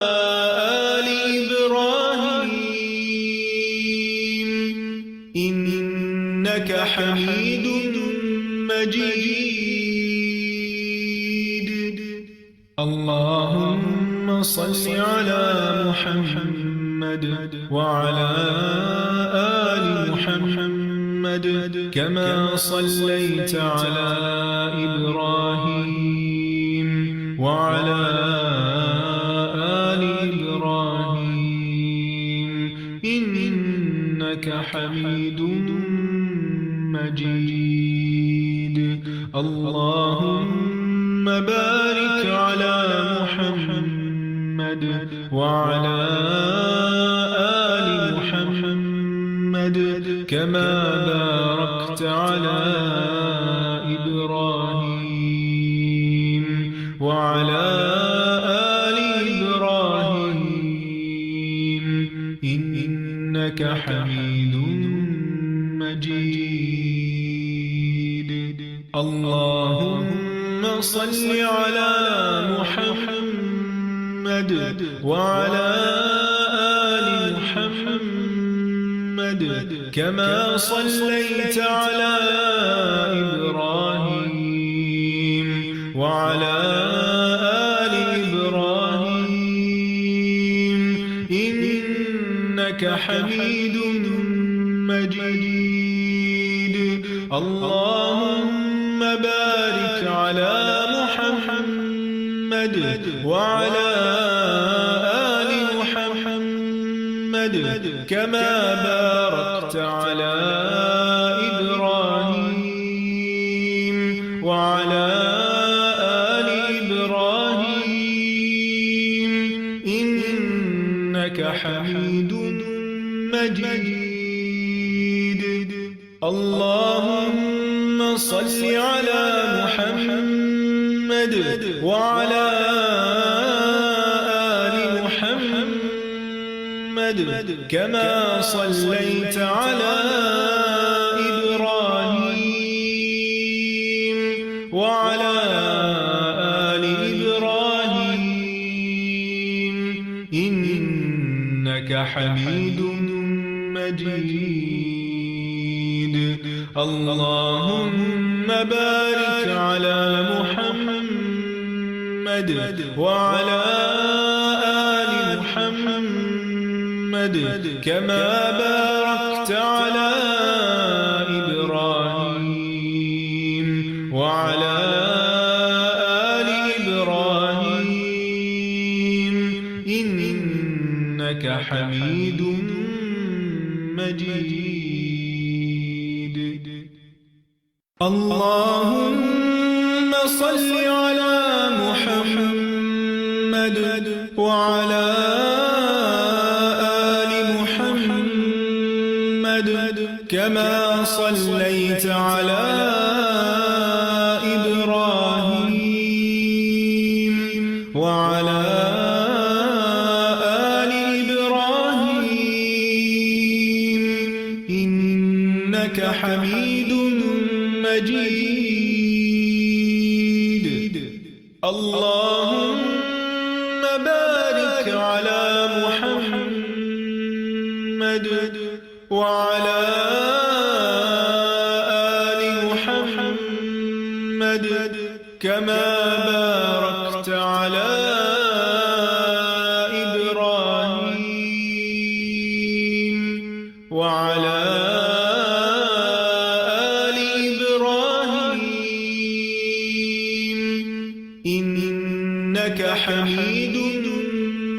آل إبراهيم إنك حميد مجيد. اللهم صل على محمد وعلى آل محمد كما صليت على إبراهيم وعلى آل إبراهيم إنك حميد مجيد. اللهم بارك على محمد وعلى آل محمد كما باركت على إبراهيم وعلى آل إبراهيم إنك حميد مجيد. اللهم صل على محمد وعلى آل محمد كما صليت على إبراهيم وعلى آل إبراهيم إنك حميد مجيد. اللهم بارك على محمد وعلى آل محمد كما باركت على إبراهيم وعلى آل إبراهيم إنك حميد مجيد. اللهم صل على محمد وعلى آل محمد كما صليت على إبراهيم وعلى آل إبراهيم إنك حميد مجيد. اللهم بارك على محمد وعلى آل محمد كما باركت على إبراهيم وعلى آل إبراهيم إنك حميد مجيد. اللهم صل على محمد وعلى آل محمد كما صليت على إبراهيم وعلى آل إبراهيم إنك حميد مجيد. اللهم بارك على محمد وعلى آل محمد كما باركت على إبراهيم وعلى آل إبراهيم إنك حميد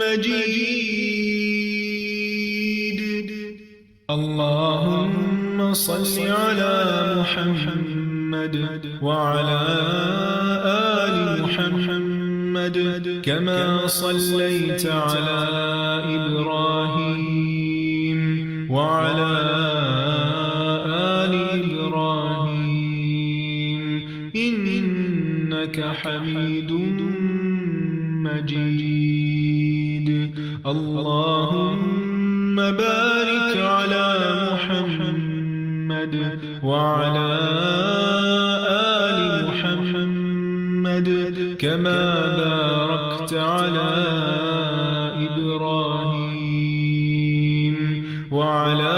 مجيد. اللهم صل على محمد وعلى آل محمد كما صليت على إبراهيم وعلى آل إبراهيم إنك حميد مجيد. اللهم بارك على محمد وعلى آل محمد كما باركت على وعلى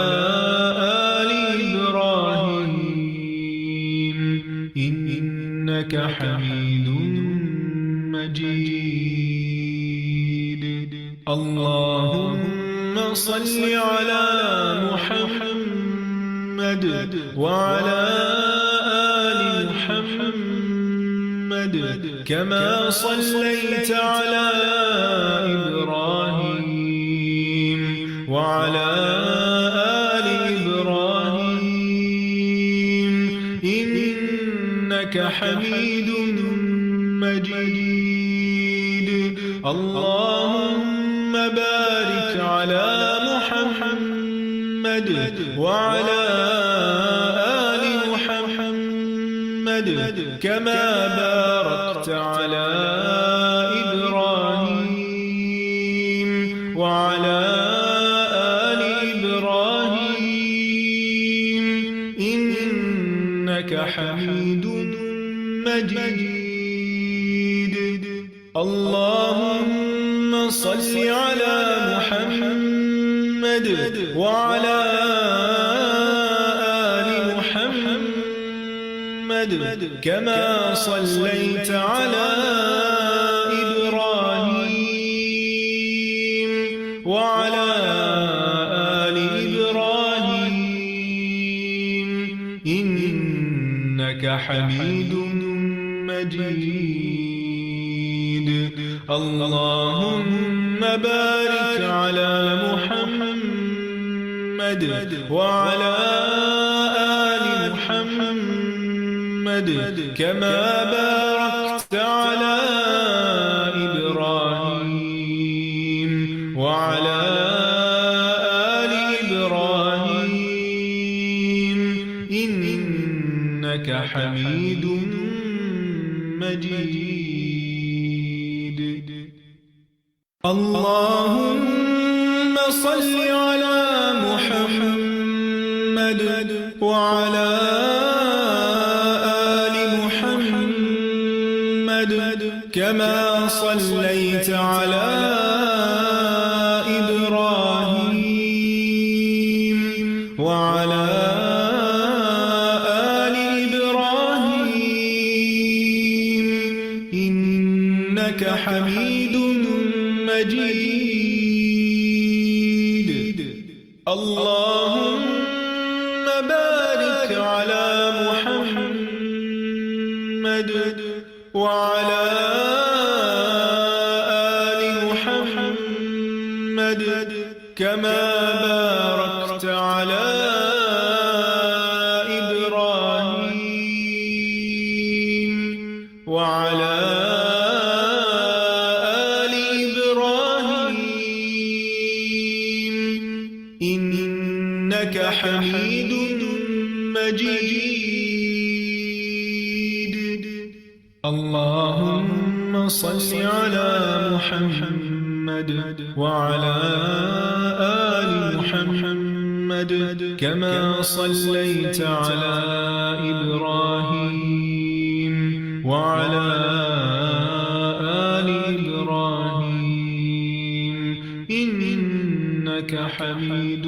آل إبراهيم إنك حميد مجيد. اللهم صل على محمد وعلى آل محمد كما صليت على إبراهيم وعلى آل إبراهيم إنك حميد مجيد. اللهم بارك على محمد وعلى آل محمد كما باركت على إبراهيم وعلى آل إبراهيم إنك حميد مجيد. اللهم صل على محمد وعلى آل محمد كما صليت على إبراهيم وعلى آل إبراهيم إنك حميد مجيد. اللهم بارك على محمد وعلى آل محمد كما باركت على إبراهيم وعلى آل إبراهيم إنك حميد مجيد. اللهم صل على محمد وعلى آل محمد كما صليت على إبراهيم وعلى آل إبراهيم إنك حميد مجيد. اللهم بارك على محمد وعلى آل محمد كما باركت على إبراهيم وعلى آل إبراهيم إنك حميد مجيد. اللهم صل على محمد وعلى آل محمد كما صليت على إبراهيم وعلى آل إبراهيم إنك حميد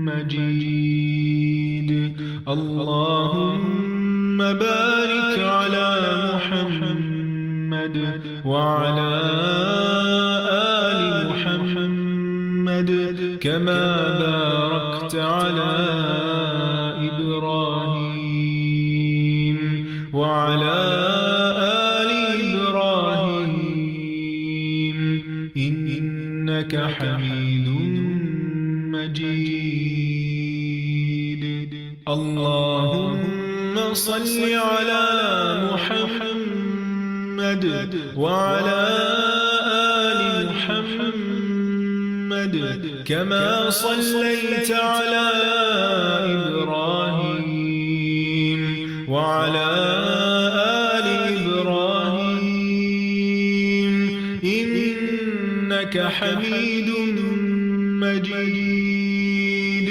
مجيد. اللهم بارك على محمد وعلى آل محمد كما باركت على إبراهيم وعلى آل إبراهيم إنك حميد مجيد. اللهم صل على محمد وعلى آل محمد كما صليت على إبراهيم وعلى آل إبراهيم إنك حميد مجيد.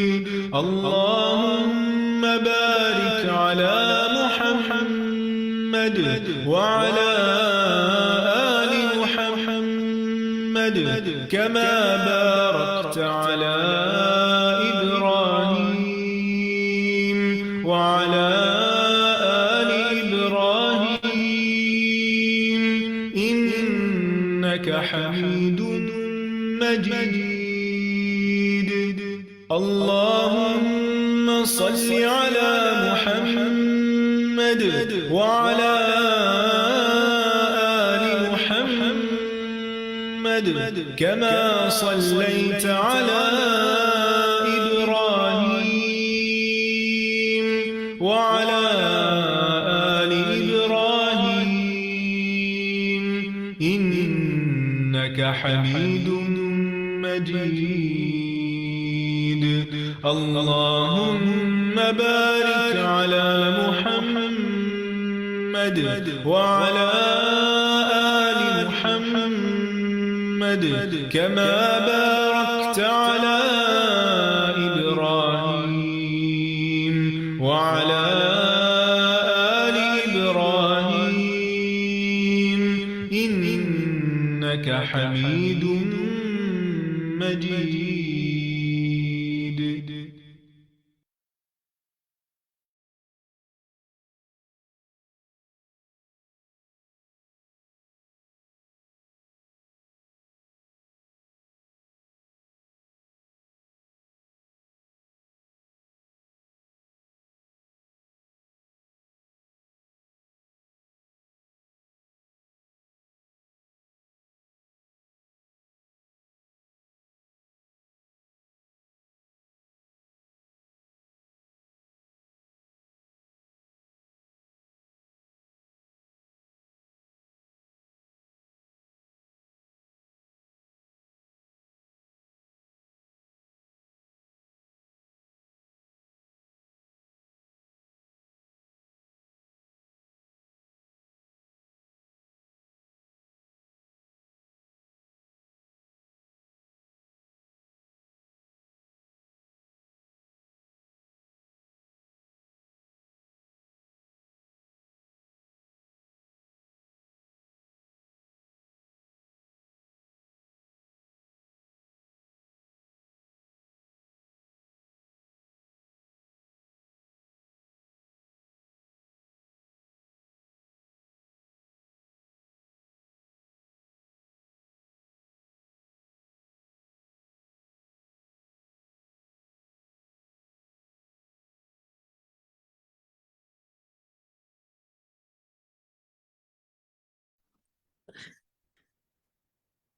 اللهم بارك على محمد وعلى آل محمد كما باركت على إبراهيم وعلى آل إبراهيم إنك حميد مجيد اللهم صل على محمد وعلى آل محمد كما صليت على إبراهيم وعلى آل إبراهيم إنك حميد مجيد اللهم بارك على محمد وعلى آل محمد كما باركت على إبراهيم وعلى آل إبراهيم إنك حميد مجيد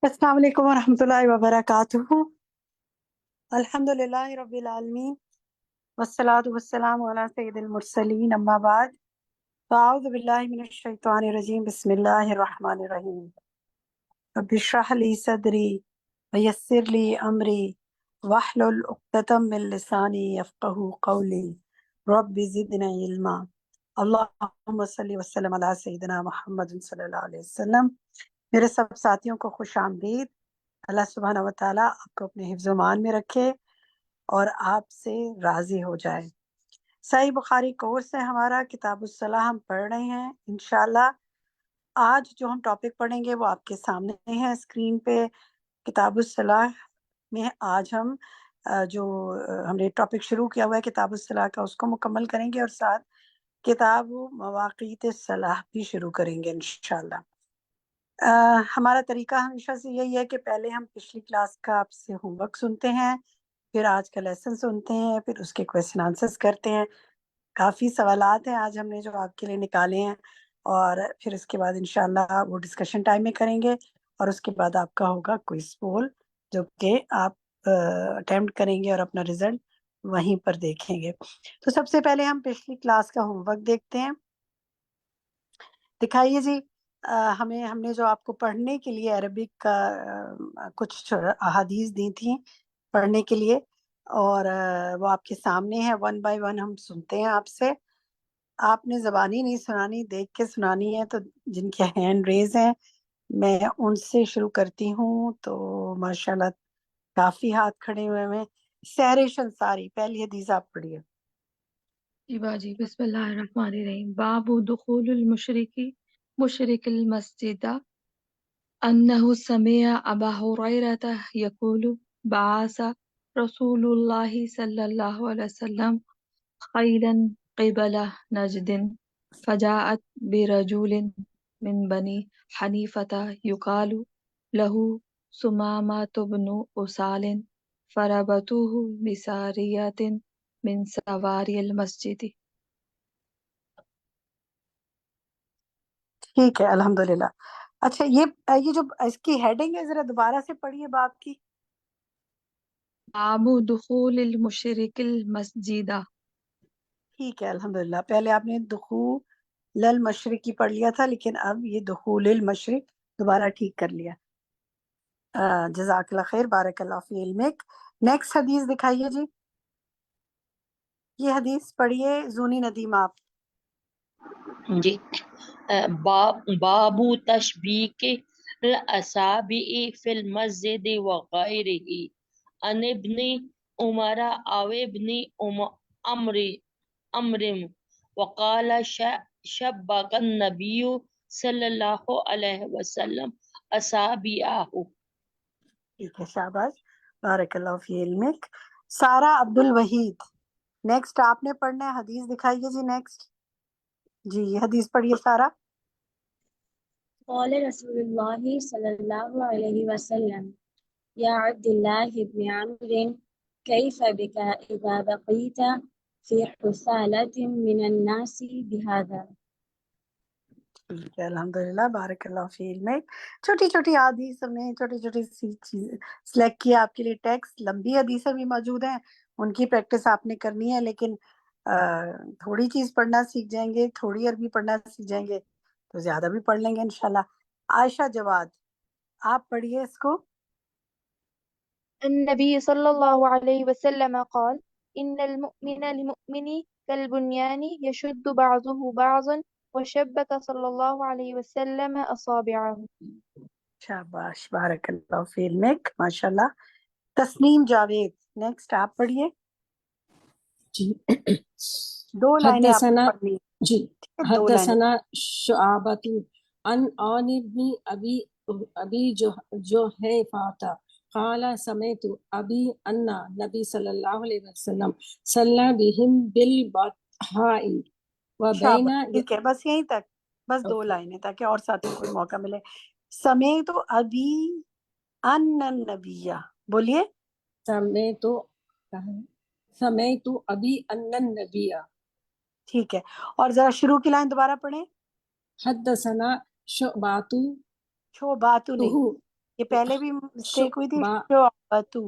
السلام علیکم ورحمۃ اللہ وبرکاتہ۔ الحمد للہ رب العالمین والصلاة والسلام علی سید المرسلین، اما بعد فاعوذ باللہ من الشیطان الرجیم، بسم اللہ الرحمن الرحیم۔ رب اشرح لی صدری ویسر لی امری واحلل عقدۃ من لسانی یفقہوا قولی رب زدنی علما۔ اللہم صلی وسلم علی سیدنا محمد صلی اللہ علیہ وسلم۔ میرے سب ساتھیوں کو خوش آمدید۔ اللہ سبحانہ و تعالیٰ آپ کو اپنے حفظ و امان میں رکھے اور آپ سے راضی ہو جائے۔ صحیح بخاری کورس ہے ہمارا، کتاب الصلاح ہم پڑھ رہے ہیں انشاءاللہ۔ آج جو ہم ٹاپک پڑھیں گے وہ آپ کے سامنے ہے اسکرین پہ۔ کتاب الصلاح میں آج ہم جو ہم نے ٹاپک شروع کیا ہوا ہے کتاب الصلاح کا، اس کو مکمل کریں گے، اور ساتھ کتاب مواقیت الصلاح بھی شروع کریں گے انشاءاللہ۔ ہمارا طریقہ ہمیشہ سے یہی ہے کہ پہلے ہم پچھلی کلاس کا آپ سے ہوم ورک سنتے ہیں، پھر آج کا لیسن سنتے ہیں، پھر اس کے کویسچن آنسرز کرتے ہیں۔ کافی سوالات ہیں آج ہم نے جو آپ کے لیے نکالے ہیں، اور پھر اس کے بعد انشاءاللہ وہ ڈسکشن ٹائم میں کریں گے، اور اس کے بعد آپ کا ہوگا کوئز پول جو کہ آپ اٹیمپٹ کریں گے اور اپنا رزلٹ وہیں پر دیکھیں گے۔ تو سب سے پہلے ہم پچھلی کلاس کا ہوم ورک دیکھتے ہیں۔ دکھائیے جی، ہم نے جو آپ کو پڑھنے کے لیے عربک کا کچھ احادیث دی تھیں پڑھنے کے لیے، اور وہ آپ کے سامنے ہے، ون بائی ون ہم سنتے ہیں آپ سے۔ آپ نے زبانی نہیں سنانی، دیکھ کے سنانی ہے۔ تو جن کے ہینڈ ریز ہیں میں ان سے شروع کرتی ہوں۔ تو ماشاءاللہ کافی ہاتھ کھڑے ہوئے ہیں۔ سحر شنصاری، پہلی حدیث آپ پڑھیے۔ جی باجی، بسم اللہ الرحمن الرحیم۔ باب دخول المشرکی مشرک المسجد أنه سمع أبا هريرة يقول بعث رسول الله صلى الله عليه وسلم خيلا قبل نجد فجاءت برجل من بني حنيفة يقال له سمامة بن أسال فربطوه بسارية من سواري المسجد. ٹھیک ہے الحمدللہ. اچھا یہ جو اس کی ہیڈنگ ہے ذرا دوبارہ سے پڑھیے باب کی. باب دخول المشرک المسجد. ٹھیک ہے الحمدللہ. پہلے آپ نے دخول المشرق کی پڑھ لیا تھا لیکن اب یہ دخول المشرق دوبارہ ٹھیک کر لیا. جزاک اللہ خیر، بارک اللہ فی علمک. نیکسٹ حدیث دکھائیے جی. یہ حدیث پڑھیے زونی ندیم آپ. جی باب تشبیک الاصابع فی المسجد وغیرہ عن ابن عمر او ابن عمر وقال شبک النبی صلی اللہ علیہ وسلم اصابعہ. ٹھیک ہے شاباش، بارک اللہ فی علمک. سارا عبد الوحید نیکسٹ آپ نے پڑھنا ہے. حدیث دکھائیے جی. نیکسٹ جی یہ حدیث پڑھیے سارا. قال رسول الله صلى الله عليه وسلم يا عبد الله بن عمرو كيف بك إذا بقيت في حثالة من الناس بهذا. ٹھیک ہے الحمدللہ، بارک اللہ فی علمک. چھوٹی چھوٹی حدیث ہم نے چھوٹی چھوٹی سی چیز سلیکٹ کیا آپ کے لیے. ٹیکسٹ لمبی حدیثیں بھی موجود ہیں، ان کی پریکٹس آپ نے کرنی ہے، لیکن تھوڑی چیز پڑھنا سیکھ جائیں گے، تھوڑی عربی پڑھنا سیکھ جائیں گے تو زیادہ بھی پڑھ لیں گے انشاءاللہ. عائشہ جواد آپ پڑھیے اس کو. النبي صلى الله عليه وسلم قال إن المؤمن للمؤمن كالبنيان يشد بعضه بعضا وشبك صلى الله عليه وسلم أصابعه. شاباش، بارک اللہ فی علمک، ماشاءاللہ. تسنیم جاوید نیکسٹ آپ پڑھیے. جی 2 لائنیں آپ نے حدثنا پڑھنی ہیں. جی ٹھیک ہے، 2 لائنیں. حدثنا شعبۃ عن ابن ابی جحیفہ قال سمعت ابی ان نبی صلی اللہ علیہ وسلم صلی بہم بالبطحاء وبین. شاباش، ٹھیک ہے، بس یہیں تک، بس 2 لائنیں تاکہ اور ساتھیوں کو موقع ملے. سمیت ابی ان النبیہ، بولیے. سمعت ابی ان النبی. ٹھیک ہے، اور ذرا شروع کی لائن دوبارہ پڑھیں. حدثنا شعبۃ شعباتو نہیں، یہ پہلے بھی مسٹیک ہوئی تھی. شعبتو.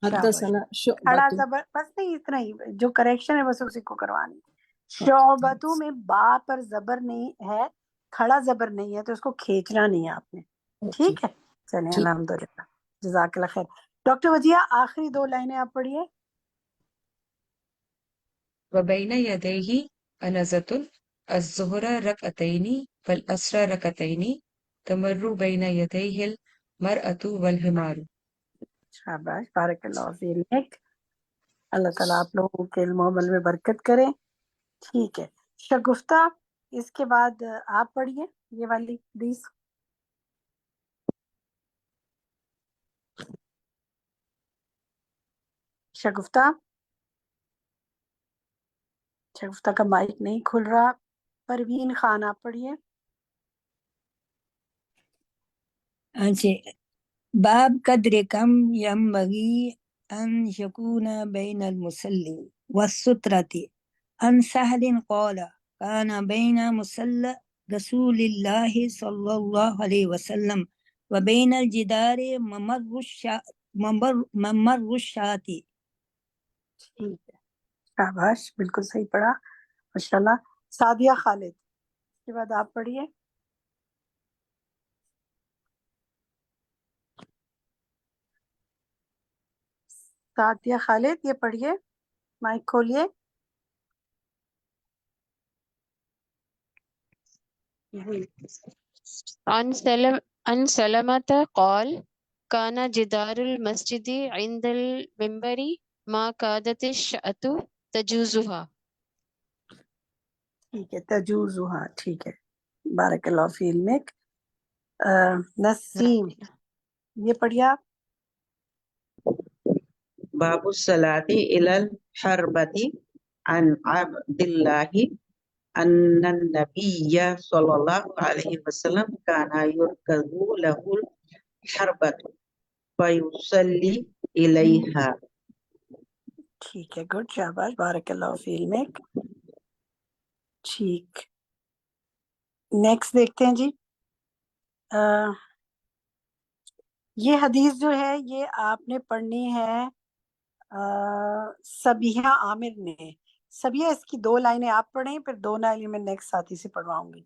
حدثنا کھڑا شعبۃ. زبر بس نہیں، اتنا ہی جو کریکشن ہے بس اسی کو کروانی. شعبتو میں با پر زبر نہیں ہے، کھڑا زبر نہیں ہے، تو اس کو کھینچنا نہیں ہے آپ نے. ٹھیک ہے، چلیں الحمدللہ، جزاک اللہ خیر. ڈاکٹر وجیہ آخری 2 لائنیں آپ پڑھیے. وبین یدیہ انزۃ الظہر رکعتین والعصر رکعتین تمر بین یدیہ المرأۃ والحمار. شاباش، بارک اللہ فی علمک. اللہ تعالیٰ آپ لوگوں کے علم و عمل میں برکت کرے. ٹھیک ہے، شگفتہ اس کے بعد آپ پڑھیے یہ والی حدیث. شگفتہ کا مائک نہیں کھل رہا. پروین خان آپ پڑھیے. اچھا، باب قدر کم ينبغي أن يكون بين المصلي والسترة. عن سهل قال كان بين مصلى رسول الله صلى الله عليه وسلم وبين الجدار ممر الشاة. ٹھیک ہے، شاباش، بالکل صحیح پڑھا ماشاءاللہ. سعدیہ خالد اس کے بعد آپ پڑھیے. سعدیہ خالد یہ پڑھیے، مائک کھولیے. عن سلمة قال كان جدار المسجد عند المنبر ما كادت الشاة تجوزها. ٹھیک ہے تجوز، ہاں ٹھیک ہے، بارک اللہ فی علمک۔ نسیم یہ پڑھیے آپ۔ باب الصلاة إلى الحربة عن عبد الله أن النبي صلى الله عليه وسلم كان يركض له الحربة فيصلي إليها۔ ٹھیک ہے، گڈ، شاباش، بارک اللہ فی علمک۔ ٹھیک، نیکسٹ دیکھتے ہیں جی۔ یہ حدیث جو ہے یہ آپ نے پڑھنی ہے سبیہ عامر نے۔ سبیہ اس کی 2 لائنیں آپ پڑھیں، پھر 2 لائنیں میں نیکسٹ ساتھی سے پڑھواؤں گی،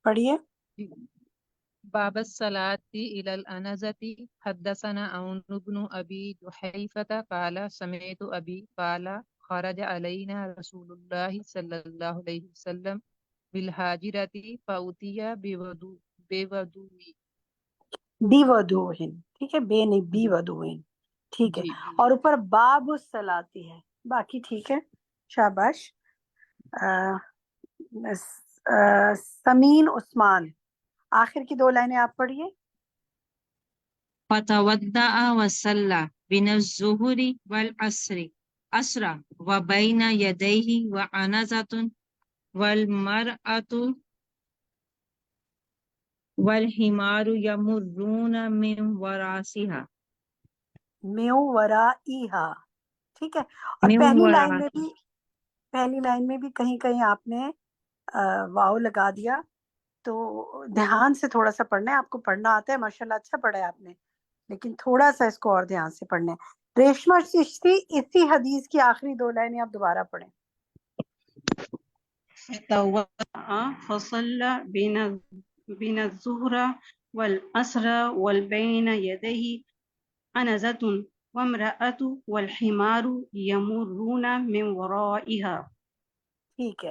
پڑھیے۔ باب الصلاة إلى الأنزة حدثنا عون بن أبي جحيفة قال سمعت أبي قال خرج علينا رسول الله صلى الله عليه وسلم بالهاجرة فأتي بوضوء بی ودوہن، ٹھیک ہے، بے نہیں، بی ودوہن، ٹھیک ہے، جی اور اوپر باب الصلاتی ہے، باقی ٹھیک ہے، شاباش۔ سمین عثمان، آخر کی 2 لائنیں آپ پڑھیے۔ فتودع وصلى بين الظهر والعصر أسرى وبين يديه وعنزة والمرأة والحمار يمرون من وراسها میو ورائیہا، ٹھیک ہے، اور من پہلی لائن میں بھی کہیں کہیں آپ نے واو لگا دیا، تو دھیان سے تھوڑا سا پڑھنا ہے، آپ کو پڑھنا آتا ہے ماشاءاللہ، اچھا پڑھا ہے آپ نے، لیکن تھوڑا سا اس کو اور دھیان سے پڑھنا ہے۔ ریشمہ چشتی اسی حدیث کی آخری 2 لائنیں آپ دوبارہ پڑھیں۔ فتوضأ فصلى بين الظهر والعصر وبين يديه أنزة وامرأة والحمار يمرون من ورائها۔ ٹھیک ہے،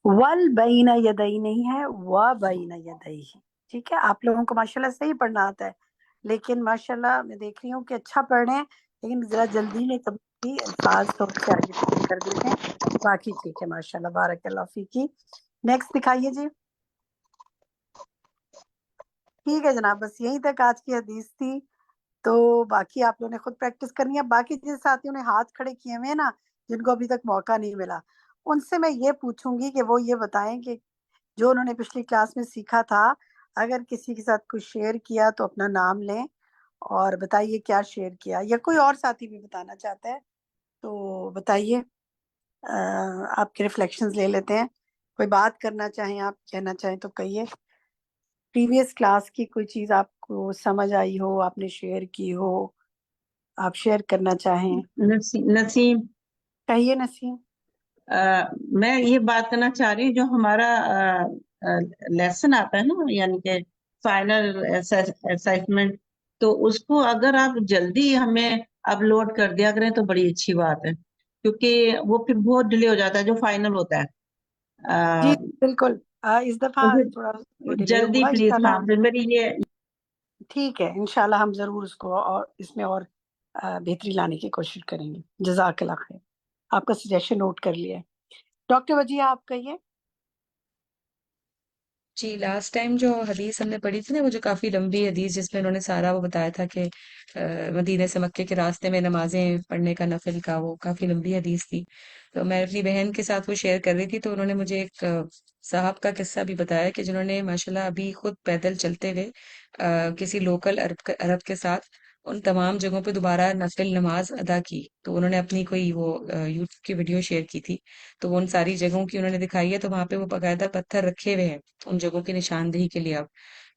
ول بین یدئی نہیں ہے، و بین یدئی، ٹھیک ہے، آپ لوگوں کو ماشاءاللہ صحیح پڑھنا آتا ہے، لیکن ماشاءاللہ میں دیکھ رہی ہوں کہ اچھا پڑھ رہے ہیں، لیکن ذرا جلدی میں کبھی الفاظ تھوڑے سے آگے پیچھے کر دیتے ہیں، باقی ٹھیک ہے ماشاءاللہ، بارک اللہ فیکی۔ نیکسٹ دکھائیے جی۔ ٹھیک ہے جناب، بس یہیں تک آج کی حدیث تھی، تو باقی آپ لوگوں نے خود پریکٹس کرنی ہے۔ باقی جن ساتھیوں نے ہاتھ کھڑے کیے ہوئے ہیں نا، جن کو ابھی تک موقع نہیں ملا، ان سے میں یہ پوچھوں گی کہ وہ یہ بتائیں کہ جو انہوں نے پچھلی کلاس میں سیکھا تھا، اگر کسی کے ساتھ کچھ شیئر کیا تو اپنا نام لیں اور بتائیے کیا شیئر کیا، یا کوئی اور ساتھی بھی بتانا چاہتا ہے تو بتائیے، آپ کے ریفلیکشنز لے لیتے ہیں، کوئی بات کرنا چاہیں، آپ کہنا چاہیں تو کہیے، پریویس کلاس کی کوئی چیز آپ کو سمجھ آئی ہو، آپ نے شیئر کی ہو، آپ شیئر کرنا چاہیں، نسیم، کہیے نسیم۔ میں یہ بات کرنا چاہ رہی ہوں، جو ہمارا لیسن آتا ہے نا، یعنی کہ فائنل اسسمنٹ، تو اس کو اگر آپ جلدی ہمیں اپلوڈ کر دیا کریں تو بڑی اچھی بات ہے، کیونکہ وہ پھر بہت ڈیلے ہو جاتا ہے جو فائنل ہوتا ہے۔ جی بالکل، اس دفعہ تو پھر تھوڑا ڈیلے جلدی ہوا، پلیز، انشاءاللہ ہاں، پھر میری یہ ٹھیک ہے، انشاءاللہ ہم ضرور اس کو اور اس میں اور بہتری لانے کی کوشش کریں گے۔ جزاک اللہ خیر، آپ کا سجیشن نوٹ کر لیا ہے۔ ڈاکٹر وجیہ آپ کہیے۔ جی، لاسٹ ٹائم جو حدیث ہم نے پڑھی تھی نا، وہ جو کافی لمبی حدیث جس میں انہوں نے سارا وہ بتایا تھا کہ مدینے سے مکے کے راستے میں نمازیں پڑھنے کا، نفل کا، وہ کافی لمبی حدیث تھی، تو میں اپنی بہن کے ساتھ وہ شیئر کر رہی تھی، تو انہوں نے مجھے ایک صاحب کا قصہ بھی بتایا کہ جنہوں نے ماشاءاللہ ابھی خود پیدل چلتے ہوئے کسی لوکل عرب کے ساتھ ان تمام جگہوں پہ دوبارہ نفل نماز ادا کی، تو انہوں نے اپنی کوئی وہ یوٹیوب کی ویڈیو شیئر کی تھی، تو وہ ان ساری جگہوں کی انہوں نے دکھائی ہے، تو وہاں پہ وہ باقاعدہ پتھر رکھے ہوئے ہیں ان جگہوں کی نشاندہی کے لیے اب،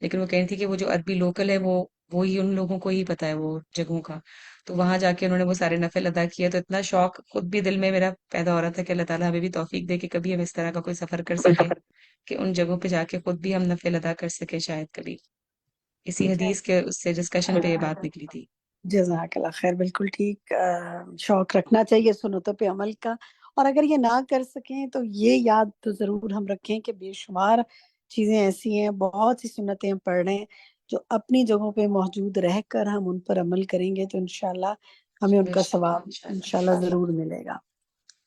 لیکن وہ کہتی تھی کہ وہ جو عربی لوکل ہے وہی ان لوگوں کو ہی پتا ہے وہ جگہوں کا، تو وہاں جا کے انہوں نے وہ سارے نفل ادا کیا، تو اتنا شوق خود بھی دل میں میرا پیدا ہو رہا تھا کہ اللہ تعالیٰ ہمیں بھی توفیق دے کہ کبھی ہم اس طرح کا کوئی سفر کر سکیں کہ ان جگہوں پہ جا کے خود بھی ہم نفل ادا کر سکیں، شاید کبھی اسی حدیث کے اس سے ڈسکشن پہ یہ بات نکلی تھی۔ جزاک اللہ خیر، بالکل ٹھیک، شوق رکھنا چاہیے سنتوں پہ عمل کا، اور اگر یہ نہ کر سکیں تو یہ یاد تو ضرور ہم رکھیں کہ بے شمار چیزیں ایسی ہیں، بہت سی سنتیں ہم پڑھ رہے ہیں جو اپنی جگہوں پہ موجود رہ کر ہم ان پر عمل کریں گے تو انشاءاللہ ہمیں ان بے کا شک ثواب انشاءاللہ۔ انشاءاللہ ضرور ملے گا۔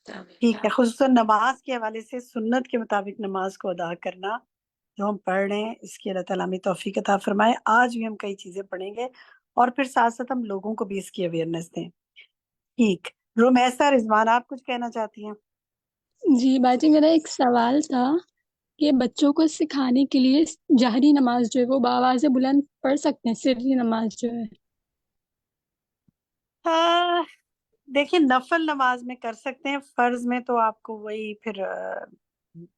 ٹھیک ہے، خصوصاً نماز کے حوالے سے سنت کے مطابق نماز کو ادا کرنا جو ہم پڑھ رہے ہیں، اس کی اللہ تعالیٰ ہمیں توفیق عطا فرمائے۔ آج بھی ہم کئی چیزیں پڑھیں گے اور پھر ساتھ ساتھ ہم لوگوں کو بھی اس کی اویئرنیس دیں۔ ٹھیک، رومیسا رضوان آپ کچھ کہنا چاہتی ہیں؟ جی باجی، میرا ایک سوال تھا کہ بچوں کو سکھانے کے لیے جہری نماز جو ہے وہ بآواز بلند پڑھ سکتے ہیں، سری نماز جو ہے؟ دیکھیں، نفل نماز میں کر سکتے ہیں، فرض میں تو آپ کو وہی پھر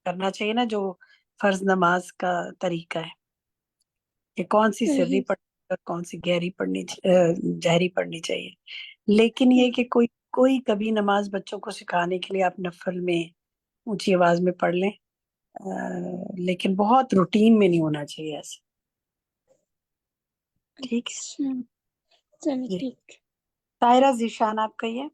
کرنا چاہیے نا جو فرض نماز کا طریقہ ہے کہ کون سی سری پڑھنی اور کون سی جہری پڑھنی چاہیے۔ لیکن یہ کہ کوئی کبھی نماز بچوں کو سکھانے کے لیے آپ نفل میں اونچی آواز میں پڑھ لیں، لیکن بہت روٹین میں نہیں ہونا چاہیے ایسا۔ ٹھیک ہے چلیے جی، ٹھیک۔ طاہرہ ذیشان آپ کہیے۔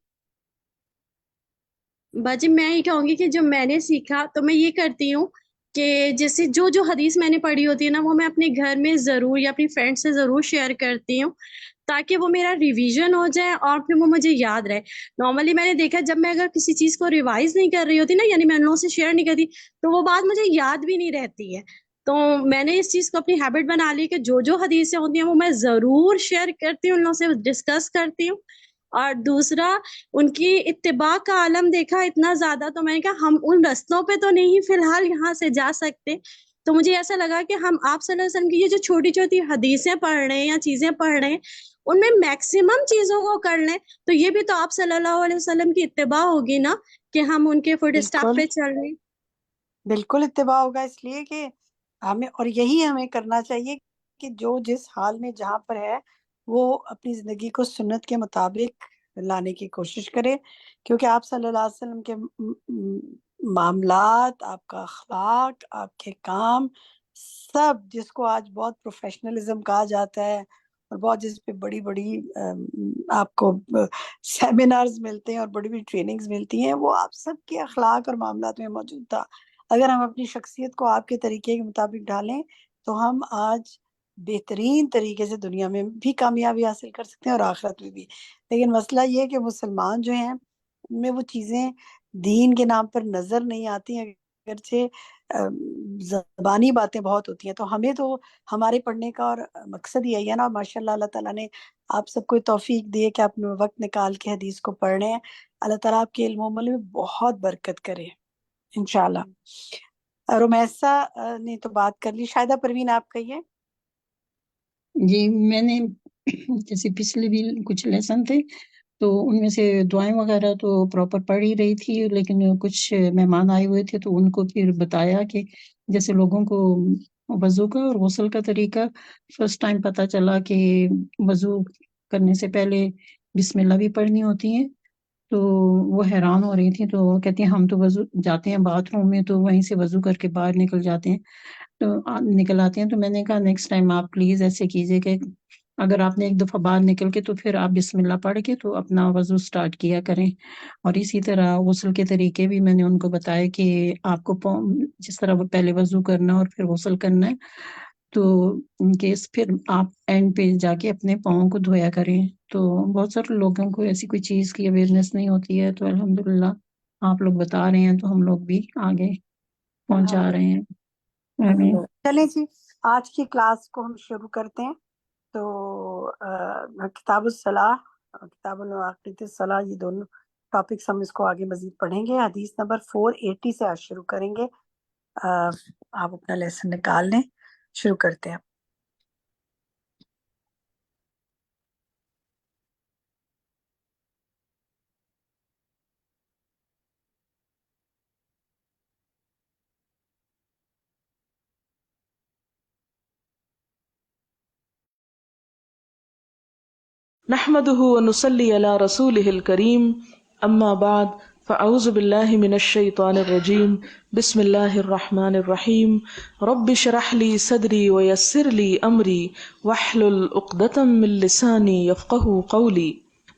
باجی میں یہ کہوں گی کہ جو میں نے سیکھا تو میں یہ کرتی ہوں کہ جیسے جو حدیث میں نے پڑھی ہوتی ہے نا، وہ میں اپنے گھر میں ضرور یا اپنی فرینڈ سے ضرور شیئر کرتی ہوں تاکہ وہ میرا ریویژن ہو جائے اور پھر وہ مجھے یاد رہے۔ نارملی میں نے دیکھا جب میں اگر کسی چیز کو ریوائز نہیں کر رہی ہوتی نا، یعنی میں ان لوگوں سے شیئر نہیں کرتی، تو وہ بات مجھے یاد بھی نہیں رہتی ہے۔ تو میں نے اس چیز کو اپنی ہیبٹ بنا لی کہ جو حدیثیں ہوتی ہیں وہ میں ضرور شیئر کرتی ہوں، ان لوگوں سے ڈسکس کرتی ہوں۔ اور دوسرا، ان کی اتباع کا عالم دیکھا اتنا زیادہ، تو میں نے کہا ہم ان رستوں پہ تو نہیں فی الحال یہاں سے جا سکتے، تو مجھے ایسا لگا کہ ہم آپ صلی اللہ علیہ وسلم کی یہ جو چھوٹی چھوٹی حدیثیں پڑھ رہے ہیں یا چیزیں پڑھ رہے ہیں، ان میں میکسیمم چیزوں کو کر لیں، تو یہ بھی تو آپ صلی اللہ علیہ وسلم کی اتباع ہوگی نا کہ ہم ان کے فٹ اسٹیپ بالکل پہ چل رہے ہیں۔ بالکل اتباع ہوگا، اس لیے کہ ہمیں، اور یہی ہمیں کرنا چاہیے کہ جو جس حال میں جہاں پر ہے وہ اپنی زندگی کو سنت کے مطابق لانے کی کوشش کرے، کیونکہ آپ صلی اللہ علیہ وسلم کے معاملات، آپ کا اخلاق، آپ کے کام، سب جس کو آج بہت پروفیشنلزم کہا جاتا ہے اور بہت جس پہ بڑی بڑی آپ کو سیمینارز ملتے ہیں اور بڑی بڑی ٹریننگز ملتی ہیں، وہ آپ سب کے اخلاق اور معاملات میں موجود تھا۔ اگر ہم اپنی شخصیت کو آپ کے طریقے کے مطابق ڈالیں تو ہم آج بہترین طریقے سے دنیا میں بھی کامیابی حاصل کر سکتے ہیں اور آخرت میں بھی۔ لیکن مسئلہ یہ ہے کہ مسلمان جو ہیں ان میں وہ چیزیں دین کے نام پر نظر نہیں آتی ہیں، اگرچہ زبانی باتیں بہت ہوتی ہیں۔ تو ہمیں تو ہمارے پڑھنے کا اور مقصد یہی ہے نا، ماشاءاللہ اللہ تعالیٰ نے آپ سب کو توفیق دی ہے کہ آپ وقت نکال کے حدیث کو پڑھ رہے ہیں۔ اللہ تعالیٰ آپ کے علم و عمل میں بہت برکت کرے انشاءاللہ۔ رومیسا نے تو بات کر لی، شاہدہ پروین آپ کہیے۔ جی میں نے جیسے پچھلے بھی کچھ لیسن تھے تو ان میں سے دعائیں وغیرہ تو پراپر پڑھ ہی رہی تھی، لیکن کچھ مہمان آئے ہوئے تھے تو ان کو پھر بتایا کہ جیسے لوگوں کو وضو کا اور غسل کا طریقہ فرسٹ ٹائم پتہ چلا کہ وضو کرنے سے پہلے بسم اللہ بھی پڑھنی ہوتی ہیں، تو وہ حیران ہو رہی تھی، تو وہ کہتی ہیں ہم تو وضو جاتے ہیں باتھ روم میں تو وہیں سے وضو کر کے باہر نکل جاتے ہیں، تو نکل آتے ہیں۔ تو میں نے کہا نیکسٹ ٹائم آپ پلیز ایسے کیجئے کہ اگر آپ نے ایک دفعہ باہر نکل کے تو پھر آپ بسم اللہ پڑھ کے تو اپنا وضو سٹارٹ کیا کریں۔ اور اسی طرح غسل کے طریقے بھی میں نے ان کو بتایا کہ آپ کو جس طرح پہلے وضو کرنا اور پھر غسل کرنا ہے، تو ان کیس پھر آپ اینڈ پہ جا کے اپنے پاؤں کو دھویا کریں۔ تو بہت سارے لوگوں کو ایسی کوئی چیز کی اویئرنیس نہیں ہوتی ہے، تو الحمدللہ آپ لوگ بتا رہے ہیں تو ہم لوگ بھی آگے پہنچا رہے ہیں۔ آمین۔ چلیں جی، آج کی کلاس کو ہم شروع کرتے ہیں۔ تو کتاب الصلاح اور کتاب العقیدۃ الصلاح، یہ دونوں ٹاپکس ہم اس کو آگے مزید پڑھیں گے۔ حدیث نمبر 480 سے آج شروع کریں گے۔ آپ اپنا لیسن نکال لیں، شروع کرتے ہیں۔ نحمده ونصلي على رسوله الكريم، اما بعد، فاعوذ بالله من الشيطان الرجيم، بسم الله الرحمن الرحيم، رب اشرح لي صدري ويسر لي امري واحلل عقدة من لساني يفقهوا قولي۔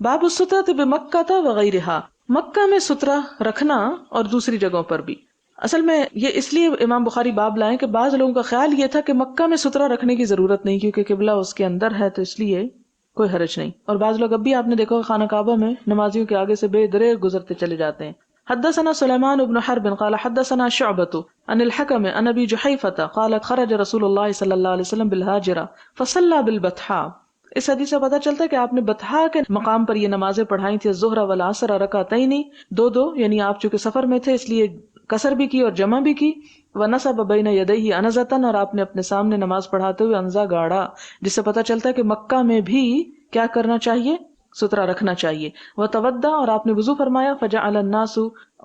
باب السترة بمکہ وغیرها، مکہ میں سترہ رکھنا اور دوسری جگہوں پر بھی۔ اصل میں یہ اس لیے امام بخاری باب لائیں کہ بعض لوگوں کا خیال یہ تھا کہ مکہ میں سترہ رکھنے کی ضرورت نہیں کیونکہ قبلہ اس کے اندر ہے، تو اس لیے کوئی حرج نہیں۔ اور بعض لوگ اب بھی آپ نے دیکھا خانہ کعبہ میں نمازیوں کے آگے سے بے دریغ گزرتے چلے جاتے ہیں، حدثنا سليمان بن حرب قال حدثنا شعبة عن الحكم عن ابي جحيفة قال خرج رسول الله صلی اللہ علیہ وسلم بالهاجرة فصلى بالبطحاء. اس حدیث سے پتہ چلتا ہے کہ آپ نے بطحاء کے مقام پر یہ نمازیں پڑھائی تھی، الظہر والعصر رکعتین، دو دو، یعنی آپ چونکہ سفر میں تھے اس لیے قصر بھی کی اور جمع بھی کی. ونصب بین یدیہ انزۃ، اور آپ نے اپنے سامنے نماز پڑھاتے ہوئے انزا گاڑا، جس سے پتہ چلتا ہے کہ مکہ میں بھی کیا کرنا چاہیے، سترا رکھنا چاہیے. وتودع، اور آپ نے وضو فرمایا. فجعل الناس،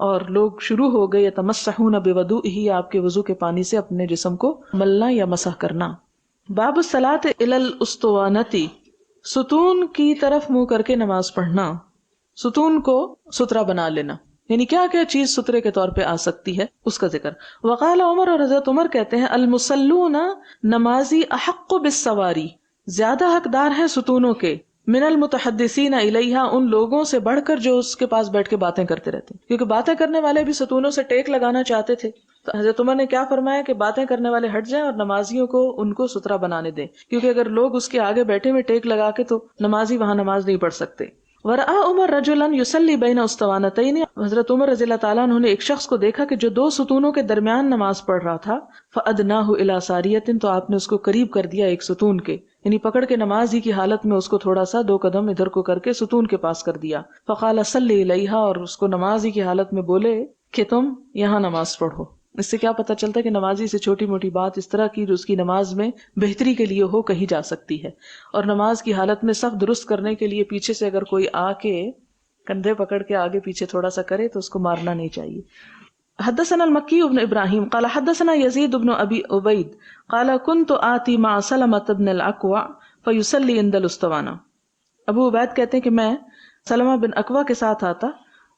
اور لوگ شروع ہو گئے یتمسحون بوضوئہ، آپ کے وضو کے پانی سے اپنے جسم کو ملنا یا مسح کرنا. باب الصلاۃ الی الاسطوانۃ، ستون کی طرف منہ کر کے نماز پڑھنا، ستون کو سترا بنا لینا، یعنی کیا کیا چیز سترے کے طور پہ آ سکتی ہے اس کا ذکر. وقال عمر، اور حضرت عمر کہتے ہیں المصلون، نمازی احق بالسواری، زیادہ حقدار ہیں ستونوں کے، من المتحدثین الیہا، ان لوگوں سے بڑھ کر جو اس کے پاس بیٹھ کے باتیں کرتے رہتے ہیں، کیونکہ باتیں کرنے والے بھی ستونوں سے ٹیک لگانا چاہتے تھے. تو حضرت عمر نے کیا فرمایا کہ باتیں کرنے والے ہٹ جائیں اور نمازیوں کو ان کو سترا بنانے دیں، کیونکہ اگر لوگ اس کے آگے بیٹھے ہوئے ٹیک لگا کے تو نمازی وہاں نماز نہیں پڑھ سکتے. ورآ عمر رجلا یصلی بین اسطوانتین، حضرت عمر رضی اللہ تعالیٰ عنہ نے ایک شخص کو دیکھا کہ جو دو ستونوں کے درمیان نماز پڑھ رہا تھا. فادناہ الی ساریۃ، تو آپ نے اس کو قریب کر دیا ایک ستون کے، یعنی پکڑ کے نماز ہی کی حالت میں اس کو تھوڑا سا دو قدم ادھر کو کر کے ستون کے پاس کر دیا. فقال صلی الیہا، اور اس کو نماز ہی کی حالت میں بولے کہ تم یہاں نماز پڑھو. اس سے کیا پتہ چلتا ہے کہ نمازی سے چھوٹی موٹی بات اس طرح کی جو اس کی نماز میں بہتری کے لیے ہو کہی جا سکتی ہے. اور نماز کی حالت میں صف درست کرنے کے لیے پیچھے سے اگر کوئی آ کے کندھے پکڑ کے آگے پیچھے تھوڑا سا کرے تو اس کو مارنا نہیں چاہیے. حدثنا المکی بن ابراہیم قال حدثنا یزید بن ابی عبید قال كنت آتی مع سلمة بن الاکوع فیصلی عند الاسطوانہ. ابو عبید کہتے ہیں کہ میں سلمہ بن اکوع کے ساتھ آتا،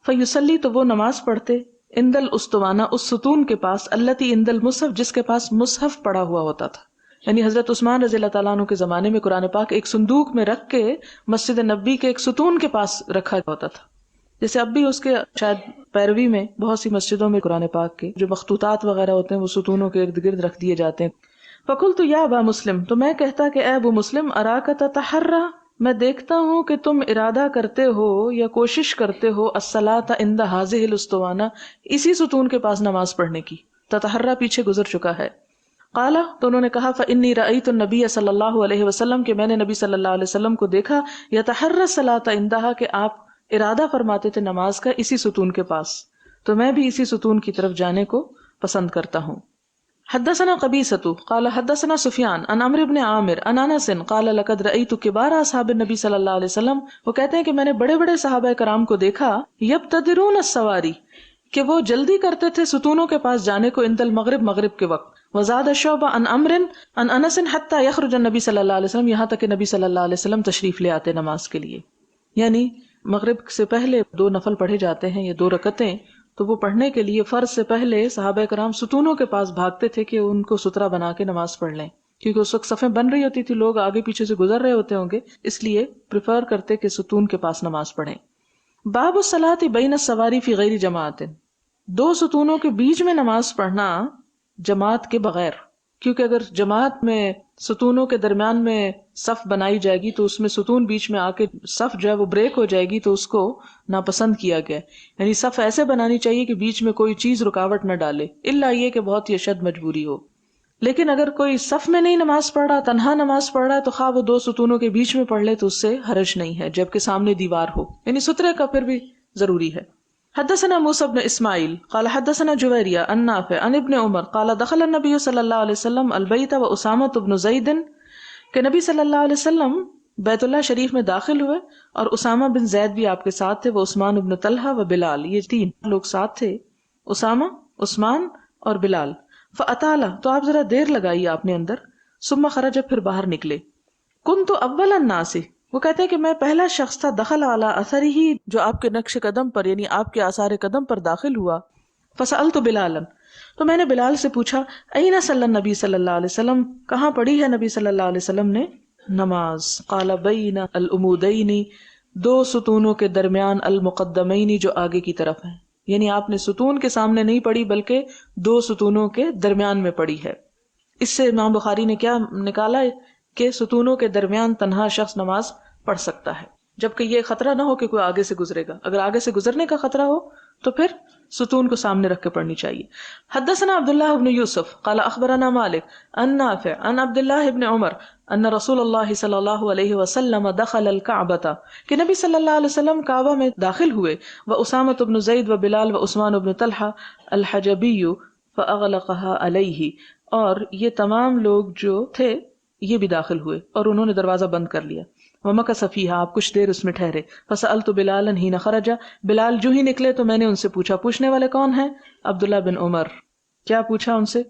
فیصلی، تو وہ نماز پڑھتے، عند الاسطوانہ، اس ستون کے پاس، التی عند المصحف، جس کے پاس مصحف پڑا ہوا ہوتا تھا. یعنی حضرت عثمان رضی اللہ تعالیٰ عنہ کے زمانے میں قرآن پاک ایک صندوق میں رکھ کے مسجد نبوی کے ایک ستون کے پاس رکھا ہوتا تھا. جیسے اب بھی اس کے شاید پیروی میں بہت سی مسجدوں میں قرآن پاک کے جو مخطوطات وغیرہ ہوتے ہیں وہ ستونوں کے ارد گرد رکھ دیے جاتے ہیں. فقلت یا ابا مسلم، تو میں کہتا کہ اے ابو مسلم، اراک تتحرى، میں دیکھتا ہوں کہ تم ارادہ کرتے ہو یا کوشش کرتے ہو الصلاۃ عند هذه الاسطوانہ، اسی ستون کے پاس نماز پڑھنے کی. تتحرى پیچھے گزر چکا ہے. قال، تو انہوں نے کہا فانی رأیت النبی صلی اللہ علیہ وسلم، کہ میں نے نبی صلی اللہ علیہ وسلم کو دیکھا، یتحرى الصلاۃ عندها، کہ آپ ارادہ فرماتے تھے نماز کا اسی ستون کے پاس، تو میں بھی اسی ستون کی طرف جانے کو پسند کرتا ہوں. حدثنا قبیصۃ قال حدثنا سفیان عن عمرو بن عامر عن انس قال لقد رأیت کبار اصحاب النبی صلی اللہ علیہ وسلم، وہ کہتے ہیں کہ میں نے بڑے بڑے صحابہ کرام کو دیکھا، یبتدرون السواری، کہ وہ جلدی کرتے تھے ستونوں کے پاس جانے کو، عند المغرب، مغرب کے وقت. وزاد شعبہ عن عمرو عن انس حتى يخرج النبی صلی اللہ علیہ وسلم، یہاں تک کہ نبی صلی اللہ علیہ وسلم تشریف لے آتے نماز کے لیے. یعنی مغرب سے پہلے 2 نفل پڑھے جاتے ہیں یا 2 رکعتیں، تو وہ پڑھنے کے لیے فرض سے پہلے صحابہ کرام ستونوں کے پاس بھاگتے تھے کہ ان کو سترا بنا کے نماز پڑھ لیں، کیونکہ اس وقت صفیں بن رہی ہوتی تھی، لوگ آگے پیچھے سے گزر رہے ہوتے ہوں گے، اس لیے پریفر کرتے کہ ستون کے پاس نماز پڑھیں. باب الصلاۃ بین السواری فی غیر جماعت، 2 ستونوں کے بیچ میں نماز پڑھنا جماعت کے بغیر، کیونکہ اگر جماعت میں ستونوں کے درمیان میں صف بنائی جائے گی تو اس میں ستون بیچ میں آ کے صف جو ہے وہ بریک ہو جائے گی، تو اس کو ناپسند کیا گیا. یعنی صف ایسے بنانی چاہیے کہ بیچ میں کوئی چیز رکاوٹ نہ ڈالے، الا یہ کہ بہت ہی اشد مجبوری ہو. لیکن اگر کوئی صف میں نہیں نماز پڑھ رہا، تنہا نماز پڑھ رہا ہے، تو خواہ وہ 2 ستونوں کے بیچ میں پڑھ لے تو اس سے حرج نہیں ہے، جبکہ سامنے دیوار ہو. یعنی سترے کا پھر بھی ضروری ہے. حدثنا موسى بن اسماعیل قال حدثنا جویریہ عن نافع عن ابن عمر قال دخل النبی صلی اللہ علیہ وسلم البیت واسامۃ بن زید، کہ نبی صلی اللہ علیہ وسلم بیت اللہ شریف میں داخل ہوئے اور اسامہ بن زید بھی آپ کے ساتھ تھے، وہ عثمان بن طلحہ و بلال، یہ 3 لوگ ساتھ تھے، اسامہ، عثمان اور بلال. فاطال، تو آپ ذرا دیر لگائی آپ نے اندر، ثم خرج، پھر باہر نکلے. کنت اول الناس، وہ کہتے ہیں کہ میں پہلا شخص تھا، دخل علی اثر ہی، جو آپ کے نقش قدم پر یعنی آپ کے آثار قدم پر داخل ہوا. فسألت بلالا، تو میں نے بلال سے پوچھا، این صلی النبی صلی اللہ علیہ وسلم، کہاں پڑھی ہے نبی صلی اللہ علیہ وسلم نے نماز؟ قال بین العمودین، 2 ستونوں کے درمیان، المقدمین، جو آگے کی طرف ہیں. یعنی آپ نے ستون کے سامنے نہیں پڑھی بلکہ 2 ستونوں کے درمیان میں پڑھی ہے. اس سے امام بخاری نے کیا نکالا کہ ستونوں کے درمیان تنہا شخص نماز پڑھ سکتا ہے، جبکہ یہ خطرہ نہ ہو کہ کوئی آگے سے گزرے گا. اگر آگے سے گزرنے کا خطرہ ہو تو پھر ستون کو سامنے رکھ کے پڑھنی چاہیے. حدثنا عبداللہ بن یوسف قال اخبرنا مالک عن نافع عن عبداللہ بن عمر ان رسول اللہ صلی اللہ علیہ وسلم دخل الکعبۃ کہ نبی صلی اللہ علیہ وسلم کعبہ میں داخل ہوئے، واسامۃ بن زید وبلال وعثمان بن طلحہ الحجبی فاغلقها علیہ، اور یہ تمام لوگ جو تھے یہ بھی داخل ہوئے اور انہوں نے دروازہ بند کر لیا. ومکث فیہا، آپ کچھ دیر اس میں ٹھہرے. فسألت بلالا حین خرج، بلال جو ہی نکلے تو میں نے ان سے پوچھا. پوچھنے والے کون ہیں؟ عبداللہ بن عمر. کیا پوچھا ان سے؟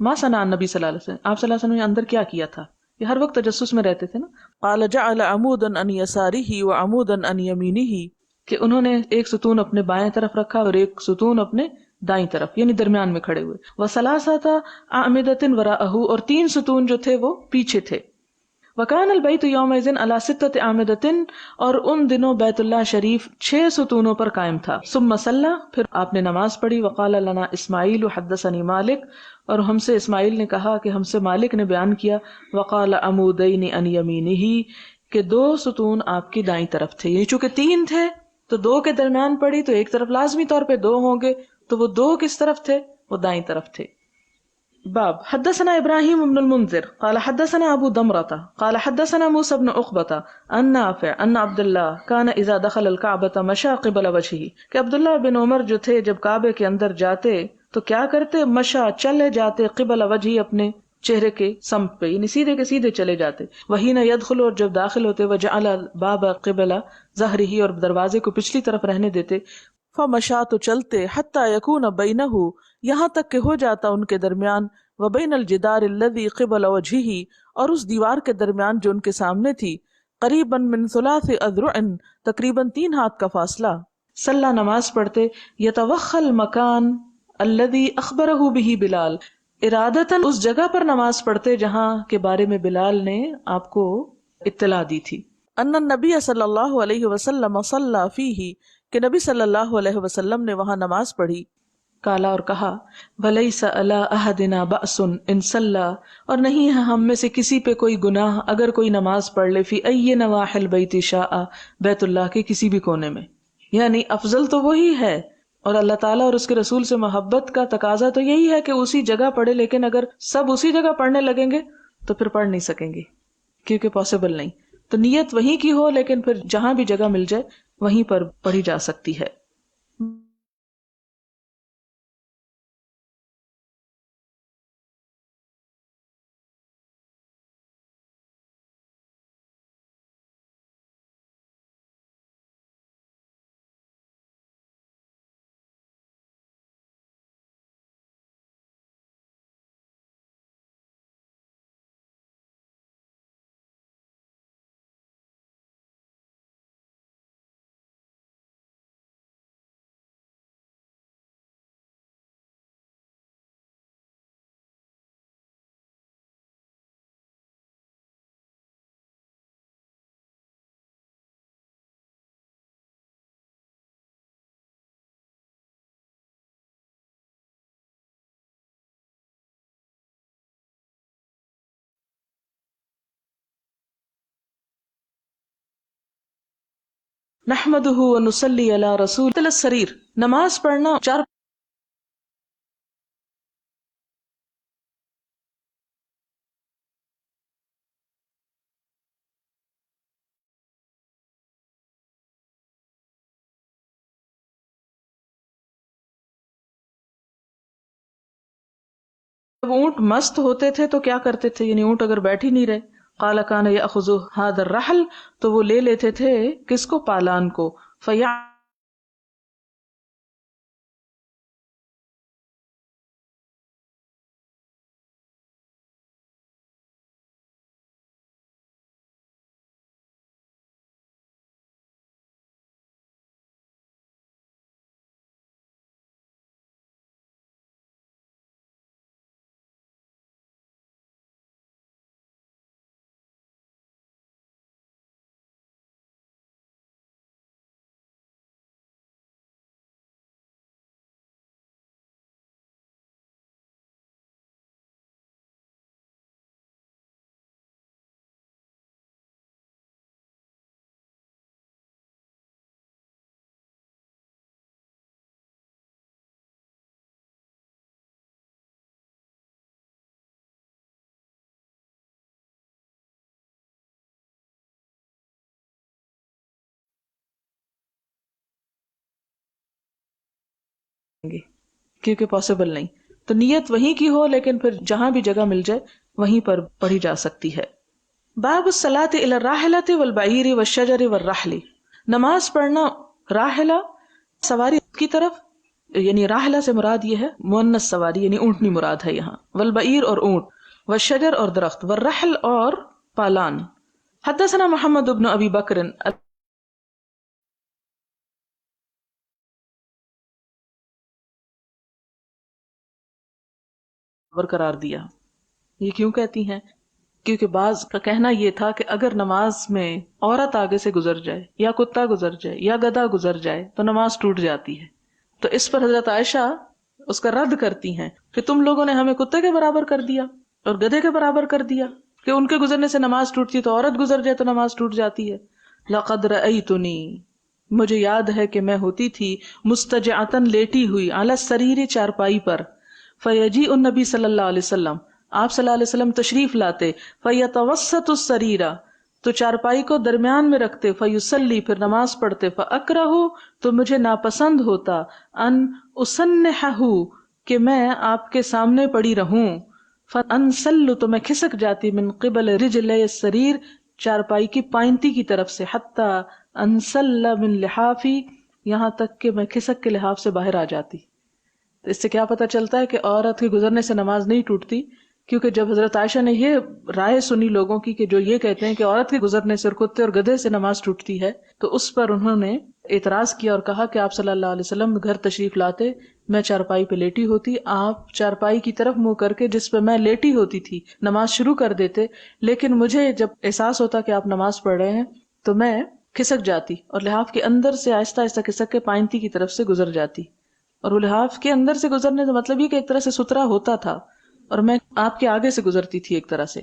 ما صنع النبی صلی اللہ علیہ وسلم، آپ صلی اللہ علیہ وسلم نے اندر کیا کیا تھا؟ یہ ہر وقت تجسس میں رہتے تھے نا. قال جعل عمودا عن یسارہ وعمودا عن یمینہ، کہ انہوں نے ایک ستون اپنے بائیں طرف رکھا اور ایک ستون اپنے دائیں طرف، یعنی درمیان میں کھڑے ہوئے. وثلاثۃ اعمدۃ وراءہ، اور 3 ستون جو تھے وہ پیچھے تھے. وکان البیت یومئذ علی 6 اعمدۃ، اور ان دنوں بیت اللہ شریف 6 ستونوں پر قائم تھا. ثم صلی، پھر آپ نے نماز پڑھی. وقال لنا اسماعیل حدثنی مالک، اور ہم سے اسماعیل نے کہا کہ ہم سے مالک نے بیان کیا. وقال عمودین عن یمینہ، کہ 2 ستون آپ کی دائیں طرف تھے، یعنی چونکہ 3 تھے تو 2 کے درمیان پڑی تو ایک طرف لازمی طور پہ 2 ہوں گے، تو وہ 2 کس طرف تھے؟ وہ دائیں طرف تھے. باب حدثنا ابراہیم بن المنذر قال حدثنا ابو دمرۃ قال حدثنا موسى بن عقبۃ عن نافع ان عبد الله كان اذا دخل الكعبۃ مشى قبل وجهه، کہ عبداللہ بن عمر جو تھے جب کعبے کے اندر جاتے تو کیا کرتے؟ مشى، چلے جاتے، قبل وجهه، اپنے چہرے کے سمت پہ، یعنی سیدھے کے سیدھے چلے جاتے. وحین يدخل، اور جب داخل ہوتے، وجعل الباب قبل ظهره، اور دروازے کو پچھلی طرف رہنے دیتے. فمشى، تو چلتے، حتى يكون بينه، یہاں تک کہ ہو جاتا ان کے درمیان، وبین الجدار الذی قبل وجہہ، اور اس دیوار کے درمیان جو ان کے سامنے تھی، قریبا من 3 اذرع، تقریباً 3 ہاتھ کا فاصلہ. صلی، نماز پڑھتے، یتوخى المکان الذی اخبرہ بہ بلال، ارادتاً اس جگہ پر نماز پڑھتے جہاں کے بارے میں بلال نے آپ کو اطلاع دی تھی. ان النبی صلی اللہ علیہ وسلم صلی فیہ، کہ نبی صلی اللہ علیہ وسلم نے وہاں نماز پڑھی. کالا، اور کہا، وَلَيْسَ عَلَىٰ أَحَدِنَا بَأْسٌ إِنْ صَلَّىٰ، اور نہیں ہے ہم میں سے کسی پہ کوئی گناہ اگر کوئی نماز پڑھ لے، فی أَيِّ نَوَاحِي الْبَيْتِ شَاءَ، بیت اللہ کے کسی بھی کونے میں. یعنی افضل تو وہی ہے، اور اللہ تعالیٰ اور اس کے رسول سے محبت کا تقاضا تو یہی ہے کہ اسی جگہ پڑھے، لیکن اگر سب اسی جگہ پڑھنے لگیں گے تو پھر پڑھ نہیں سکیں گے، کیونکہ پاسبل نہیں. تو نیت وہیں کی ہو، لیکن پھر جہاں بھی جگہ مل جائے وہیں پر پڑھی جا سکتی ہے. نحمده ونصلي على رسول السریر، نماز پڑھنا 4 جب اونٹ مست ہوتے تھے تو کیا کرتے تھے، یعنی اونٹ اگر بیٹھ ہی نہیں رہے، قال کان یاخذ هذا الرحل، تو وہ لے لیتے تھے کس کو؟ پالان کو. فیا گے کیونکہ پاسبل نہیں. تو نیت وہیں کی ہو لیکن پھر جہاں بھی جگہ مل جائے وہیں پر پڑھی جا سکتی ہے. باب الصلاۃ الی الراحلۃ والبعیر والشجر والرحل. نماز پڑھنا راحلہ سواری کی طرف، یعنی راحلہ سے مراد یہ ہے مؤنث سواری یعنی اونٹنی مراد ہے یہاں، والبعیر اور اونٹ، والشجر اور درخت، والرحل اور پالان. حدثنا محمد بن ابی بکر قرار دیا. یہ کیوں کہتی ہیں؟ کیونکہ بعض کا کہنا یہ تھا کہ اگر نماز میں عورت آگے سے گزر جائے یا کتا گزر جائے یا گدھا گزر جائے تو نماز ٹوٹ جاتی ہے. تو اس پر حضرت عائشہ اس کا رد کرتی ہیں کہ تم لوگوں نے ہمیں کتے کے برابر کر دیا اور گدھے کے برابر کر دیا کہ ان کے گزرنے سے نماز ٹوٹتی، تو عورت گزر جائے تو نماز ٹوٹ جاتی ہے. لقد رأیتنی، مجھے یاد ہے کہ میں ہوتی تھی مستجعتن لیٹی ہوئی، علی السریر چارپائی پر، فیجیء النبی صلی اللہ علیہ وسلم، آپ صلی اللہ علیہ وسلم تشریف لاتے، فیتوسط السریر، تو چارپائی کو درمیان میں رکھتے، فیصلی، پھر نماز پڑھتے، فاکرہ، تو مجھے ناپسند ہوتا، ان اسنحہ، کہ میں آپ کے سامنے پڑی رہوں، فانسل، تو میں کھسک جاتی، من قبل رجلی السریر، چارپائی کی پائنتی کی طرف سے، حتی انسل من لحافی، یہاں تک کہ میں کھسک کے لحاف سے باہر آ جاتی. تو اس سے کیا پتہ چلتا ہے کہ عورت کے گزرنے سے نماز نہیں ٹوٹتی، کیونکہ جب حضرت عائشہ نے یہ رائے سنی لوگوں کی کہ جو یہ کہتے ہیں کہ عورت کے گزرنے سے اور کتے اور گدھے سے نماز ٹوٹتی ہے، تو اس پر انہوں نے اعتراض کیا اور کہا کہ آپ صلی اللہ علیہ وسلم گھر تشریف لاتے، میں چارپائی پہ لیٹی ہوتی، آپ چارپائی کی طرف منہ کر کے جس پہ میں لیٹی ہوتی تھی نماز شروع کر دیتے، لیکن مجھے جب احساس ہوتا کہ آپ نماز پڑھ رہے ہیں تو میں کھسک جاتی اور لحاف کے اندر سے آہستہ آہستہ کھسک کے پائنتی کی طرف سے گزر جاتی. اور وہ لحاف کے اندر سے گزرنے کا مطلب یہ کہ ایک طرح سے سترا ہوتا تھا اور میں آپ کے آگے سے گزرتی تھی ایک طرح سے.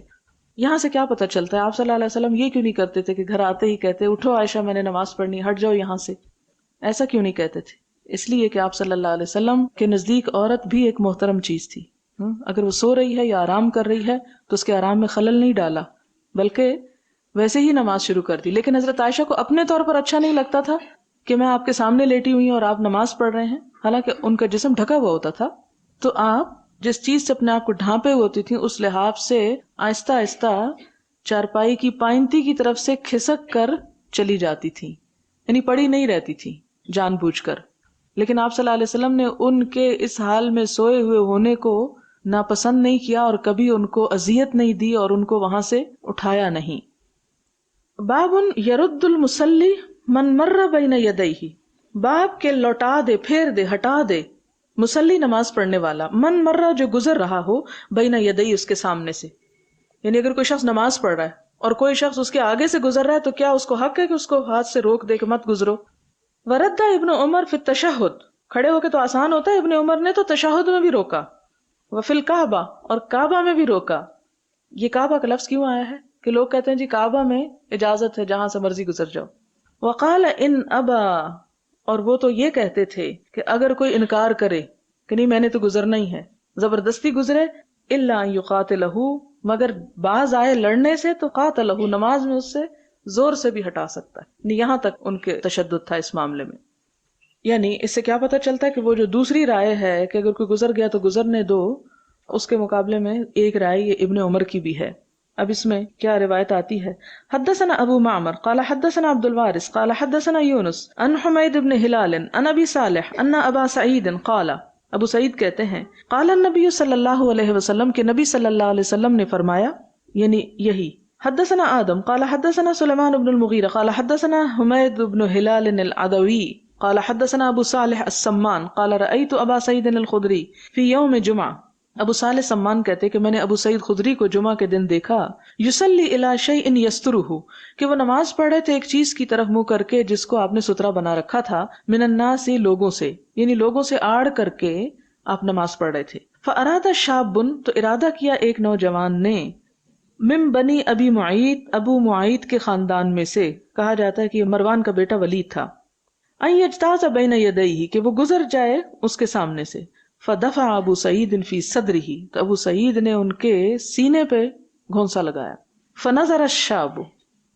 یہاں سے کیا پتہ چلتا ہے آپ صلی اللہ علیہ وسلم یہ کیوں نہیں کرتے تھے کہ گھر آتے ہی کہتے اٹھو عائشہ میں نے نماز پڑھنی، ہٹ جاؤ یہاں سے؟ ایسا کیوں نہیں کہتے تھے؟ اس لیے کہ آپ صلی اللہ علیہ وسلم کے نزدیک عورت بھی ایک محترم چیز تھی. اگر وہ سو رہی ہے یا آرام کر رہی ہے تو اس کے آرام میں خلل نہیں ڈالا، بلکہ ویسے ہی نماز شروع کر دی. لیکن حضرت عائشہ کو اپنے طور پر اچھا نہیں لگتا تھا کہ میں آپ کے سامنے لیٹی ہوئی ہوں اور آپ نماز پڑھ رہے ہیں، حالانکہ ان کا جسم ڈھکا ہوا ہوتا تھا. تو آپ جس چیز سے اپنے آپ کو ڈھانپے ہوتی تھیں اس لحاظ سے آہستہ آہستہ چارپائی کی پائنتی کی طرف سے کھسک کر چلی جاتی تھی، یعنی پڑی نہیں رہتی تھی جان بوجھ کر. لیکن آپ صلی اللہ علیہ وسلم نے ان کے اس حال میں سوئے ہوئے ہونے کو ناپسند نہیں کیا اور کبھی ان کو اذیت نہیں دی اور ان کو وہاں سے اٹھایا نہیں. باب یرد المصلی من مر بین یدیہ، باب کے لوٹا دے، پھیر دے، ہٹا دے، مصلی نماز پڑھنے والا، من مرہ جو گزر رہا ہو، بین یدی اس کے سامنے سے. یعنی اگر کوئی شخص نماز پڑھ رہا ہے اور کوئی شخص اس کے آگے سے گزر رہا ہے تو کیا اس کو حق ہے کہ اس کو ہاتھ سے روک دے کہ مت گزرو؟ ورد ابن عمر فی التشہد، کھڑے ہو کے تو آسان ہوتا ہے، ابن عمر نے تو تشہد میں بھی روکا. وفی الکعبہ، اور کعبہ میں بھی روکا. یہ کعبہ کا لفظ کیوں آیا ہے کہ لوگ کہتے ہیں جی کعبہ میں اجازت ہے جہاں سے مرضی گزر جاؤ. وقال ان ابا، اور وہ تو یہ کہتے تھے کہ اگر کوئی انکار کرے کہ نہیں میں نے تو گزرنا ہی ہے، زبردستی گزرے، الا ان یقاتلہ، مگر باز آئے لڑنے سے تو قاتلہ، نماز میں اس سے زور سے بھی ہٹا سکتا ہے. یہاں تک ان کے تشدد تھا اس معاملے میں. یعنی اس سے کیا پتہ چلتا ہے کہ وہ جو دوسری رائے ہے کہ اگر کوئی گزر گیا تو گزرنے دو، اس کے مقابلے میں ایک رائے یہ ابن عمر کی بھی ہے. اب اس میں کیا روایت آتی ہے؟ حدثنا ابو معمر قال حدثنا عبد الوارث قال حدثنا یونس عن حمید بن ہلال عن ابی صالح ان ابا سعید قال، ابو سعید کہتے ہیں قال النبی صلی اللہ علیہ وسلم کہ نبی صلی اللہ علیہ وسلم نے فرمایا، یعنی یہی. حدثنا آدم قال حدثنا سلیمان بن المغیرہ قال حدثنا حمید بن ہلال العدوی قال حدثنا ابو صالح السمان قال رأيت ابا سعید الخدری فی یوم جمعہ. ابو صالح سمان کہتے کہ میں نے ابو سعید خدری کو جمعہ کے دن دیکھا، یصلی الی شیء یسترہ، کہ وہ نماز پڑھ رہے تھے ایک چیز کی طرف منہ کر کے جس کو آپ نے سترا بنا رکھا تھا، من الناس، لوگوں سے، یعنی لوگوں سے آڑ کر کے آپ نماز پڑھ رہے تھے. فاراد شاب، تو ارادہ کیا ایک نوجوان نے، من بنی ابی معیط، ابو معیط کے خاندان میں سے، کہا جاتا ہے کہ یہ مروان کا بیٹا ولید تھا، ان یجتاز بین یدیہ، کہ وہ گزر جائے اس کے سامنے سے. فدفع ابو سعید فی صدرہ، تو ابو سعید نے ان کے سینے پہ گھونسا لگایا. فنظر الشاب،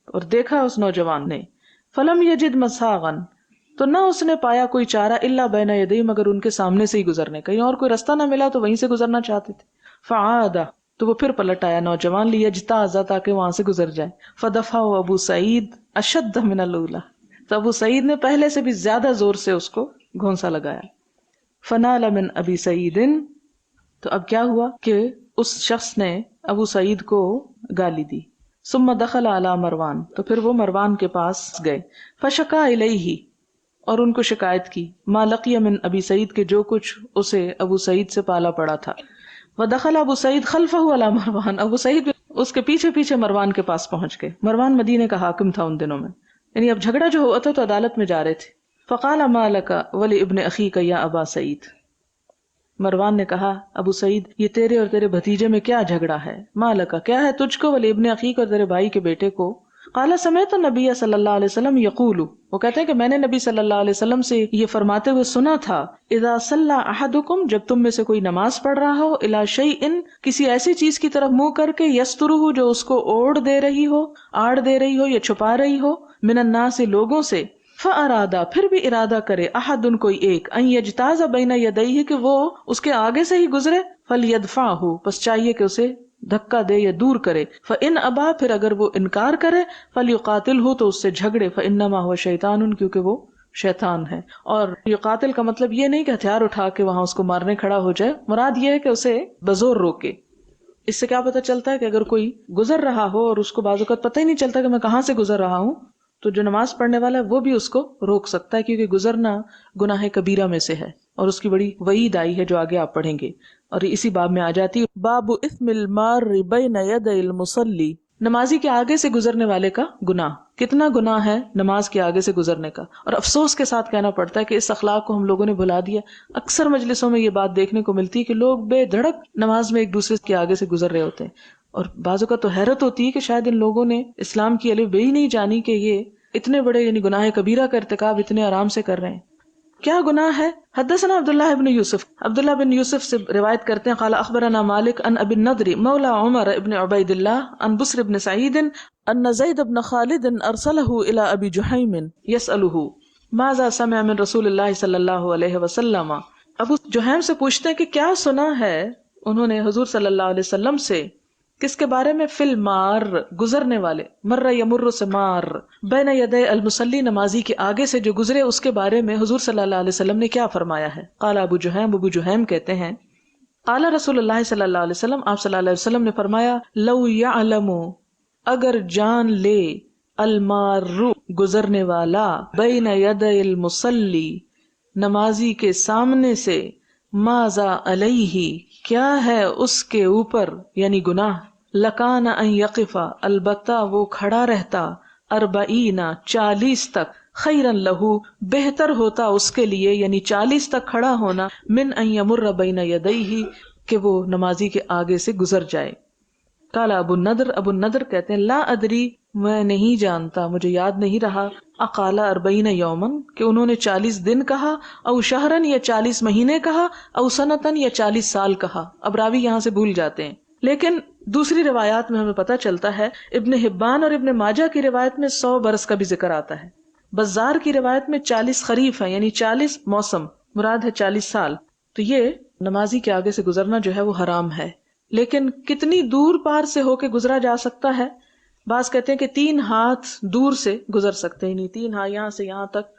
اور دیکھا اس نوجوان نے، فلم یجد مساغا، تو نہ اس نے پایا کوئی چارہ الا بین یدیہ مگر ان کے سامنے سے ہی گزرنے کا، اور کوئی رستہ نہ ملا تو وہیں سے گزرنا چاہتے تھے. فعاد، تو وہ پھر پلٹ آیا نوجوان، لیجتاز، تاکہ وہاں سے گزر جائے. فدفعہ ابو سعید اشد من الاولی، تو ابو سعید نے پہلے سے بھی زیادہ زور سے اس کو گھونسا لگایا. فنال من ابی سعید، تو اب کیا ہوا کہ اس شخص نے ابو سعید کو گالی دی. ثم دخل علی مروان، تو پھر وہ مروان کے پاس گئے. فشکا الیہ، اور ان کو شکایت کی، ما لقی من ابی سعید، کے جو کچھ اسے ابو سعید سے پالا پڑا تھا. ودخل ابو سعید خلفہ علی مروان، ابو سعید اس کے پیچھے پیچھے مروان کے پاس پہنچ گئے. مروان مدینے کا حاکم تھا ان دنوں میں، یعنی اب جھگڑا جو ہوا تھا تو عدالت میں جا رہے تھے. فقال ما لک ولی ابن اخیک یا ابا سعید، مروان نے کہا ابو سعید یہ تیرے اور تیرے بھتیجے میں کیا جھگڑا ہے؟ ما لک، کیا ہے تجھ کو، ولی ابن اخیک، اور تیرے بھائی کے بیٹے کو. قال سمعت النبی صلی اللہ علیہ وسلم یقول، وہ کہتے ہیں کہ میں نے نبی صلی اللہ علیہ وسلم سے یہ فرماتے ہوئے سنا تھا، اذا صلی احدکم، جب تم میں سے کوئی نماز پڑھ رہا ہو، الی شیء، کسی ایسی چیز کی طرف منہ کر کے، یسترہ، جو اس کو اوڑھ دے رہی ہو، آڑ دے رہی ہو یا چھپا رہی ہو، من الناس، لوگوں سے، فارادہ، پھر بھی ارادہ کرے، احد، کوئی ایک، ان یجتاز بین یدیہ، کہ وہ اس کے آگے سے ہی گزرے، فلیدفعہ، پس چاہیے کہ اسے دھکا دے یا دور کرے. فإن ابا، پھر اگر وہ انکار کرے، فلیقاتلہ، تو اس سے جھگڑے، فإنما هو شیطان، کیونکہ وہ شیطان ہے. اور یقاتل کا مطلب یہ نہیں کہ ہتھیار اٹھا کے وہاں اس کو مارنے کھڑا ہو جائے، مراد یہ ہے کہ اسے بزور روکے. اس سے کیا پتہ چلتا ہے کہ اگر کوئی گزر رہا ہو اور اس کو بعض اوقات پتہ ہی نہیں چلتا کہ میں کہاں سے گزر رہا ہوں، تو جو نماز پڑھنے والا ہے وہ بھی اس کو روک سکتا ہے، کیونکہ گزرنا گناہ کبیرہ میں سے ہے، اور اس کی بڑی وعید آئی ہے جو آگے آپ پڑھیں گے، اور اسی باب میں آ جاتی ہے. باب اثم المار بین یدی المصلی، نمازی کے آگے سے گزرنے والے کا گناہ. کتنا گناہ ہے نماز کے آگے سے گزرنے کا، اور افسوس کے ساتھ کہنا پڑتا ہے کہ اس اخلاق کو ہم لوگوں نے بھلا دیا. اکثر مجلسوں میں یہ بات دیکھنے کو ملتی ہے کہ لوگ بے دھڑک نماز میں ایک دوسرے کے آگے سے گزر رہے ہوتے ہیں، اور بعضوں کا تو حیرت ہوتی ہے کہ شاید ان لوگوں نے اسلام کی الف بے ہی نہیں جانی کہ یہ اتنے بڑے یعنی گناہ کبیرہ کا ارتکاب اتنے آرام سے کر رہے ہیں. کیا گناہ ہے؟ حدثنا عبداللہ بن یوسف، عبداللہ بن یوسف سے روایت کرتے ہیں، قال اخبرنا مالک عن ابی النضر مولا عمر ابن عبید اللہ عن بسر بن سعید ان زید بن خالد ارسلہ الى ابی جحیم یسألہ ماذا سمع من رسول اللہ صلی اللہ علیہ وسلم. ابو جحیم سے پوچھتے ہیں کہ کیا سنا ہے انہوں نے حضور صلی اللہ علیہ وسلم سے، کس کے بارے میں؟ فی المار، گزرنے والے، مر یمر سے مار، بین یدی المصلی، نمازی کے آگے سے جو گزرے اس کے بارے میں حضور صلی اللہ علیہ وسلم نے کیا فرمایا ہے. قال ابو جہیم کہتے ہیں، قال رسول اللہ صلی اللہ علیہ وسلم، آپ صلی اللہ علیہ وسلم نے فرمایا، لو یعلم، اگر جان لے، المار، گزرنے والا، بین یدی المصلی، نمازی کے سامنے سے، ماذا علیہ، کیا ہے اس کے اوپر یعنی گناہ، لکان ان یقف، البتہ وہ کھڑا رہتا، 40 40 تک، خیرن لہو، بہتر ہوتا اس کے لیے، یعنی 40 تک کھڑا ہونا، من ان یمر بین یدیہ، کہ وہ نمازی کے آگے سے گزر جائے. قال ابو النضر کہتے ہیں، لا ادری، میں نہیں جانتا، مجھے یاد نہیں رہا، اقال 40 یومن، کہ انہوں نے 40 دن کہا، او شہرن، یا 40 مہینے کہا، او سنتن، یا 40 سال کہا. اب راوی یہاں سے بھول جاتے ہیں، لیکن دوسری روایات میں ہمیں پتہ چلتا ہے، ابن حبان اور ابن ماجہ کی روایت میں 100 برس کا بھی ذکر آتا ہے. بزار کی روایت میں 40 خریف ہے، یعنی 40 موسم، مراد ہے 40 سال. تو یہ نمازی کے آگے سے گزرنا جو ہے وہ حرام ہے. لیکن کتنی دور پار سے ہو کے گزرا جا سکتا ہے؟ بعض کہتے ہیں کہ 3 ہاتھ دور سے گزر سکتے ہیں، یعنی 3 ہاتھ یہاں سے یہاں تک.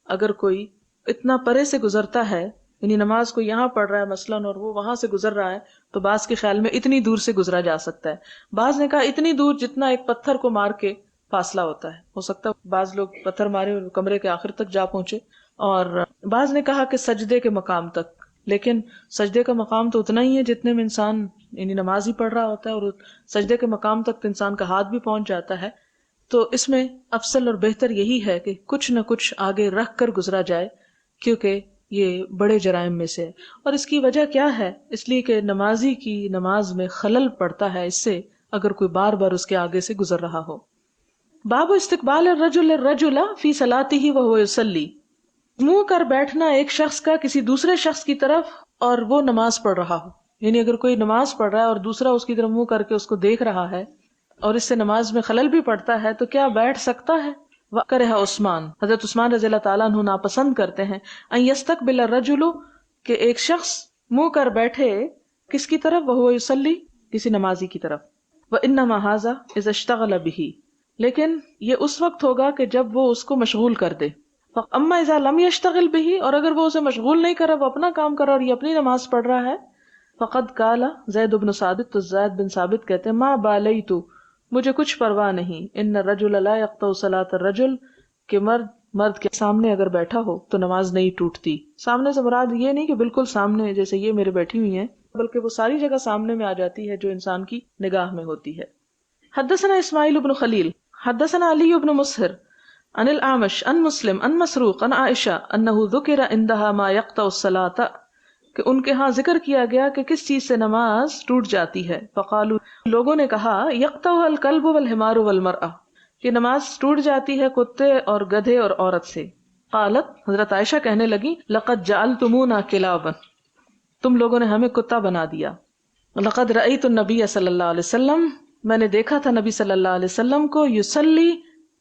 اگر کوئی اتنا پرے سے گزرتا ہے، یعنی نماز کو یہاں پڑھ رہا ہے مثلاً اور وہ وہاں سے گزر رہا ہے، تو بعض کے خیال میں اتنی دور سے گزرا جا سکتا ہے. بعض نے کہا اتنی دور جتنا ایک پتھر کو مار کے فاصلہ ہوتا ہے. ہو سکتا ہے بعض لوگ پتھر مارے اور کمرے کے آخر تک جا پہنچے. اور بعض نے کہا کہ سجدے کے مقام تک، لیکن سجدے کا مقام تو اتنا ہی ہے جتنے میں انسان یعنی نماز ہی پڑھ رہا ہوتا ہے، اور سجدے کے مقام تک تو انسان کا ہاتھ بھی پہنچ جاتا ہے. تو اس میں افضل اور بہتر یہی ہے کہ کچھ نہ کچھ آگے رکھ کر گزرا جائے، کیونکہ یہ بڑے جرائم میں سے. اور اس کی وجہ کیا ہے؟ اس لیے کہ نمازی کی نماز میں خلل پڑتا ہے اس سے، اگر کوئی بار بار اس کے آگے سے گزر رہا ہو. باب استقبال الرجل الرجل فی صلاتہ وہو یصلی، منہ کر بیٹھنا ایک شخص کا کسی دوسرے شخص کی طرف اور وہ نماز پڑھ رہا ہو. یعنی اگر کوئی نماز پڑھ رہا ہے اور دوسرا اس کی طرف منہ کر کے اس کو دیکھ رہا ہے اور اس سے نماز میں خلل بھی پڑتا ہے، تو کیا بیٹھ سکتا ہے؟ وَكَرِهَ عثمان، حضرت عثمان رضی اللہ تعالیٰ عنہ ناپسند کرتے ہیں ان يستقبل الرجل، کہ ایک شخص منہ کر بیٹھے کس کی طرف، وهو يصلي، کسی نمازی کی طرف، وانما هذا اذا اشتغل به، لیکن یہ اس وقت ہوگا کہ جب وہ اس کو مشغول کر دے، اما اذا لم يشتغل به، اور اگر وہ اسے مشغول نہیں کر رہا، وہ اپنا کام کر رہا اور یہ اپنی نماز پڑھ رہا ہے، فقد قال زید بن ثابت، تو زید بن ثابت کہتے ہیں ما بالیت، مجھے کچھ پرواہ نہیں، ان الرجل لا يقطع صلاة الرجل، کہ مرد کے سامنے اگر بیٹھا ہو تو نماز نہیں ٹوٹتی۔ سامنے سے مراد یہ نہیں کہ بالکل سامنے جیسے یہ میرے بیٹھی ہوئی ہیں، بلکہ وہ ساری جگہ سامنے میں آ جاتی ہے جو انسان کی نگاہ میں ہوتی ہے۔ حدثنا اسماعیل بن خلیل حدثنا علی بن مسہر عن الاعمش عن مسلم عن مسروق عن عائشہ انہ ذکر عندها ما يقطع الصلاة، کہ ان کے ہاں ذکر کیا گیا کہ کس چیز سے نماز ٹوٹ جاتی ہے، فقالوا، لوگوں نے کہا یقطعها الکلب والحمار والمرأة، کہ نماز ٹوٹ جاتی ہے کتے اور گدھے اور عورت سے۔ قالت، حضرت عائشہ کہنے لگی لقد جعلتمونا کلابا، تم لوگوں نے ہمیں کتا بنا دیا۔ لقد رأیت النبی صلی اللہ علیہ وسلم، میں نے دیکھا تھا نبی صلی اللہ علیہ وسلم کو، یصلی،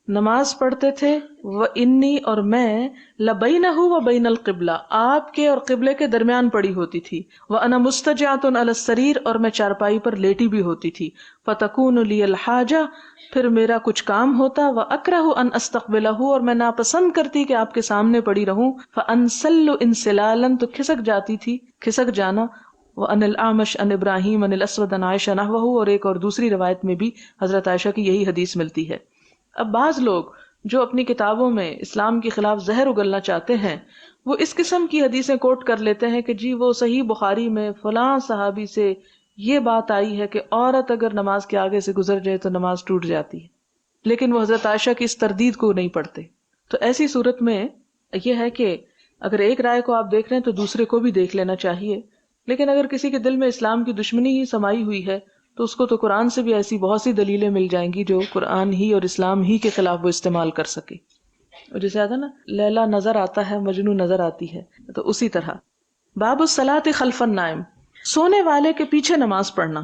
نماز پڑھتے تھے، وانی، اور میں، لبینہ وبین القبلہ، آپ کے اور قبلے کے درمیان پڑی ہوتی تھی، وانا مستجعۃ علی السریر، اور میں چارپائی پر لیٹی بھی ہوتی تھی، فتکون لی الحاجہ، پھر میرا کچھ کام ہوتا، واکرہ ان استقبلہ، اور میں ناپسند کرتی کہ آپ کے سامنے پڑی رہوں، فانسل انسلالا، تو کھسک جاتی تھی، کھسک جانا، وعن الاعمش عن ابراہیم عن الاسود عن عائشہ نحوہ، اور ایک اور دوسری روایت میں بھی حضرت عائشہ کی یہی حدیث ملتی ہے۔ اب بعض لوگ جو اپنی کتابوں میں اسلام کے خلاف زہر اگلنا چاہتے ہیں، وہ اس قسم کی حدیثیں کوٹ کر لیتے ہیں کہ جی وہ صحیح بخاری میں فلاں صحابی سے یہ بات آئی ہے کہ عورت اگر نماز کے آگے سے گزر جائے تو نماز ٹوٹ جاتی ہے، لیکن وہ حضرت عائشہ کی اس تردید کو نہیں پڑھتے۔ تو ایسی صورت میں یہ ہے کہ اگر ایک رائے کو آپ دیکھ رہے ہیں تو دوسرے کو بھی دیکھ لینا چاہیے، لیکن اگر کسی کے دل میں اسلام کی دشمنی ہی سمائی ہوئی ہے تو اس کو تو قرآن سے بھی ایسی بہت سی دلیلیں مل جائیں گی جو قرآن ہی اور اسلام ہی کے خلاف وہ استعمال کر سکے۔ اور جیسے آتا نا لیلا نظر آتا ہے مجنو نظر آتی ہے، تو اسی طرح باب الصلاۃ خلف النائم، سونے والے کے پیچھے نماز پڑھنا،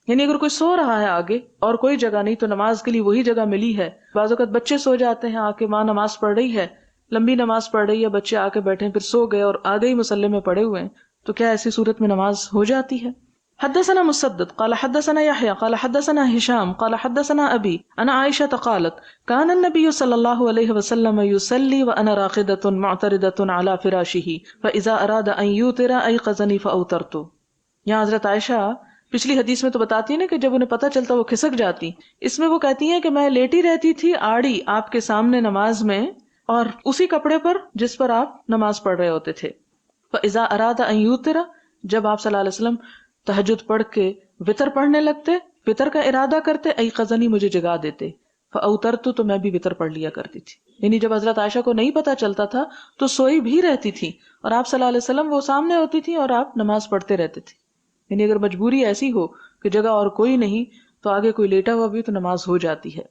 یعنی اگر کوئی سو رہا ہے آگے اور کوئی جگہ نہیں تو نماز کے لیے وہی جگہ ملی ہے۔ بعض اوقات بچے سو جاتے ہیں، آ کے ماں نماز پڑھ رہی ہے، لمبی نماز پڑھ رہی ہے، بچے آ کے بیٹھے پھر سو گئے اور آگے ہی مصلی میں پڑے ہوئے ہیں، تو کیا ایسی صورت میں نماز ہو جاتی ہے؟ حدثنا مسدد قال حدثنا يحيى قال حدثنا هشام قال حدثنا ابي انا عائشة قالت كان النبي صلى الله عليه وسلم يصلي وانا راقدة معترضة على فراشه فاذا اراد ان يوتر ايقظني فاوترت۔ یہاں حضرت عائشہ پچھلی حدیث میں تو بتاتی ہیں کہ جب انہیں پتہ چلتا وہ کھسک جاتی، اس میں وہ کہتی ہیں کہ میں لیٹی رہتی تھی آڑی آپ کے سامنے نماز میں، اور اسی کپڑے پر جس پر آپ نماز پڑھ رہے ہوتے تھے۔ فاذا اراد ان يوتر، جب آپ صلی اللہ علیہ وسلم تہجد پڑھ کے وطر پڑھنے لگتے، وطر کا ارادہ کرتے، ایقظنی، مجھے جگا دیتے، فاوترت، تو میں بھی وطر پڑھ لیا کرتی تھی۔ یعنی جب حضرت عائشہ کو نہیں پتہ چلتا تھا تو سوئی بھی رہتی تھی، اور آپ صلی اللہ علیہ وسلم وہ سامنے ہوتی تھی اور آپ نماز پڑھتے رہتے تھے۔ یعنی اگر مجبوری ایسی ہو کہ جگہ اور کوئی نہیں تو آگے کوئی لیٹا ہوا بھی تو نماز ہو جاتی ہے۔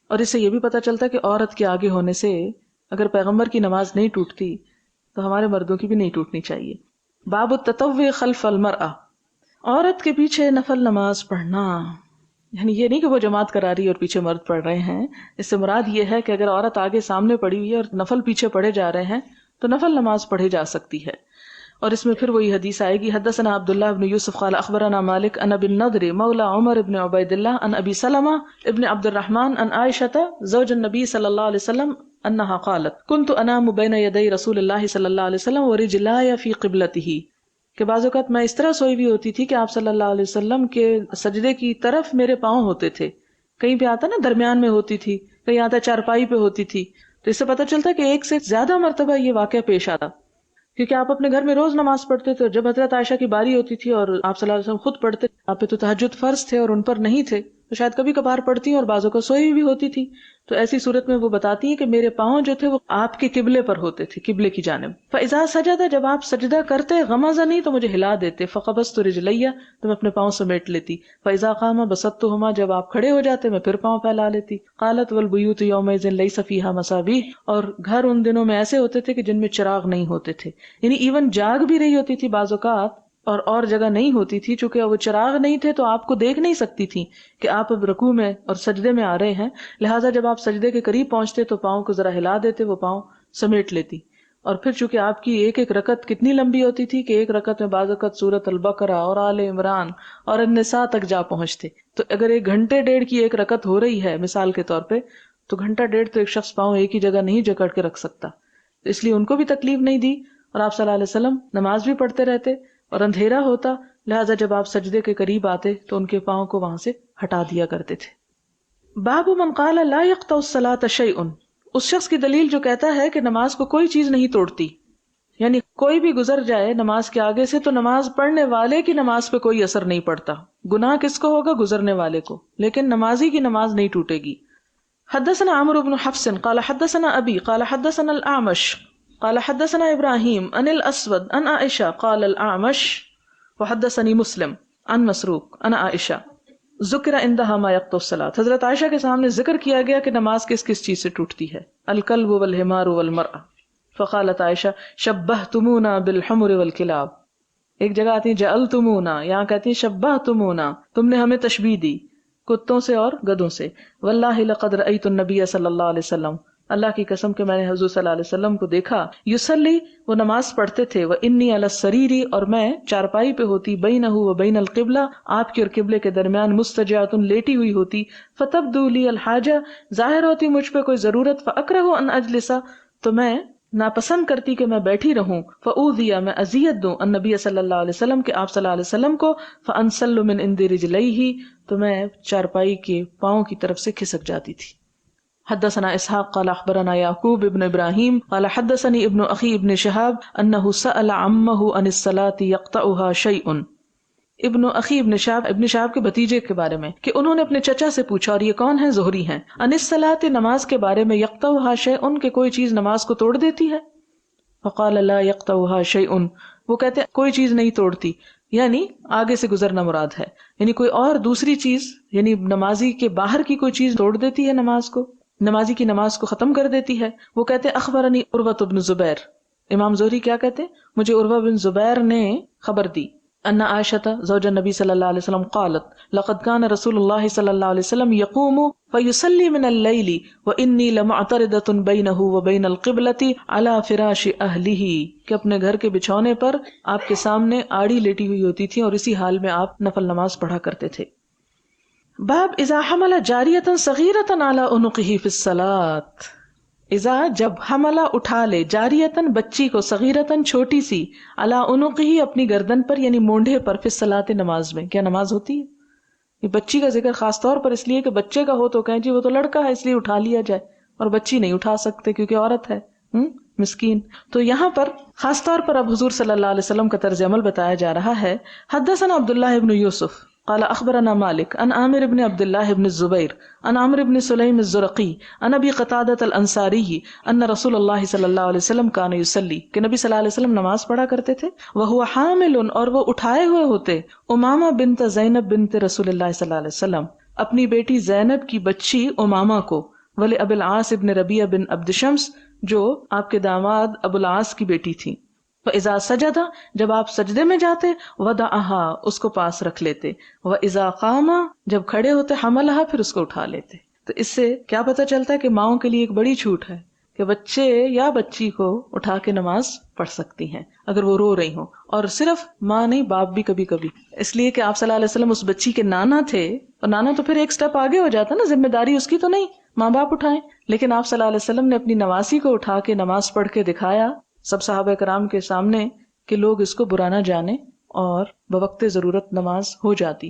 اور اس سے یہ بھی پتہ چلتا ہے کہ عورت کے آگے ہونے سے اگر پیغمبر کی نماز نہیں ٹوٹتی تو ہمارے مردوں کی بھی نہیں ٹوٹنی چاہیے۔ باب التطوع خلف المرأة، عورت کے پیچھے نفل نماز پڑھنا، یعنی یہ نہیں کہ وہ جماعت کرا رہی ہے اور پیچھے مرد پڑھ رہے ہیں، اس سے مراد یہ ہے کہ اگر عورت آگے سامنے پڑھی ہوئی ہے اور نفل پیچھے پڑھے جا رہے ہیں تو نفل نماز پڑھی جا سکتی ہے۔ اور اس میں پھر وہی حدیث آئے گی، حدثنا عبداللہ بن یوسف قال اخبرنا مالک عن ابی النضر مولا عمر بن عبید اللہ عن ابی سلمہ ابن عبد الرحمن عن عائشہ زوج النبی صلی اللہ علیہ وسلم انہا قالت كنت انام بین یدی رسول اللہ صلی اللہ علیہ وسلم ورجلای فی قبلتہ، کہ بعض اوقات میں اس طرح سوئی بھی ہوتی تھی کہ آپ صلی اللہ علیہ وسلم کے سجدے کی طرف میرے پاؤں ہوتے تھے، کہیں پہ آتا نا درمیان میں ہوتی تھی، کہیں آتا چارپائی پہ ہوتی تھی، تو اس سے پتہ چلتا کہ ایک سے زیادہ مرتبہ یہ واقعہ پیش آتا، کیونکہ آپ اپنے گھر میں روز نماز پڑھتے تھے، جب حضرت عائشہ کی باری ہوتی تھی اور آپ صلی اللہ علیہ وسلم خود پڑھتے، آپ پہ تو تہجد فرض تھے اور ان پر نہیں تھے، تو شاید کبھی کبھار پڑھتی اور بعضوں کو سوئی بھی ہوتی تھی، تو ایسی صورت میں وہ بتاتی ہیں کہ میرے پاؤں جو تھے وہ آپ کے قبلے پر ہوتے تھے، قبلے کی جانب۔ فاذا سجد، جب آپ سجدہ کرتے، غمزنی، تو مجھے ہلا دیتے، فقبضت رجلی، تو میں اپنے پاؤں سمیٹ لیتی، فاذا قام بسطتهما، جب آپ کھڑے ہو جاتے میں پھر پاؤں پھیلا لیتی۔ قالت والبیوت یومئذ لیس فیہا مصابیح، اور گھر ان دنوں میں ایسے ہوتے تھے کہ جن میں چراغ نہیں ہوتے تھے، یعنی ایون جاگ بھی رہی ہوتی تھی بعض اوقات اور جگہ نہیں ہوتی تھی، چونکہ وہ چراغ نہیں تھے تو آپ کو دیکھ نہیں سکتی تھی کہ آپ اب رکوع میں اور سجدے میں آ رہے ہیں، لہٰذا جب آپ سجدے کے قریب پہنچتے تو پاؤں کو ذرا ہلا دیتے، وہ پاؤں سمیٹ لیتی. اور پھر چونکہ آپ کی ایک ایک رکعت کتنی لمبی ہوتی تھی کہ ایک رکعت میں بعض اوقات سورۃ البقرہ اور آل عمران اور النساء تک جا پہنچتے، تو اگر 1 گھنٹے 1.5 کی ایک رکعت ہو رہی ہے مثال کے طور پہ، تو 1.5 گھنٹے تو ایک شخص پاؤں ایک ہی جگہ نہیں جکڑ کے رکھ سکتا. اس لیے ان کو بھی تکلیف نہیں دی، اور آپ صلی اللہ علیہ وسلم نماز بھی پڑھتے رہتے اور اندھیرا ہوتا، لہٰذا جب آپ سجدے کے قریب آتے تو ان کے پاؤں کو وہاں سے ہٹا دیا کرتے تھے. باب من قال لا يقطع الصلاة شيء، اس شخص کی دلیل جو کہتا ہے کہ نماز کو کوئی چیز نہیں توڑتی، یعنی کوئی بھی گزر جائے نماز کے آگے سے تو نماز پڑھنے والے کی نماز پہ کوئی اثر نہیں پڑتا. گناہ کس کو ہوگا؟ گزرنے والے کو، لیکن نمازی کی نماز نہیں ٹوٹے گی. حدثنا عمرو بن حفص قال حدثنا ابي قال حدثنا الاعمش قال حدثنا ابراهيم عن الاسود عن عائشة قال الاعمش وحدثني مسلم عن مسروق عن عائشة ذکر عندها ما يقطع الصلاة. حضرت عائشہ کے سامنے ذکر کیا گیا کہ نماز کس کس چیز سے ٹوٹتی ہے، الکلب والحمار والمرأة. فقالت عائشہ شبہتمونا بالحمر والکلاب. ایک جگہ آتی ہے جعلتمونا، یہاں کہتی ہیں شبہتمونا، تم نے ہمیں تشبیہ دی کتوں سے اور گدوں سے. واللہ لقد رأیت النبی صلی اللہ علیہ وسلم، اللہ کی قسم کہ میں نے حضور صلی اللہ علیہ وسلم کو دیکھا، یصلی، وہ نماز پڑھتے تھے، وانی علی السریر، اور میں چارپائی پہ ہوتی، بینہ و بین القبلہ، آپ کی اور قبلے کے درمیان، مستجعۃ، لیٹی ہوئی ہوتی، فتبدو لی الحاجہ، ظاہر ہوتی مجھ پہ کوئی ضرورت، فاکرہ ان اجلس، تو میں ناپسند کرتی کہ میں بیٹھی رہوں، فاؤذی، میں اذیت دوں، النبی صلی اللہ علیہ وسلم کے، آپ صلی اللہ علیہ وسلم کو، فانسل من عند رجلیہ، تو میں چارپائی کے پاؤں کی طرف سے کھسک جاتی تھی. حدثنا اسحاق قال اخبرنا یعقوب ابن ابراہیم قال حدثني ابن اخی ابن شہاب انه سأل عمه عن الصلاة يقطعها شيء. ابن اخی ابن شہاب کے بھتیجے کے بارے میں کہ انہوں نے اپنے چچا سے پوچھا، اور یہ کون ہیں؟ زہری ہیں. عن الصلاة، نماز کے بارے میں، يقطعها شيء، کہ کوئی چیز نماز کو توڑ دیتی ہے. فقال لا يقطعها شيء، وہ کہتے ہیں کوئی چیز نہیں توڑتی، یعنی آگے سے گزرنا مراد ہے، یعنی کوئی اور دوسری چیز، یعنی نمازی کے باہر کی کوئی چیز توڑ دیتی ہے نماز کو، نمازی کی نماز کو ختم کر دیتی ہے. وہ کہتے اخبرنی عروۃ بن زبیر، امام زہری کیا کہتے مجھے عروہ بن زبیر نے خبر دی، ان عائشہ زوج النبی صلی اللہ علیہ وسلم قالت لقد كان رسول اللہ صلی اللہ علیہ وسلم يقوم فيصلي من الليل واني لمعترضة بينه وبين القبلة على فراش اهله، کہ اپنے گھر کے بچھونے پر آپ کے سامنے آڑی لیٹی ہوئی ہوتی تھی اور اسی حال میں آپ نفل نماز پڑھا کرتے تھے. باب اذا حمل جاریۃ صغیرۃ علی عنقہ فی الصلاۃ. اذا، جب، حملہ اٹھا لے، جاریۃ بچی کو، صغیرۃ چھوٹی سی، علی عنقہ اپنی گردن پر، یعنی مونڈھے پر، فی الصلاۃ نماز میں. کیا نماز ہوتی ہے؟ یہ بچی کا ذکر خاص طور پر اس لیے کہ بچے کا ہو تو کہیں جی وہ تو لڑکا ہے اس لیے اٹھا لیا جائے، اور بچی نہیں اٹھا سکتے کیونکہ عورت ہے، مسکین. تو یہاں پر خاص طور پر اب حضور صلی اللہ علیہ وسلم کا طرز عمل بتایا جا رہا ہے. حدثنا عبداللہ ابن یوسف قال اخبرنا مالک عن عامر بن عبد الله بن الزبير عن عمرو بن سليم الزرقي عن ابي قتادة الانصاري ان رسول الله صلی اللہ علیہ وسلم كان يصلي، کہ نبی صلی اللہ علیہ وسلم نماز پڑھا کرتے تھے، وهو حامل، اور وہ اٹھائے ہوئے ہوتے، امامہ بنت زینب بنت رسول اللہ صلی اللہ علیہ وسلم، اپنی بیٹی زینب کی بچی امامہ کو، ولی ابی العاص ابن ربیعہ بن عبد شمس، جو آپ کے داماد ابو العاص کی بیٹی تھی. فَإِذَا سَجَدَ، جب آپ سجدے میں جاتے، وَدَعَهَا، اس کو پاس رکھ لیتے، وَإِذَا قَامَ، جب کھڑے ہوتے، حَمَلَهَا، پھر اس کو اٹھا لیتے. تو اس سے کیا پتہ چلتا ہے کہ ماؤں کے لیے ایک بڑی چھوٹ ہے کہ بچے یا بچی کو اٹھا کے نماز پڑھ سکتی ہیں اگر وہ رو رہی ہوں، اور صرف ماں نہیں، باپ بھی کبھی کبھی، اس لیے کہ آپ صلی اللہ علیہ وسلم اس بچی کے نانا تھے، اور نانا تو پھر ایک سٹیپ آگے ہو جاتا نا، ذمہ داری اس کی تو نہیں، ماں باپ اٹھائیں، لیکن آپ صلی اللہ علیہ وسلم نے اپنی نواسی کو اٹھا کے نماز پڑھ کے دکھایا سب صحابہ کرام کے سامنے کہ لوگ اس کو برا نہ جانے، اور بوقت ضرورت نماز ہو جاتی.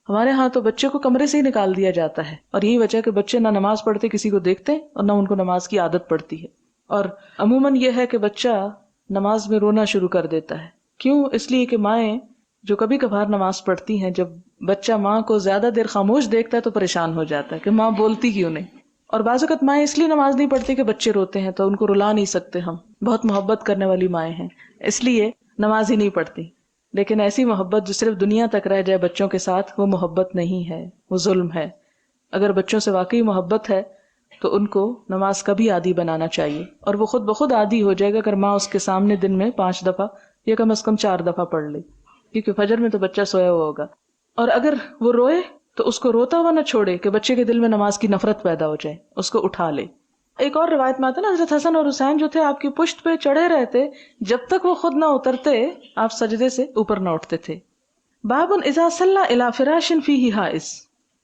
ہمارے ہاں تو بچے کو کمرے سے ہی نکال دیا جاتا ہے، اور یہی وجہ کہ بچے نہ نماز پڑھتے کسی کو دیکھتے اور نہ ان کو نماز کی عادت پڑتی ہے. اور عموماً یہ ہے کہ بچہ نماز میں رونا شروع کر دیتا ہے. کیوں؟ اس لیے کہ مائیں جو کبھی کبھار نماز پڑھتی ہیں، جب بچہ ماں کو زیادہ دیر خاموش دیکھتا ہے تو پریشان ہو جاتا ہے کہ ماں بولتی کیوں نہیں. اور بعض اوقات مائیں اس لیے نماز نہیں پڑھتی کہ بچے روتے ہیں تو ان کو رلا نہیں سکتے، ہم بہت محبت کرنے والی مائیں ہیں اس لیے نماز ہی نہیں پڑھتی. لیکن ایسی محبت جو صرف دنیا تک رہ جائے بچوں کے ساتھ، وہ محبت نہیں ہے، وہ ظلم ہے. اگر بچوں سے واقعی محبت ہے تو ان کو نماز کا بھی عادی بنانا چاہیے، اور وہ خود بخود عادی ہو جائے گا اگر ماں اس کے سامنے دن میں 5 دفعہ یا کم از کم 4 دفعہ پڑھ لے. کیونکہ فجر میں تو بچہ سویا ہوا ہوگا، اور اگر وہ روئے تو اس کو روتا ہوا نہ چھوڑے کہ بچے کے دل میں نماز کی نفرت پیدا ہو جائے، اس کو اٹھا لے۔ ایک اور روایت میں آتا نا، حضرت حسن اور حسین جو تھے آپ کی پشت پہ چڑھے رہتے، جب تک وہ خود نہ اترتے آپ سجدے سے اوپر نہ اٹھتے تھے۔ باب اذا صلی الی فراش فیہ حائض،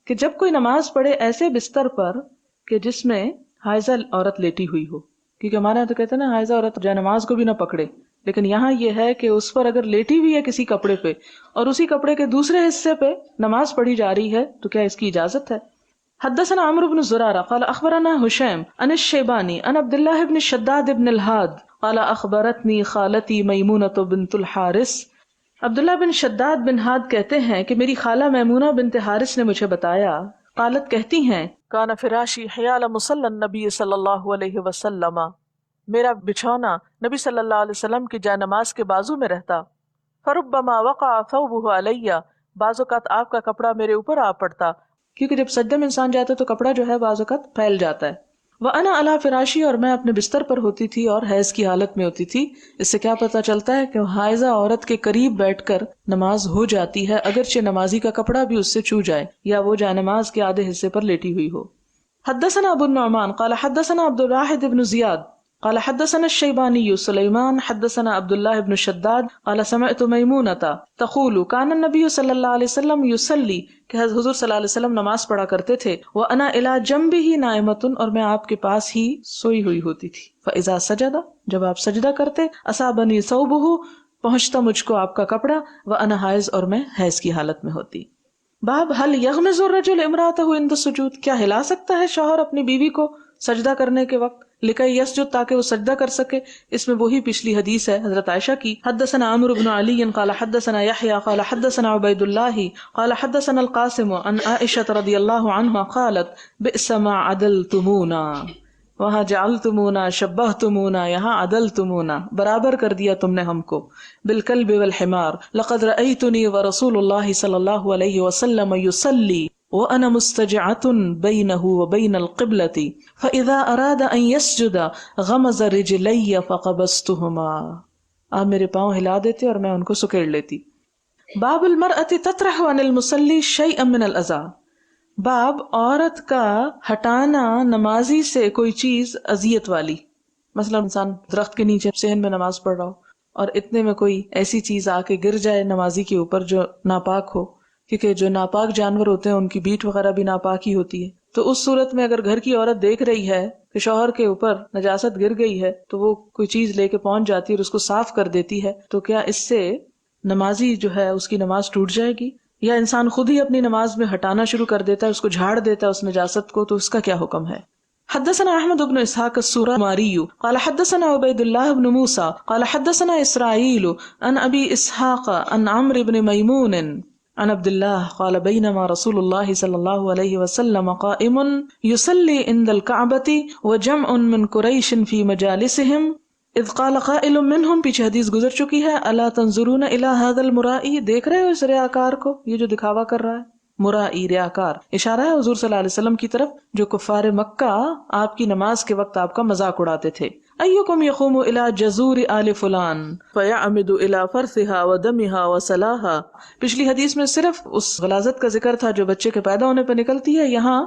کہ جب کوئی نماز پڑھے ایسے بستر پر کہ جس میں حائضہ عورت لیٹی ہوئی ہو، کیونکہ ہمارے یہاں تو کہتے ہیں نا حائضہ عورت جائے نماز کو بھی نہ پکڑے، لیکن یہاں یہ ہے کہ اس پر اگر لیٹی ہوئی ہے کسی کپڑے پہ اور اسی کپڑے کے دوسرے حصے پہ نماز پڑھی جا رہی ہے تو کیا اس کی اجازت ہے؟ حدثنا عمرو بن زرارہ قال اخبرنا هشام عن الشیبانی عن عبد الله بن شداد بن الحاد قال اخبرتنی خالتی میمونة بنت الحارث۔ عبداللہ بن شداد بن حاد کہتے ہیں کہ میری خالہ میمونہ بنت حارث نے مجھے بتایا، قالت کہتی ہیں، کان فراشی حیال مصلی النبی صلی اللہ علیہ وسلم، میرا بچھونا نبی صلی اللہ علیہ وسلم کی جائے نماز کے بازو میں رہتا، فربما وقع ثوبہ علی، بعض اوقات آپ کا کپڑا میرے اوپر آ پڑتا، کیونکہ جب سجدے میں انسان جاتا ہے تو کپڑا جو ہے بعض اوقات پھیل جاتا ہے۔ وَأَنَا عَلَى فراشی، اور میں اپنے بستر پر ہوتی تھی اور حیض کی حالت میں ہوتی تھی۔ اس سے کیا پتہ چلتا ہے کہ حائضہ عورت کے قریب بیٹھ کر نماز ہو جاتی ہے، اگرچہ نمازی کا کپڑا بھی اس سے چھو جائے یا وہ جائے نماز کے آدھے حصے پر لیٹی ہوئی ہو۔ حدثنا ابو النعمان قال حدثنا عبد الواحد بن زیاد قال حدثنا الشیبانی سلیمان حدثنا عبد الله بن شداد قال سمعت میمونة تقول كان النبي صلی اللہ علیہ وسلم يصلي، کہ حضور صلی اللہ علیہ وسلم نماز پڑھا کرتے تھے، وأنا إلى جنبه نائمة، اور میں آپ کے پاس ہی سوئی ہوئی ہوتی تھی، فإذا سجد، جب آپ سجدہ کرتے، أصابني ثوبه، پہنچتا مجھ کو آپ کا کپڑا، وأنا حائض، اور میں حیض کی حالت میں ہوتی۔ باب هل يغمز الرجل امرأته عند السجود، کیا ہلا سکتا ہے شوہر اپنی بیوی کو سجدہ کرنے کے وقت، لکئی یسجد، تاکہ وہ سجدہ کر سکے؟ اس میں وہی پچھلی حدیث ہے حضرت عائشہ کی۔ حدثنا عمرو بن علی قال حدثنا یحییٰ قال حدثنا عبید اللہ قال حدثنا القاسم عن عائشہ رضی اللہ عنہا قالت بئس ما عدلتمونا، وہاں جعلتمونا شبہتمونا، یہاں عدلتمونا، برابر کر دیا تم نے ہم کو، بالکلب والحمار، لقد رأیتنی ورسول اللہ صلی اللہ علیہ وسلم یصلی وأنا مستجعة بينه وبين القبلة فإذا أراد أن يسجد غمز رجلي فقبضتهما، آپ میرے پاؤں ہلا دیتے اور میں ان کو سکیڑ لیتی۔ باب المرأة تطرح عن المصلي شيئا من الأذى، باب عورت کا ہٹانا نمازی سے کوئی چیز اذیت والی، مثلا انسان درخت کے نیچے صحن میں نماز پڑھ رہا ہو اور اتنے میں کوئی ایسی چیز آ کے گر جائے نمازی کے اوپر جو ناپاک ہو، کیونکہ جو ناپاک جانور ہوتے ہیں ان کی بیٹ وغیرہ بھی ناپاک ہی ہوتی ہے، تو اس صورت میں اگر گھر کی عورت دیکھ رہی ہے کہ شوہر کے اوپر نجاست گر گئی ہے تو وہ کوئی چیز لے کے پہنچ جاتی ہے اور اس کو صاف کر دیتی ہے، تو کیا اس سے نمازی جو ہے اس کی نماز ٹوٹ جائے گی؟ یا انسان خود ہی اپنی نماز میں ہٹانا شروع کر دیتا ہے، اس کو جھاڑ دیتا ہے اس نجاست کو، تو اس کا کیا حکم ہے؟ حدثنا احمد بن اسحاق السورماری قال حدثنا عبید اللہ بن موسیٰ قال حدثنا اسرائیل عن ابی اسحاق عن عمرو بن میمون عن عبد الله قال بينما رسول الله صلى الله عليه وسلم قائم يصلي عند الكعبة وجمع من قريش في مجالسهم اذ قال قائل منهم، پیچھے حدیث گزر چکی ہے، الا تنظرون الى هذا المرائی، دیکھ رہے ہو اس ریاکار کو، یہ جو دکھاوا کر رہا ہے، مرائی ریاکار، اشارہ ہے حضور صلی اللہ علیہ وسلم کی طرف جو کفار مکہ آپ کی نماز کے وقت آپ کا مذاق اڑاتے تھے۔ ایکم یقوم الی جزور آل فلان فیعمد الی فرثها ودمها وصلاها، پچھلی حدیث میں صرف اس غلاظت کا ذکر تھا جو بچے کے پیدا ہونے پہ نکلتی ہے، یہاں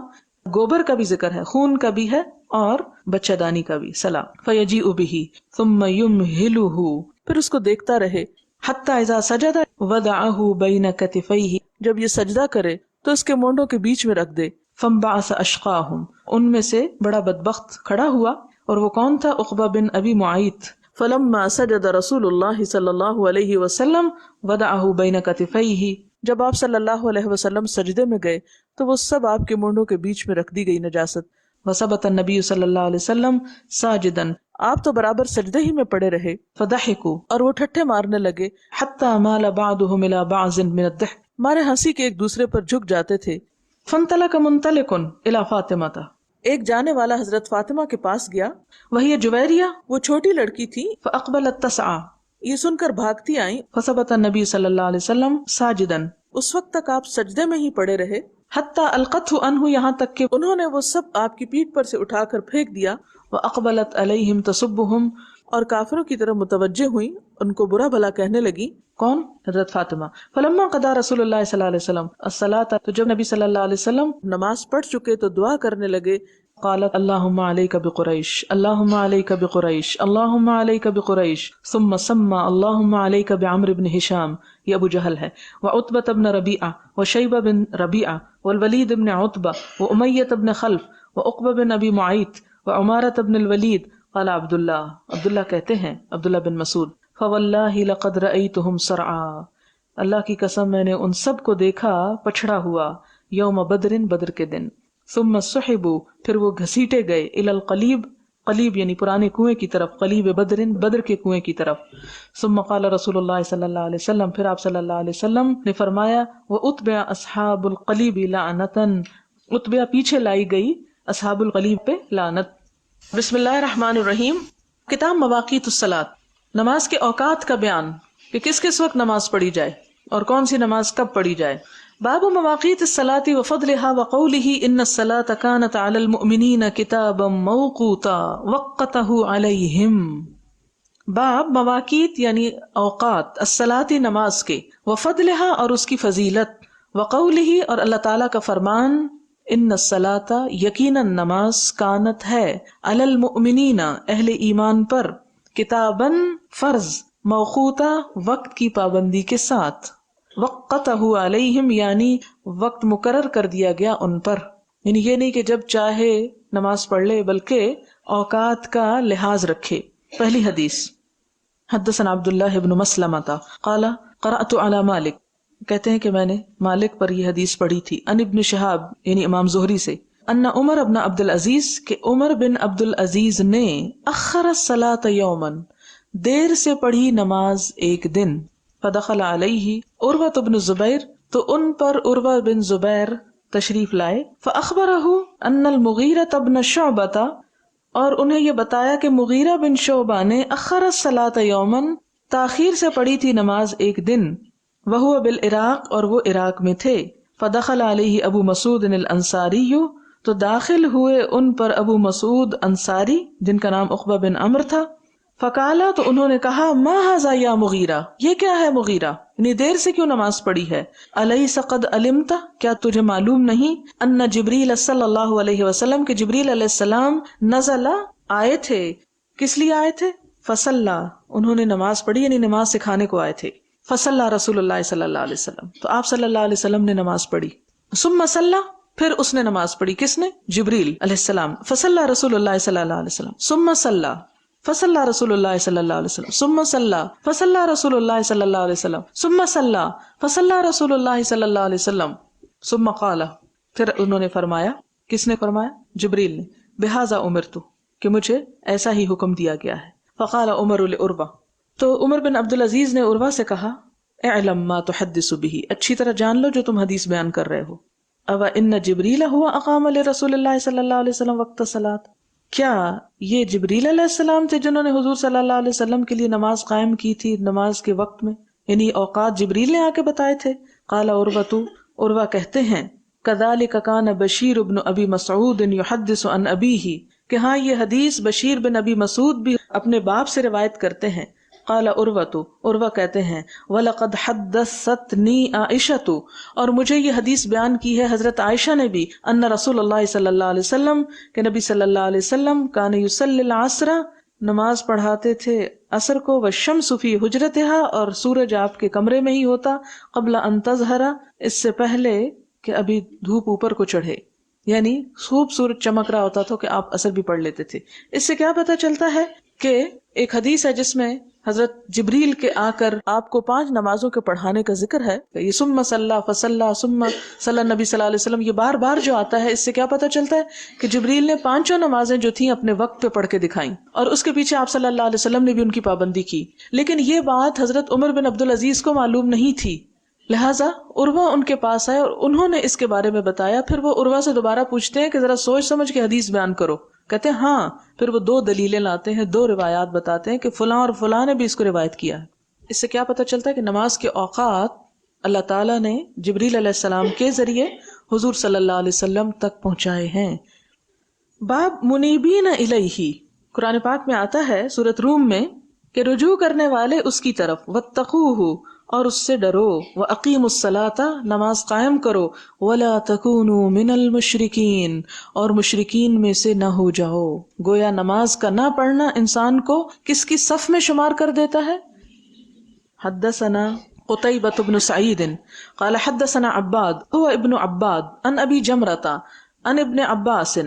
گوبر کا بھی ذکر ہے، خون کا بھی ہے اور بچہ دانی کا بھی، صلا فیجیء به ثم یمهله، پھر اس کو دیکھتا رہے، حتی اذا سجد وضعه بین کتفیہ، جب یہ سجدہ کرے تو اس کے مونڈوں کے بیچ میں رکھ دے، فانبعث اشقاہم، ان میں سے بڑا بدبخت کھڑا ہوا، اور وہ کون تھا؟ عقبہ بن ابی معیط۔ فلما سجد رسول اللہ صلی اللہ علیہ وسلم وضعه بین کتفیہ، جب آپ صلی اللہ علیہ وسلم سجدے میں گئے تو وہ سب آپ کے مونڈوں کے بیچ میں رکھ دی گئی نجاست۔ وثبت النبی صلی اللہ علیہ وسلم ساجدا، آپ تو برابر سجدے ہی میں پڑے رہے، فضحکوا، اور وہ ٹھٹھے مارنے لگے، حتی مال بعضهم الى بعض من الضحک، مارے ہنسی کے ایک دوسرے پر جھک جاتے تھے۔ فانطلق منطلق الى فاطمہ، ایک جانے والا حضرت فاطمہ کے پاس گیا، وہی جویریہ، وہ چھوٹی لڑکی تھی، فاقبلت تسعى، یہ سن کر بھاگتی آئیں، فثبت النبی صلی اللہ علیہ وسلم ساجدا، اس وقت تک آپ سجدے میں ہی پڑے رہے، حتی القته عنہ، یہاں تک کہ انہوں نے وہ سب آپ کی پیٹھ پر سے اٹھا کر پھینک دیا، واقبلت علیہم تسبہم، اور کافروں کی طرف متوجہ ہوئیں، ان کو برا بھلا کہنے لگی. کون؟ حضرت فاطمہ. فلما قضا رسول اللہ صلی اللہ علیہ وسلم الصلاۃ، تو جب نبی صلی اللہ علیہ وسلم نماز پڑھ چکے تو دعا کرنے لگے. قالت اللہم علیک بقریش، اللہم علیک بقریش، اللہم علیک بقریش، ثم سمى اللہم علیک بعمر بن ہشام، یہ ابو جہل ہے، وعتبۃ بن ربیعہ، وشیبہ بن ربیعہ، والولید بن عتبہ، وامیۃ بن خلف، وعقبہ بن ابی معیط، وعمارۃ بن الولید. قال عبداللہ کہتے ہیں عبداللہ بن مسعود، فواللہ لقد رأیتہم سرعا، اللہ کی قسم میں نے ان سب کو دیکھا پچھڑا ہوا، یوم بدر، بدر کے دن. ثم سحبوا، پھر وہ گھسیٹے گئے، الی القلیب، قلیب یعنی پرانے کنویں کی طرف، قلیب بدر، بدر کے کنویں کی طرف. ثم قال رسول اللہ صلی اللہ علیہ وسلم، پھر آپ صلی اللہ علیہ وسلم نے فرمایا، واتبع اصحاب القلیب لعنتن، اتبع پیچھے لائی گئی اصحاب القلیب پہ لعنت. بسم اللہ الرحمن الرحیم. کتاب مواقیت الصلاۃ، نماز کے اوقات کا بیان کہ کس کس وقت نماز پڑھی جائے اور کون سی نماز کب پڑھی جائے. باب مواقیت الصلاۃ وفضلها وقوله ان الصلاۃ كانت على المؤمنین کتابا موقوتا وقته علیہم. باب مواقیت یعنی اوقات، الصلاۃ نماز کے، وفضلها اور اس کی فضیلت، وقوله اور اللہ تعالیٰ کا فرمان، ان الصلاۃ یقیناً نماز، کانت ہے، علی المؤمنین اہل ایمان پر، کتاباً فرض، موقوتا وقت کی پابندی کے ساتھ، وقتہ علیہم یعنی وقت مقرر کر دیا گیا ان پر، یعنی یہ نہیں کہ جب چاہے نماز پڑھ لے بلکہ اوقات کا لحاظ رکھے. پہلی حدیث، حدثنا عبداللہ بن مسلمۃ قال قرأت علی مالک، کہتے ہیں کہ میں نے مالک پر یہ حدیث پڑھی تھی، ان ابن شہاب یعنی امام زہری سے، ان عمر ابن عبد العزیز کہ عمر بن عبد العزیز نے اخر الصلاۃ یوما دیر سے پڑھی نماز ایک دن، فدخل علیہ عروہ بن الزبیر تو ان پر عروہ بن زبیر تشریف لائے، فاخبرہ ان المغیرہ بن شعبہ اور انہیں یہ بتایا کہ مغیرہ بن شعبہ نے اخر الصلاۃ یوما تاخیر سے پڑھی تھی نماز ایک دن، وہو بالعراق اور وہ عراق میں تھے. فدخل علیہ ابو مسعود الانصاری تو داخل ہوئے ان پر ابو مسعود انصاری جن کا نام عقبہ بن عمر تھا. فقالا تو انہوں نے کہا، ما ھذا یا مغیرہ، یہ کیا ہے مغیرہ، یعنی دیر سے کیوں نماز پڑھی ہے. الیس قد علمت، کیا تجھے معلوم نہیں، ان جبریل صلی اللہ علیہ وسلم کہ جبریل علیہ السلام نزل آئے تھے، کس لیے آئے تھے، فصلی انہوں نے نماز پڑھی یعنی نماز سکھانے کو آئے تھے. فصلی رسول اللہ صلی اللہ علیہ وسلم تو آپ صلی اللہ علیہ وسلم نے نماز پڑھی. ثم صلی پھر اس نے نماز پڑھی، کس نے، جبریل علیہ السلام. فصلی رسول اللہ صلی اللہ علیہ وسلم ثم صلی فصلی رسول اللہ صلی اللہ علیہ وسلم ثم صلی فصلی رسول اللہ صلی اللہ علیہ وسلم ثم صلی فصلی رسول اللہ صلی اللہ علیہ وسلم ثم قال پھر انہوں نے فرمایا، کس نے فرمایا، جبریل نے، بہذا امرت کہ مجھے ایسا ہی حکم دیا گیا ہے. فقال عمر لعروہ تو عمر بن عبد العزیز نے عروہ سے کہا، اعلم ما تحدث به، اچھی طرح جان لو جو تم حدیث بیان کر رہے ہو. او ان جبریل ہوا اقام لرسول اللہ صلی اللہ علیہ وسلم وقت الصلاۃ، کیا یہ جبریل علیہ السلام تھے جنہوں نے حضور صلی اللہ علیہ وسلم کے لیے نماز قائم کی تھی نماز کے وقت میں، یعنی اوقات جبریل نے آ کے بتائے تھے. قال عروہ عروہ کہتے ہیں، کذالک کان بشیر بن ابی مسعود یحدث عن ابیہ کہ ہاں یہ حدیث بشیر بن ابی مسعود بھی اپنے باپ سے روایت کرتے ہیں. قال عروہ کہتے ہیں، وَلَقَدْ حَدَّثَتْنِي عائشة اور مجھے یہ حدیث بیان کی ہے حضرت عائشہ نے بھی، ان رسول اللہ صلی اللہ علیہ وسلم کہ نبی صلی اللہ علیہ وسلم کان یصلی العصر نماز پڑھاتے تھے عصر کو، والشمس فی حجرتها اور سورج آپ کے کمرے میں ہی ہوتا، قبل ان تظہر اس سے پہلے کہ ابھی دھوپ اوپر کو چڑھے، یعنی خوب سورج چمک رہا ہوتا تھا کہ آپ عصر بھی پڑھ لیتے تھے. اس سے کیا پتہ چلتا ہے کہ ایک حدیث ہے جس میں حضرت جبریل کے آ کر آپ کو 5 نمازوں کے پڑھانے کا ذکر ہے، یہ ثم صلی فصلی ثم صلی نبی صلی اللہ علیہ وسلم، یہ بار بار جو آتا ہے، اس سے کیا پتہ چلتا ہے کہ جبریل نے 5 نمازیں جو تھیں اپنے وقت پہ پڑھ کے دکھائیں، اور اس کے پیچھے آپ صلی اللہ علیہ وسلم نے بھی ان کی پابندی کی. لیکن یہ بات حضرت عمر بن عبد العزیز کو معلوم نہیں تھی، لہٰذا عروہ ان کے پاس آئے اور انہوں نے اس کے بارے میں بتایا. پھر وہ عروہ سے دوبارہ پوچھتے ہیں کہ ذرا سوچ سمجھ کے حدیث بیان کرو. کہتے ہیں ہاں. پھر وہ 2 دلیلیں لاتے ہیں، 2 روایات بتاتے ہیں کہ فلاں اور فلاں نے بھی اس کو روایت کیا ہے. اس سے کیا پتہ چلتا ہے کہ نماز کے اوقات اللہ تعالیٰ نے جبریل علیہ السلام کے ذریعے حضور صلی اللہ علیہ وسلم تک پہنچائے ہیں. باب منیبین الیہ قرآن پاک میں آتا ہے سورۃ روم میں کہ رجوع کرنے والے اس کی طرف، واتقوہ، اور اس سے ڈرو، وَأَقِيمُوا الصَّلَاةَ، نماز قائم کرو، وَلَا تَكُونُوا مِنَ الْمُشْرِكِينَ، اور مشرکین میں سے نہ ہو جاؤ۔ گویا نماز کا نہ پڑھنا انسان کو کس کی صف میں شمار کر دیتا ہے؟ حدثنا قتيبة بن سعيد قال حدثنا عباد هو ابن عباد عن ابي جمرة عن ابن عباس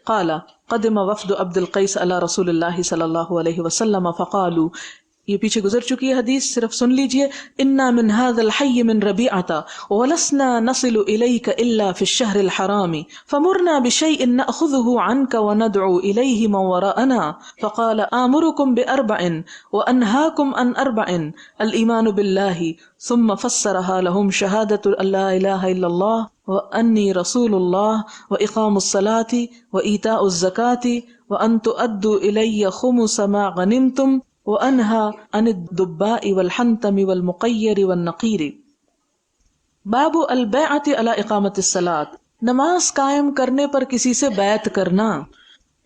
قال قدم وفد عبد القيس على رسول الله صلى الله عليه وسلم فقالوا، یہ پیچھے گزر چکی ہے حدیث، صرف سن لیجئے، انا من هذا الحي من ربيعة ولسنا نصل اليك الا في الشهر الحرام فمرنا بشيء ناخذه عنك وندعو اليه من وراءنا، فقال آمركم باربع وانهاكم عن اربع، الايمان بالله، ثم فسرها لهم شهادة ان لا اله الا الله واني رسول الله واقام الصلاة وايتاء الزكاة وان تؤدوا الي خمس ما غنمتم وَأَنْهَا عَنِ الدُّبَّاءِ وَالْحَنْتَمِ وَالْمُقَيِّرِ وَالنَّقِيرِ۔ باب البیعۃ علی اقامۃ الصلاۃ، نماز قائم کرنے پر کسی سے بیعت کرنا۔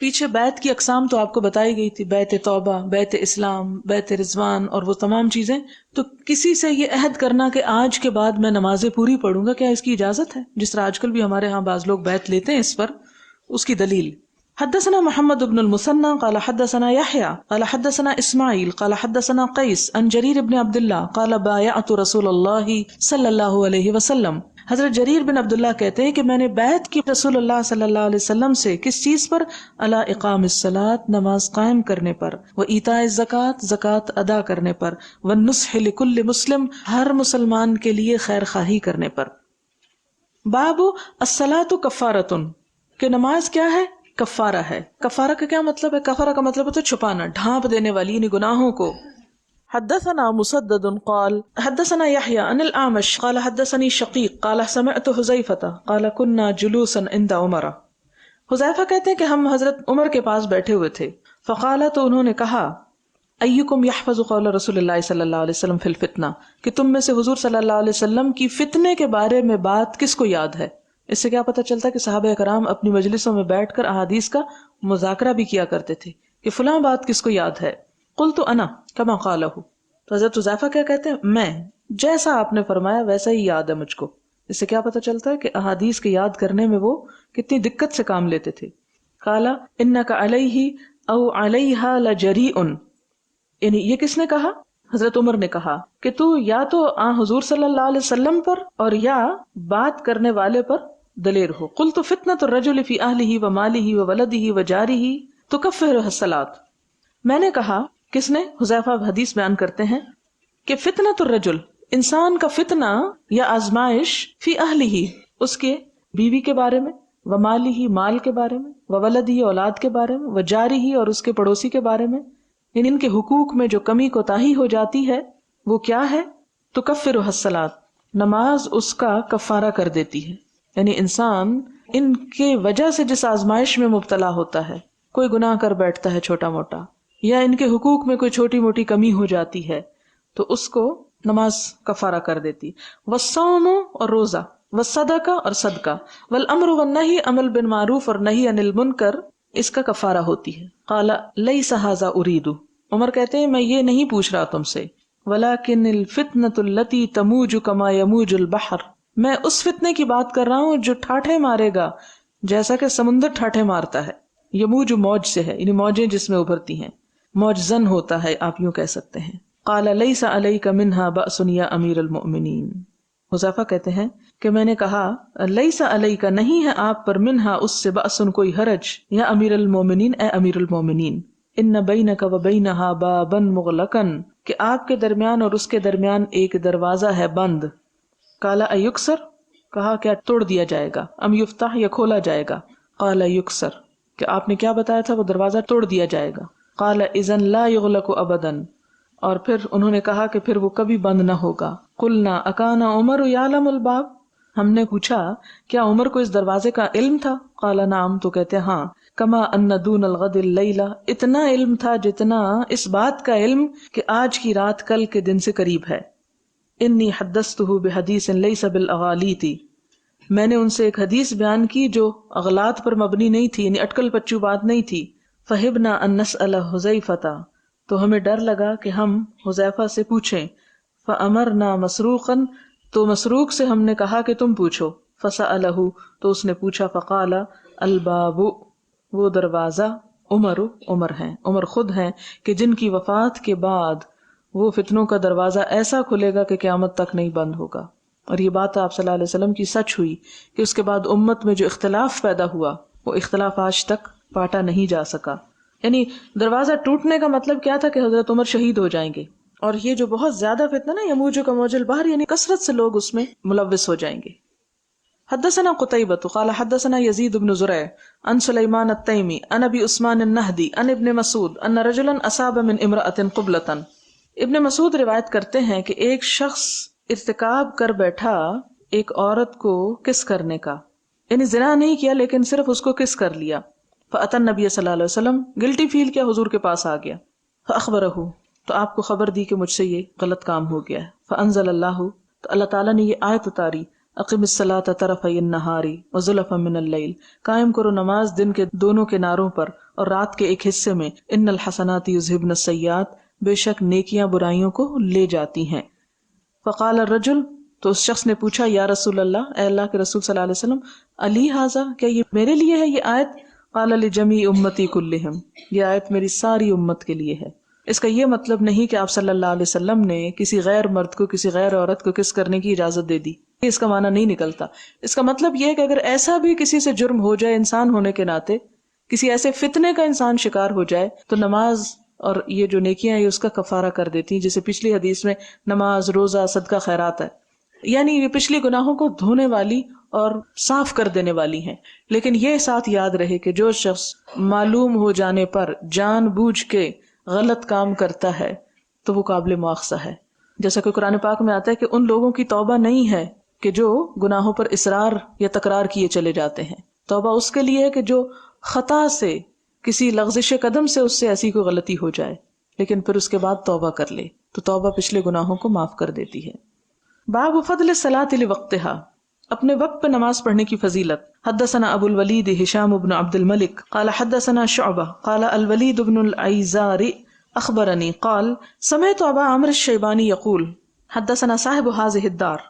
پیچھے بیعت کی اقسام تو آپ کو بتائی گئی تھی، بیعت توبہ، بیعت اسلام، بیعت رضوان اور وہ تمام چیزیں۔ تو کسی سے یہ عہد کرنا کہ آج کے بعد میں نمازیں پوری پڑھوں گا، کیا اس کی اجازت ہے؟ جس طرح آج کل بھی ہمارے ہاں بعض لوگ بیعت لیتے ہیں اس پر، اس کی دلیل۔ حدثنا محمد بن المثنى قال حدثنا يحيى قال حدثنا اسماعيل قال حدثنا قيس عن جرير بن عبد الله قال بايعت رسول الله صلى الله عليه وسلم۔ حضرت جریر بن عبداللہ کہتے ہیں کہ میں نے بیعت کی رسول اللہ صلی اللہ علیہ وسلم سے، کس چیز پر؟ علی اقام الصلاۃ، نماز قائم کرنے پر، و ایتاء الزکاۃ، زکوٰۃ ادا کرنے پر، والنصح لکل مسلم، ہر مسلمان کے لیے خیر خواہی کرنے پر۔ باب الصلاۃ کفارۃ، کہ نماز کیا ہے؟ کفارہ ہے۔ کفارہ کا کیا مطلب ہے؟ کفارہ کا مطلب ہوتا ہے چھپانا، ڈھانپ دینے والی، یعنی گناہوں کو۔ حدثنا مسدد قال حدثنا يحيى عن الأعمش قال حدثني شقيق قال سمعت حذيفة قال كنا جلوسا عند عمر۔ حذیفہ کہتے ہیں کہ ہم حضرت عمر کے پاس بیٹھے ہوئے تھے، فقال، تو انہوں نے کہا، ایکم یحفظ قول رسول اللہ صلی اللہ علیہ وسلم فی الفتنہ، کہ تم میں سے حضور صلی اللہ علیہ وسلم کی فتنے کے بارے میں بات کس کو یاد ہے؟ اس سے کیا پتہ چلتا ہے کہ صحابہ کرام اپنی مجلسوں میں بیٹھ کر احادیث کا مذاکرہ بھی کیا کرتے تھے کہ فلاں بات کس کو یاد ہے۔ قلت انا کما قالہ، تو حضرت حذیفہ کیا کہتے ہیں؟ میں، جیسا آپ نے فرمایا ویسا ہی یاد ہے مجھ کو۔ اس سے کیا پتہ چلتا ہے کہ احادیث کے یاد کرنے میں وہ کتنی دقت سے کام لیتے تھے۔ قالا انک علیہ او علیہا لجریء، یعنی یہ کس نے کہا؟ حضرت عمر نے کہا کہ تو یا تو حضور صلی اللہ علیہ وسلم پر اور یا بات کرنے والے پر دلیر ہو۔ قلت فتنة الرجل فی اہلہ ومالہ وولدہ وجارہ تکفرہ الصلاۃ، میں نے کہا، کس نے؟ حذیفہ حدیث بیان کرتے ہیں کہ فتنة الرجل، انسان کا فتنہ یا آزمائش، فی اہلہ، اس کے بیوی کے بارے میں، ومالہ، مال کے بارے میں، وولدہ، اولاد کے بارے میں، وجارہ، اور اس کے پڑوسی کے بارے میں، یعنی ان کے حقوق میں جو کمی کوتاہی ہو جاتی ہے وہ کیا ہے؟ تکفرہ الصلاۃ، نماز اس کا کفارہ کر دیتی ہے۔ یعنی انسان ان کے وجہ سے جس آزمائش میں مبتلا ہوتا ہے، کوئی گناہ کر بیٹھتا ہے چھوٹا موٹا، یا ان کے حقوق میں کوئی چھوٹی موٹی کمی ہو جاتی ہے، تو اس کو نماز کفارہ کر دیتی۔ والصوم، اور روزہ، والصدقہ، اور صدقہ، والامر والنہی، امر بالمعروف اور نہی عن المنکر، اس کا کفارہ ہوتی ہے۔ قال لیس ھذا ارید، عمر کہتے ہیں میں یہ نہیں پوچھ رہا تم سے، ولکن الفتنۃ التی تموج کما یموج البحر، میں اس فتنے کی بات کر رہا ہوں جو ٹھاٹھے مارے گا جیسا کہ سمندر ٹھاٹھے مارتا ہے۔ یموج موج سے ہے، یعنی موجیں جس میں ابھرتی ہیں، موج زن ہوتا ہے، آپ یوں کہہ سکتے ہیں۔ قال لیس علیک منہا بأس یا امیر المؤمنین، حذیفہ کہتے ہیں کہ میں نے کہا لیس علیک، نہیں ہے آپ پر، منہا، اس سے، بأسن، کوئی حرج، یا امیر المؤمنین، اے امیر المؤمنین، ان بینک و بینہا بابا مغلقا، کہ آپ کے درمیان اور اس کے درمیان ایک دروازہ ہے بند۔ قال ایکسر، کہا کیا توڑ دیا جائے گا، ام یفتح، یا کھولا جائے گا، قال یکسر، کہ آپ نے کیا بتایا تھا، وہ دروازہ توڑ دیا جائے گا۔ قال اذن لا یغلق ابدا، اور پھر انہوں نے کہا کہ پھر وہ کبھی بند نہ ہوگا۔ قلنا اکان عمر یعلم الباب، ہم نے پوچھا کیا عمر کو اس دروازے کا علم تھا؟ قال نعم، تو کہتے ہاں۔ کما ان دون الغد اللیلہ، اتنا علم تھا جتنا اس بات کا علم کہ آج کی رات کل کے دن سے قریب ہے۔ انی حدثتہ بحدیث لیس بالاغالیط، میں نے ان سے ایک حدیث بیان کی جو اغلاط پر مبنی نہیں تھی، یعنی اٹکل پچو بات نہیں تھی۔ فہبنا ان نسأل حذیفۃ، تو ہمیں ڈر لگا کہ ہم حذیفہ سے پوچھیں. فامرنا مسروقا، تو مسروق سے ہم نے کہا کہ تم پوچھو. فسألہ، تو اس نے پوچھا. فقال الباب، وہ دروازہ. عمر ہیں، عمر خود ہیں کہ جن کی وفات کے بعد وہ فتنوں کا دروازہ ایسا کھلے گا کہ قیامت تک نہیں بند ہوگا. اور یہ بات آپ صلی اللہ علیہ وسلم کی سچ ہوئی کہ اس کے بعد امت میں جو اختلاف پیدا ہوا وہ اختلاف آج تک پاٹا نہیں جا سکا. یعنی دروازہ ٹوٹنے کا مطلب کیا تھا کہ حضرت عمر شہید ہو جائیں گے، اور یہ جو بہت زیادہ فتنہ نا یموج کا موج البحر، یعنی کثرت سے لوگ اس میں ملوث ہو جائیں گے. حدثنا قتيبة قال حدثنا يزيد بن زريع عن سليمان التيمي عن ابي عثمان النهدي عن ابن مسعود ان رجلا اصاب من امرأة قبلة. ابن مسعود روایت کرتے ہیں کہ ایک شخص ارتکاب کر بیٹھا ایک عورت کو کس کرنے کا، یعنی زنا نہیں کیا لیکن صرف اس کو کس کر لیا. فأتى النبي صلی اللہ علیہ وسلم، گلٹی فیل کیا، حضور کے پاس آ گیا. فأخبرہ، تو آپ کو خبر دی کہ مجھ سے یہ غلط کام ہو گیا ہے. فأنزل اللہ، تو اللہ تعالیٰ نے یہ آیت اتاری. اقم الصلاۃ طرفی النہار وزلفا من اللیل، قائم کرو نماز دن کے دونوں کناروں پر اور رات کے ایک حصے میں. ان الحسنات یذہبن السیئات، بے شک نیکیاں برائیوں کو لے جاتی ہیں. فقال الرجل، تو اس شخص نے پوچھا، یا رسول اللہ، اے اللہ کے رسول صلی اللہ علیہ وسلم، علی ھذا، کیا یہ میرے لیے ہے یہ آیت؟ قال لجمیع امتی کلہم، یہ آیت میری ساری امت کے لیے ہے. اس کا یہ مطلب نہیں کہ آپ صلی اللہ علیہ وسلم نے کسی غیر مرد کو کسی غیر عورت کو کس کرنے کی اجازت دے دی، اس کا معنی نہیں نکلتا. اس کا مطلب یہ ہے کہ اگر ایسا بھی کسی سے جرم ہو جائے، انسان ہونے کے ناطے کسی ایسے فتنے کا انسان شکار ہو جائے، تو نماز اور یہ جو نیکیاں ہیں اس کا کفارہ کر دیتی ہیں. جیسے پچھلی حدیث میں نماز، روزہ، صدقہ، خیرات ہے، یعنی یہ پچھلی گناہوں کو دھونے والی اور صاف کر دینے والی ہیں. لیکن یہ ساتھ یاد رہے کہ جو شخص معلوم ہو جانے پر جان بوجھ کے غلط کام کرتا ہے تو وہ قابل مواخذہ ہے. جیسا کہ قرآن پاک میں آتا ہے کہ ان لوگوں کی توبہ نہیں ہے کہ جو گناہوں پر اصرار یا تکرار کیے چلے جاتے ہیں. توبہ اس کے لیے ہے کہ جو خطا سے، کسی لغزش قدم سے اس سے ایسی کوئی غلطی ہو جائے لیکن پھر اس کے بعد توبہ کر لے، تو توبہ پچھلے گناہوں کو معاف کر دیتی ہے. باب فضل الصلاۃ لوقتها، اپنے وقت پہ نماز پڑھنے کی فضیلت. حدثنا ابو الولید ہشام بن عبد الملک قال حدثنا شعبہ قال الولید بن العیزار اخبرنی قال سمعت ابا عمرو الشیبانی یقول حدثنا صاحب هذه الدار.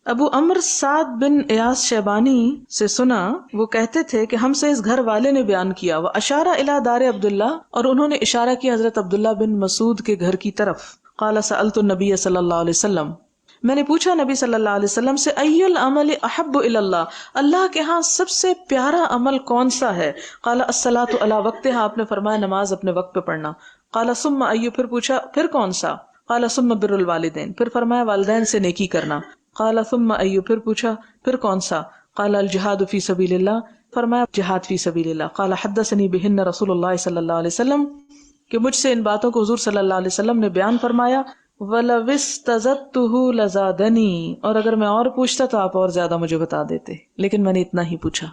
ابو عمرو سعد بن ایاس شیبانی سے سنا، وہ کہتے تھے کہ ہم سے اس گھر والے نے بیان کیا. واشار الی دار عبداللہ، اور انہوں نے اشارہ کیا حضرت عبداللہ بن مسعود کے گھر کی طرف. قال سألت النبی صلی اللہ علیہ وسلم، میں نے پوچھا نبی صلی اللہ علیہ وسلم سے، ای العمل احب الی اللہ، اللہ کے ہاں سب سے پیارا عمل کون سا ہے؟ قال الصلاۃ علی وقتها، آپ نے فرمایا نماز اپنے وقت پہ پڑھنا. قال ثم ای، پھر پوچھا پھر کون سا؟ قال ثم بر الوالدین، پھر فرمایا والدین سے نیکی کرنا. قال ثم ای، پھر پوچھا پھر کون سا؟ قال الجہاد فی سبیل اللہ، فرمایا جہاد فی سبیل اللہ. قال حدثنی بہن رسول اللہ صلی اللہ علیہ وسلم، کہ مجھ سے ان باتوں کو حضور صلی اللہ علیہ وسلم نے بیان فرمایا. وَلَوِ اسْتَزَدْتُهُ لَزَادَنِي، اور اگر میں اور پوچھتا تو آپ اور زیادہ مجھے بتا دیتے، لیکن میں نے اتنا ہی پوچھا.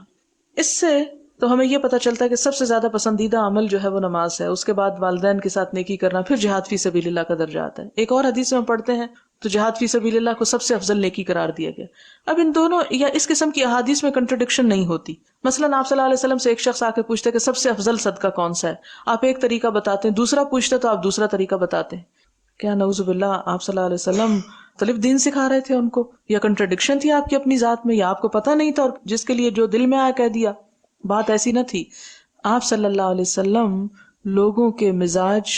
اس سے تو ہمیں یہ پتہ چلتا ہے کہ سب سے زیادہ پسندیدہ عمل جو ہے وہ نماز ہے، اس کے بعد والدین کے ساتھ نیکی کرنا، پھر جہاد فی سبیل اللہ کا درجہ آتا ہے. ایک اور حدیث میں پڑھتے ہیں تو جہاد فی سبیل اللہ کو سب سے افضل نیکی قرار دیا گیا. اب ان دونوں یا اس قسم کی احادیث میں کنٹرڈکشن نہیں ہوتی. مثلا آپ صلی اللہ علیہ وسلم سے ایک شخص آ کے پوچھتے کہ سب سے افضل صدقہ کون سا ہے، آپ ایک طریقہ بتاتے ہیں، دوسرا پوچھتے تو آپ دوسرا طریقہ بتاتے ہیں. کیا نعوذ باللہ آپ صلی اللہ علیہ وسلم مختلف دین سکھا رہے تھے ان کو، یا کنٹرڈکشن تھی آپ کی اپنی ذات میں، یا آپ کو پتہ نہیں تھا اور جس کے لیے جو دل میں آیا کہہ دیا؟ بات ایسی نہ تھی. آپ صلی اللہ علیہ وسلم لوگوں کے مزاج،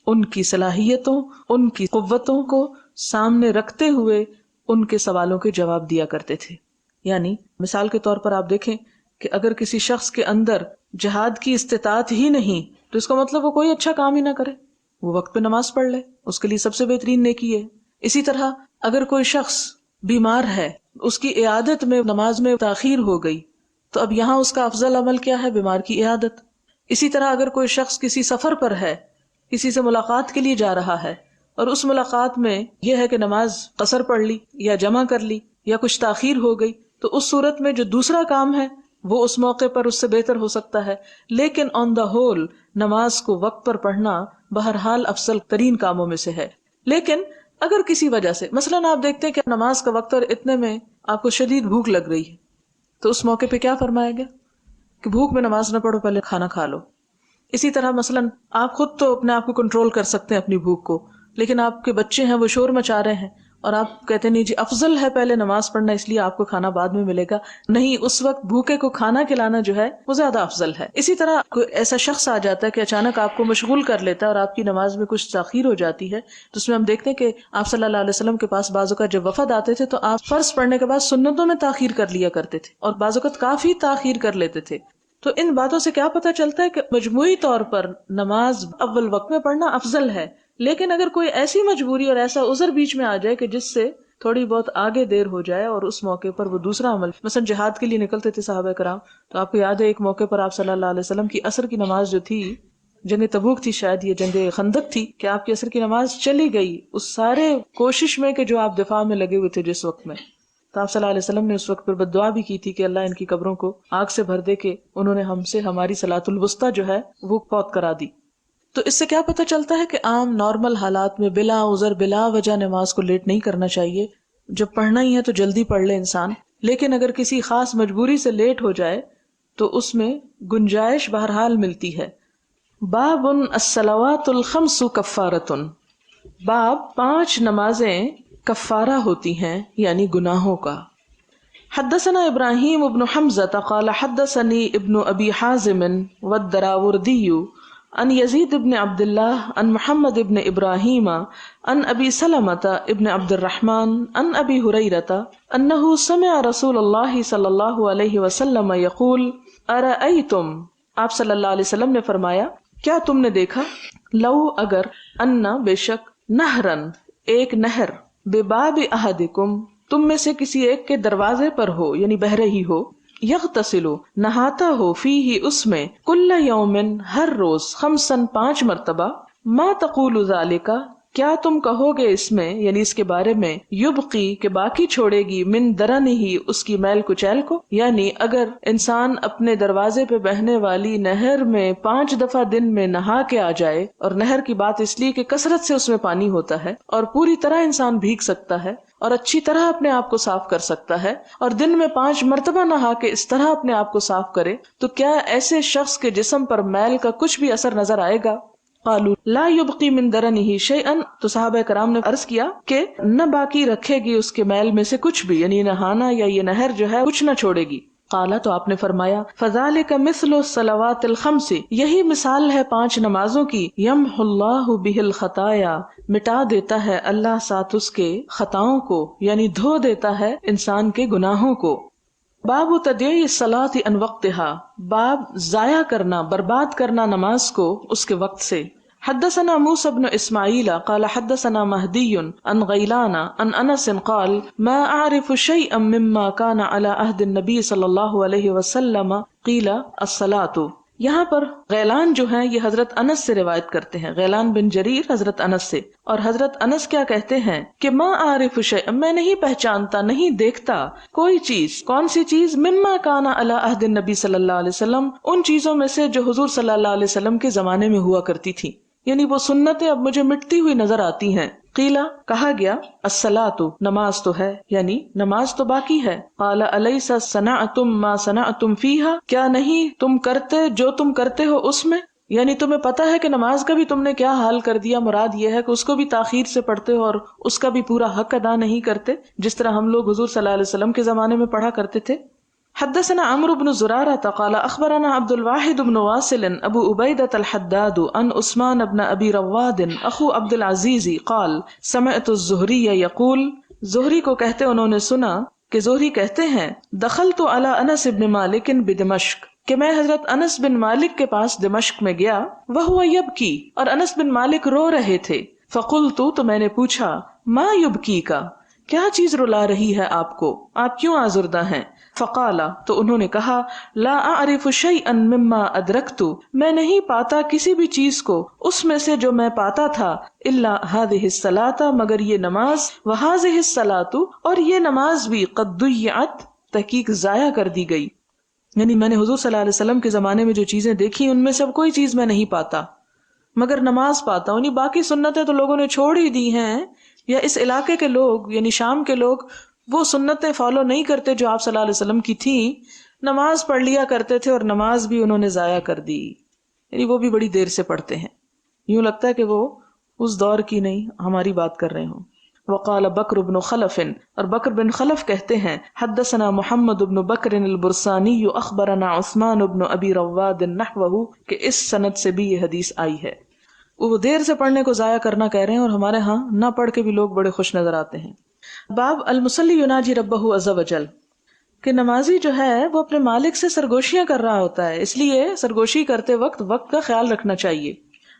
ان کی صلاحیتوں، ان کی قوتوں کو سامنے رکھتے ہوئے ان کے سوالوں کے جواب دیا کرتے تھے. یعنی مثال کے طور پر آپ دیکھیں کہ اگر کسی شخص کے اندر جہاد کی استطاعت ہی نہیں تو اس کا مطلب وہ کوئی اچھا کام ہی نہ کرے، وہ وقت پہ نماز پڑھ لے، اس کے لیے سب سے بہترین نیکی ہے. اسی طرح اگر کوئی شخص بیمار ہے، اس کی عیادت میں نماز میں تاخیر ہو گئی تو اب یہاں اس کا افضل عمل کیا ہے؟ بیمار کی عیادت. اسی طرح اگر کوئی شخص کسی سفر پر ہے، کسی سے ملاقات کے لیے جا رہا ہے اور اس ملاقات میں یہ ہے کہ نماز قصر پڑھ لی یا جمع کر لی یا کچھ تاخیر ہو گئی، تو اس صورت میں جو دوسرا کام ہے وہ اس موقع پر اس سے بہتر ہو سکتا ہے. لیکن آن دا ہول نماز کو وقت پر پڑھنا بہرحال افضل ترین کاموں میں سے ہے. لیکن اگر کسی وجہ سے مثلاً آپ دیکھتے ہیں کہ نماز کا وقت اور اتنے میں آپ کو شدید بھوک لگ رہی ہے، تو اس موقع پہ کیا فرمایا گیا کہ بھوک میں نماز نہ پڑھو، پہلے کھانا کھا لو. اسی طرح مثلاً آپ خود تو اپنے آپ کو کنٹرول کر سکتے ہیں اپنی بھوک کو، لیکن آپ کے بچے ہیں وہ شور مچا رہے ہیں اور آپ کہتے ہیں نہیں جی افضل ہے پہلے نماز پڑھنا اس لیے آپ کو کھانا بعد میں ملے گا، نہیں، اس وقت بھوکے کو کھانا کھلانا جو ہے وہ زیادہ افضل ہے۔ اسی طرح کوئی ایسا شخص آ جاتا ہے کہ اچانک آپ کو مشغول کر لیتا ہے اور آپ کی نماز میں کچھ تاخیر ہو جاتی ہے، تو اس میں ہم دیکھتے ہیں کہ آپ صلی اللہ علیہ وسلم کے پاس بعض اوقات جب وفد آتے تھے تو آپ فرض پڑھنے کے بعد سنتوں میں تاخیر کر لیا کرتے تھے اور بعض اوقات کافی تاخیر کر لیتے تھے۔ تو ان باتوں سے کیا پتہ چلتا ہے کہ مجموعی طور پر نماز اول وقت میں پڑھنا افضل ہے، لیکن اگر کوئی ایسی مجبوری اور ایسا عذر بیچ میں آ جائے کہ جس سے تھوڑی بہت آگے دیر ہو جائے اور اس موقع پر وہ دوسرا عمل، مثلا جہاد کے لیے نکلتے تھے صحابہ کرام، تو آپ کو یاد ہے ایک موقع پر آپ صلی اللہ علیہ وسلم کی عصر کی نماز جو تھی، جنگ تبوک تھی شاید، یہ جنگ خندق تھی، کہ آپ کی عصر کی نماز چلی گئی اس سارے کوشش میں کہ جو آپ دفاع میں لگے ہوئے تھے جس وقت میں، تو آپ صلی اللہ علیہ وسلم نے اس وقت پر بد دعا بھی کی تھی کہ اللہ ان کی قبروں کو آگ سے بھر دے کہ انہوں نے ہم سے ہماری صلاۃ الوسطیٰ جو ہے وہ فوت کرا دی۔ تو اس سے کیا پتہ چلتا ہے کہ عام نارمل حالات میں بلا عذر بلا وجہ نماز کو لیٹ نہیں کرنا چاہیے، جب پڑھنا ہی ہے تو جلدی پڑھ لے انسان، لیکن اگر کسی خاص مجبوری سے لیٹ ہو جائے تو اس میں گنجائش بہرحال ملتی ہے۔ باب الصلوات الخمس کفارۃ، باب 5 نمازیں کفارہ ہوتی ہیں یعنی گناہوں کا۔ حدثنا ابراہیم ابن حمزہ قال حدثني ابن ابی حازم والدراوردی عن یزید ابن عبد اللہ عن محمد ابن ابراہیم عن ابی سلمۃ ابن عبد الرحمن عن ابی ہریرۃ انہ سمع رسول اللہ صلی اللہ علیہ وسلم یقول ارأیتم، آپ صلی اللہ علیہ وسلم نے فرمایا کیا تم نے دیکھا، لو اگر، ان بے شک، نہرن ایک نہر، بباب احدکم تم میں سے کسی ایک کے دروازے پر ہو یعنی بہ رہی ہو، یغتسل نہاتا ہو فیہ اس میں، کل یوم ہر روز، خمسن 5 مرتبہ، ما تقول ذالک کیا تم کہو گے اس میں یعنی اس کے بارے میں، یبقی کہ باقی چھوڑے گی، من درنہ اس کی میل کچیل کو، یعنی اگر انسان اپنے دروازے پہ بہنے والی نہر میں 5 دفعہ دن میں نہا کے آ جائے، اور نہر کی بات اس لیے کہ کثرت سے اس میں پانی ہوتا ہے اور پوری طرح انسان بھیگ سکتا ہے اور اچھی طرح اپنے آپ کو صاف کر سکتا ہے، اور دن میں 5 مرتبہ نہا کے اس طرح اپنے آپ کو صاف کرے، تو کیا ایسے شخص کے جسم پر میل کا کچھ بھی اثر نظر آئے گا؟ قالوا لا يبقي من درنه شيئا، تو صحابہ کرام نے عرض کیا کہ نہ باقی رکھے گی اس کے میل میں سے کچھ بھی، یعنی نہانا یا یہ نہر جو ہے کچھ نہ چھوڑے گی۔ قالا، تو آپ نے فرمایا فذلك مثل الصلوات الخمس، یہی مثال ہے 5 نمازوں کی، یمحو اللہ بہ الخطایا، مٹا دیتا ہے اللہ ساتھ اس کے خطاؤں کو، یعنی دھو دیتا ہے انسان کے گناہوں کو۔ باب تضییع الصلاۃ عن وقتها، باب ضائع کرنا، برباد کرنا نماز کو اس کے وقت سے۔ حدثنا موسى بن اسماعیل قال حدثنا مہدی عن غیلان عن انس قال ما اعرف شيئا مما كان على عهد النبي صلی اللہ علیہ وسلم قیل الصلاۃ، یہاں پر غیلان جو ہیں یہ حضرت انس سے روایت کرتے ہیں، غیلان بن جریر حضرت انس سے، اور حضرت انس کیا کہتے ہیں کہ ما اعرف شیئا، میں نہیں پہچانتا، نہیں دیکھتا کوئی چیز، کون سی چیز، مما کان علی عہد النبی صلی اللہ علیہ وسلم، ان چیزوں میں سے جو حضور صلی اللہ علیہ وسلم کے زمانے میں ہوا کرتی تھی، یعنی وہ سنتیں اب مجھے مٹتی ہوئی نظر آتی ہیں۔ قیلا، کہا گیا، الصلاۃ، نماز تو ہے، یعنی نماز تو باقی ہے۔ قال الیس صنعتم ما صنعتم فیہا، کیا نہیں تم کرتے جو تم کرتے ہو اس میں، یعنی تمہیں پتا ہے کہ نماز کا بھی تم نے کیا حال کر دیا، مراد یہ ہے کہ اس کو بھی تاخیر سے پڑھتے ہو اور اس کا بھی پورا حق ادا نہیں کرتے، جس طرح ہم لوگ حضور صلی اللہ علیہ وسلم کے زمانے میں پڑھا کرتے تھے۔ حدثنا عمرو بن زرارة قال اخبرنا عبد الواحد بن واصل ابو عبيدة الحداد عن عثمان بن ابي رواد اخو عبد العزيز قال سمعت الزهري يقول، زہری کو کہتے انہوں نے سنا کہ زہری کہتے ہیں دخلت على انس بن مالک بدمشق، کہ میں حضرت انس بن مالک کے پاس دمشق میں گیا، وهو يبكي، اور انس بن مالک رو رہے تھے، فقلت، تو میں نے پوچھا، ما يبكيك، کیا چیز رلا رہی ہے آپ کو، آپ کیوں آزردہ ہیں؟ فقالا، تو انہوں نے کہا، لا اعرف شیئا مما ادرکت، میں نہیں پاتا کسی بھی چیز کو اس میں سے جو میں پاتا تھا، الا هذه الصلاۃ، مگر یہ نماز، وهذه الصلاۃ، اور یہ نماز بھی، قد ضیعت، تحقیق ضائع کر دی گئی، یعنی میں نے حضور صلی اللہ علیہ وسلم کے زمانے میں جو چیزیں دیکھی ان میں سے اب کوئی چیز میں نہیں پاتا، مگر نماز پاتا ہوں، یعنی باقی سنتیں تو لوگوں نے چھوڑ ہی دی ہیں، یا اس علاقے کے لوگ یعنی شام کے لوگ وہ سنتیں فالو نہیں کرتے جو آپ صلی اللہ علیہ وسلم کی تھیں، نماز پڑھ لیا کرتے تھے اور نماز بھی انہوں نے ضائع کر دی، یعنی وہ بھی بڑی دیر سے پڑھتے ہیں، یوں لگتا ہے کہ وہ اس دور کی نہیں ہماری بات کر رہے ہوں. وقال بکر بن خلف، اور بکر بن خلف کہتے ہیں حدثنا محمد بن بکر البرسانی اخبرنا عثمان بن ابی رواد نحوہ، کہ اس سند سے بھی یہ حدیث آئی ہے. وہ دیر سے پڑھنے کو ضائع کرنا کہہ رہے ہیں، اور ہمارے ہاں نہ پڑھ کے بھی لوگ بڑے خوش نظر آتے ہیں. باب المصلی یناجی ربہ عز وجل، کہ نمازی جو ہے وہ اپنے مالک سے سرگوشیاں کر رہا ہوتا ہے، اس لیے سرگوشی کرتے وقت کا خیال رکھنا چاہیے.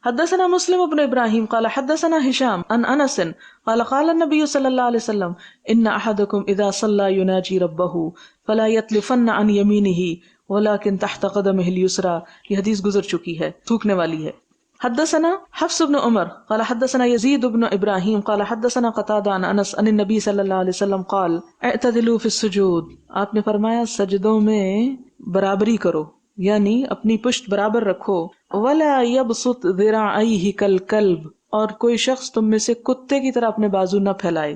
حدثنا مسلم بن ابراہیم قال حدثنا ہشام عن انس قال قال النبی صلی اللہ علیہ وسلم ان احدکم اذا صلی یناجی ربہ فلا یتلفن عن یمینہ ولکن تحت قدمہ الیسری. یہ حدیث گزر چکی ہے، تھوکنے والی ہے. حدثنا حفص بن عمر قال حدثنا يزيد بن ابراہیم قال حدثنا قتادہ عن انس عن النبی صلی اللہ علیہ وسلم قال اعتدلوا في السجود. آپ نے فرمایا سجدوں میں برابری کرو، یعنی اپنی پشت برابر رکھو. ولا يبسط ذراعيه كالكلب، اور کوئی شخص تم میں سے کتے کی طرح اپنے بازو نہ پھیلائے.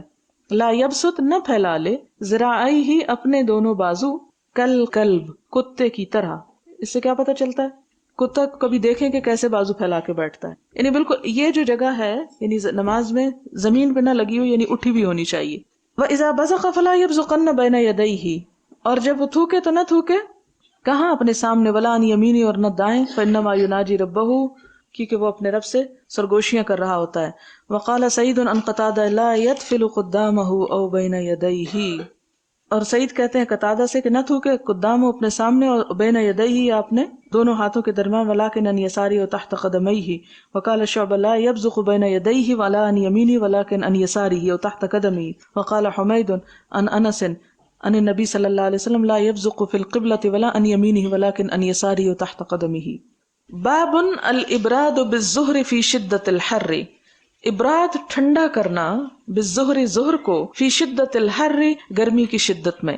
لا يبسط نہ پھیلا لے، ذراعيه اپنے دونوں بازو، كالكلب کتے کی طرح. اس سے کیا پتہ چلتا ہے؟ کتا کبھی دیکھیں کہ کیسے بازو پھیلا کے بیٹھتا ہے. یعنی بالکل یہ جو جگہ ہے یعنی نماز میں زمین پہ نہ لگی ہو، یعنی اٹھی بھی ہونی چاہیے. وَإِذَا بَزَقَ فَلَا يَبْزُقَنَّ بَيْنَ يَدَيْهِ، اور جب وہ تھوکے تو نہ تھوکے کہاں؟ اپنے سامنے. وَلَا عَنْ يَمِينِهِ، اور نہ دائیں. فَإِنَّمَا يُنَاجِي رَبَّهُ، کیونکہ وہ اپنے رب سے سرگوشیاں کر رہا ہوتا ہے. وَقَالَ سَعِيدٌ عَنْ قَتَادَةَ لَا يَدْفِلُ قُدَّامَهُ أَوْ بَيْنَ يَدَيْهِ، اور سعید کہتے ہیں قتادہ سے کہ نہ تھوکے قدام ہو اپنے سامنے، اور بین یدیہ یا اپنے دونوں ہاتھوں کے درمیان. ولکن ان یساری تحت قدمیہ. وقال شعبہ لا یبزق بین یدیہ ولا عن یمینہ ولکن ان یسارہ تحت قدمیہ. وقال حمید عن انس عن النبی صلی اللہ علیہ وسلم لا یبزق فی القبلۃ ولا عن یمینہ ولکن ان یسارہ تحت قدمیہ. باب الابراد بالظہر فی شدۃ الحر، ابراد ٹھنڈا کرنا، بالظہر ظہر کو، فی شدت الحر گرمی کی شدت میں.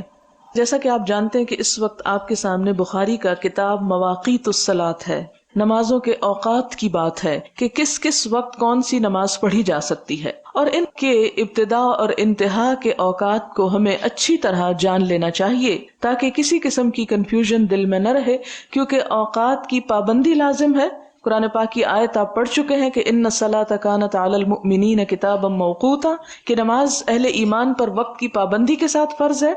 جیسا کہ آپ جانتے ہیں کہ اس وقت آپ کے سامنے بخاری کا کتاب مواقیت الصلاۃ ہے، نمازوں کے اوقات کی بات ہے کہ کس کس وقت کون سی نماز پڑھی جا سکتی ہے، اور ان کے ابتدا اور انتہا کے اوقات کو ہمیں اچھی طرح جان لینا چاہیے تاکہ کسی قسم کی کنفیوژن دل میں نہ رہے، کیونکہ اوقات کی پابندی لازم ہے. قرآن پاک کی آیت آپ پڑھ چکے ہیں کہ ان الصلاۃ کانت علی المؤمنین کتابا موقوتا، کہ نماز اہل ایمان پر وقت کی پابندی کے ساتھ فرض ہے.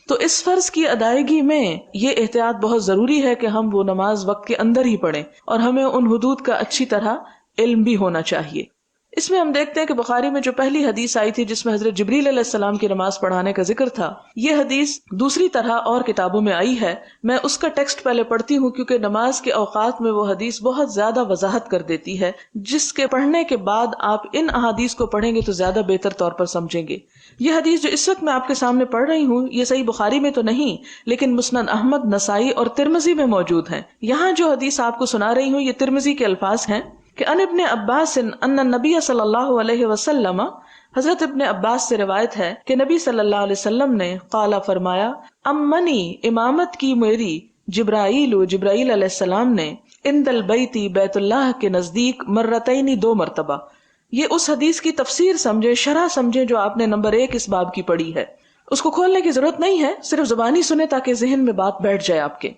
تو اس فرض کی ادائیگی میں یہ احتیاط بہت ضروری ہے کہ ہم وہ نماز وقت کے اندر ہی پڑھیں، اور ہمیں ان حدود کا اچھی طرح علم بھی ہونا چاہیے. اس میں ہم دیکھتے ہیں کہ بخاری میں جو پہلی حدیث آئی تھی جس میں حضرت جبریل علیہ السلام کی نماز پڑھانے کا ذکر تھا، یہ حدیث دوسری طرح اور کتابوں میں آئی ہے. میں اس کا ٹیکسٹ پہلے پڑھتی ہوں کیونکہ نماز کے اوقات میں وہ حدیث بہت زیادہ وضاحت کر دیتی ہے، جس کے پڑھنے کے بعد آپ ان احادیث کو پڑھیں گے تو زیادہ بہتر طور پر سمجھیں گے. یہ حدیث جو اس وقت میں آپ کے سامنے پڑھ رہی ہوں یہ صحیح بخاری میں تو نہیں، لیکن مسند احمد، نسائی اور ترمذی میں موجود ہیں. یہاں جو حدیث آپ کو سنا رہی ہوں یہ ترمذی کے الفاظ ہیں کہ ان ابن عباس ان النبی صلی اللہ علیہ وسلم، حضرت ابن عباس سے روایت ہے کہ نبی صلی اللہ علیہ وسلم نے قالا فرمایا، امنی امامت کی میری جبرائیل علیہ السلام نے عند البیت بیت اللہ کے نزدیک مرتین 2 مرتبہ. یہ اس حدیث کی تفسیر سمجھے، شرح سمجھے جو آپ نے نمبر 1 اس باب کی پڑھی ہے. اس کو کھولنے کی ضرورت نہیں ہے، صرف زبانی سنیں تاکہ ذہن میں بات بیٹھ جائے آپ کے،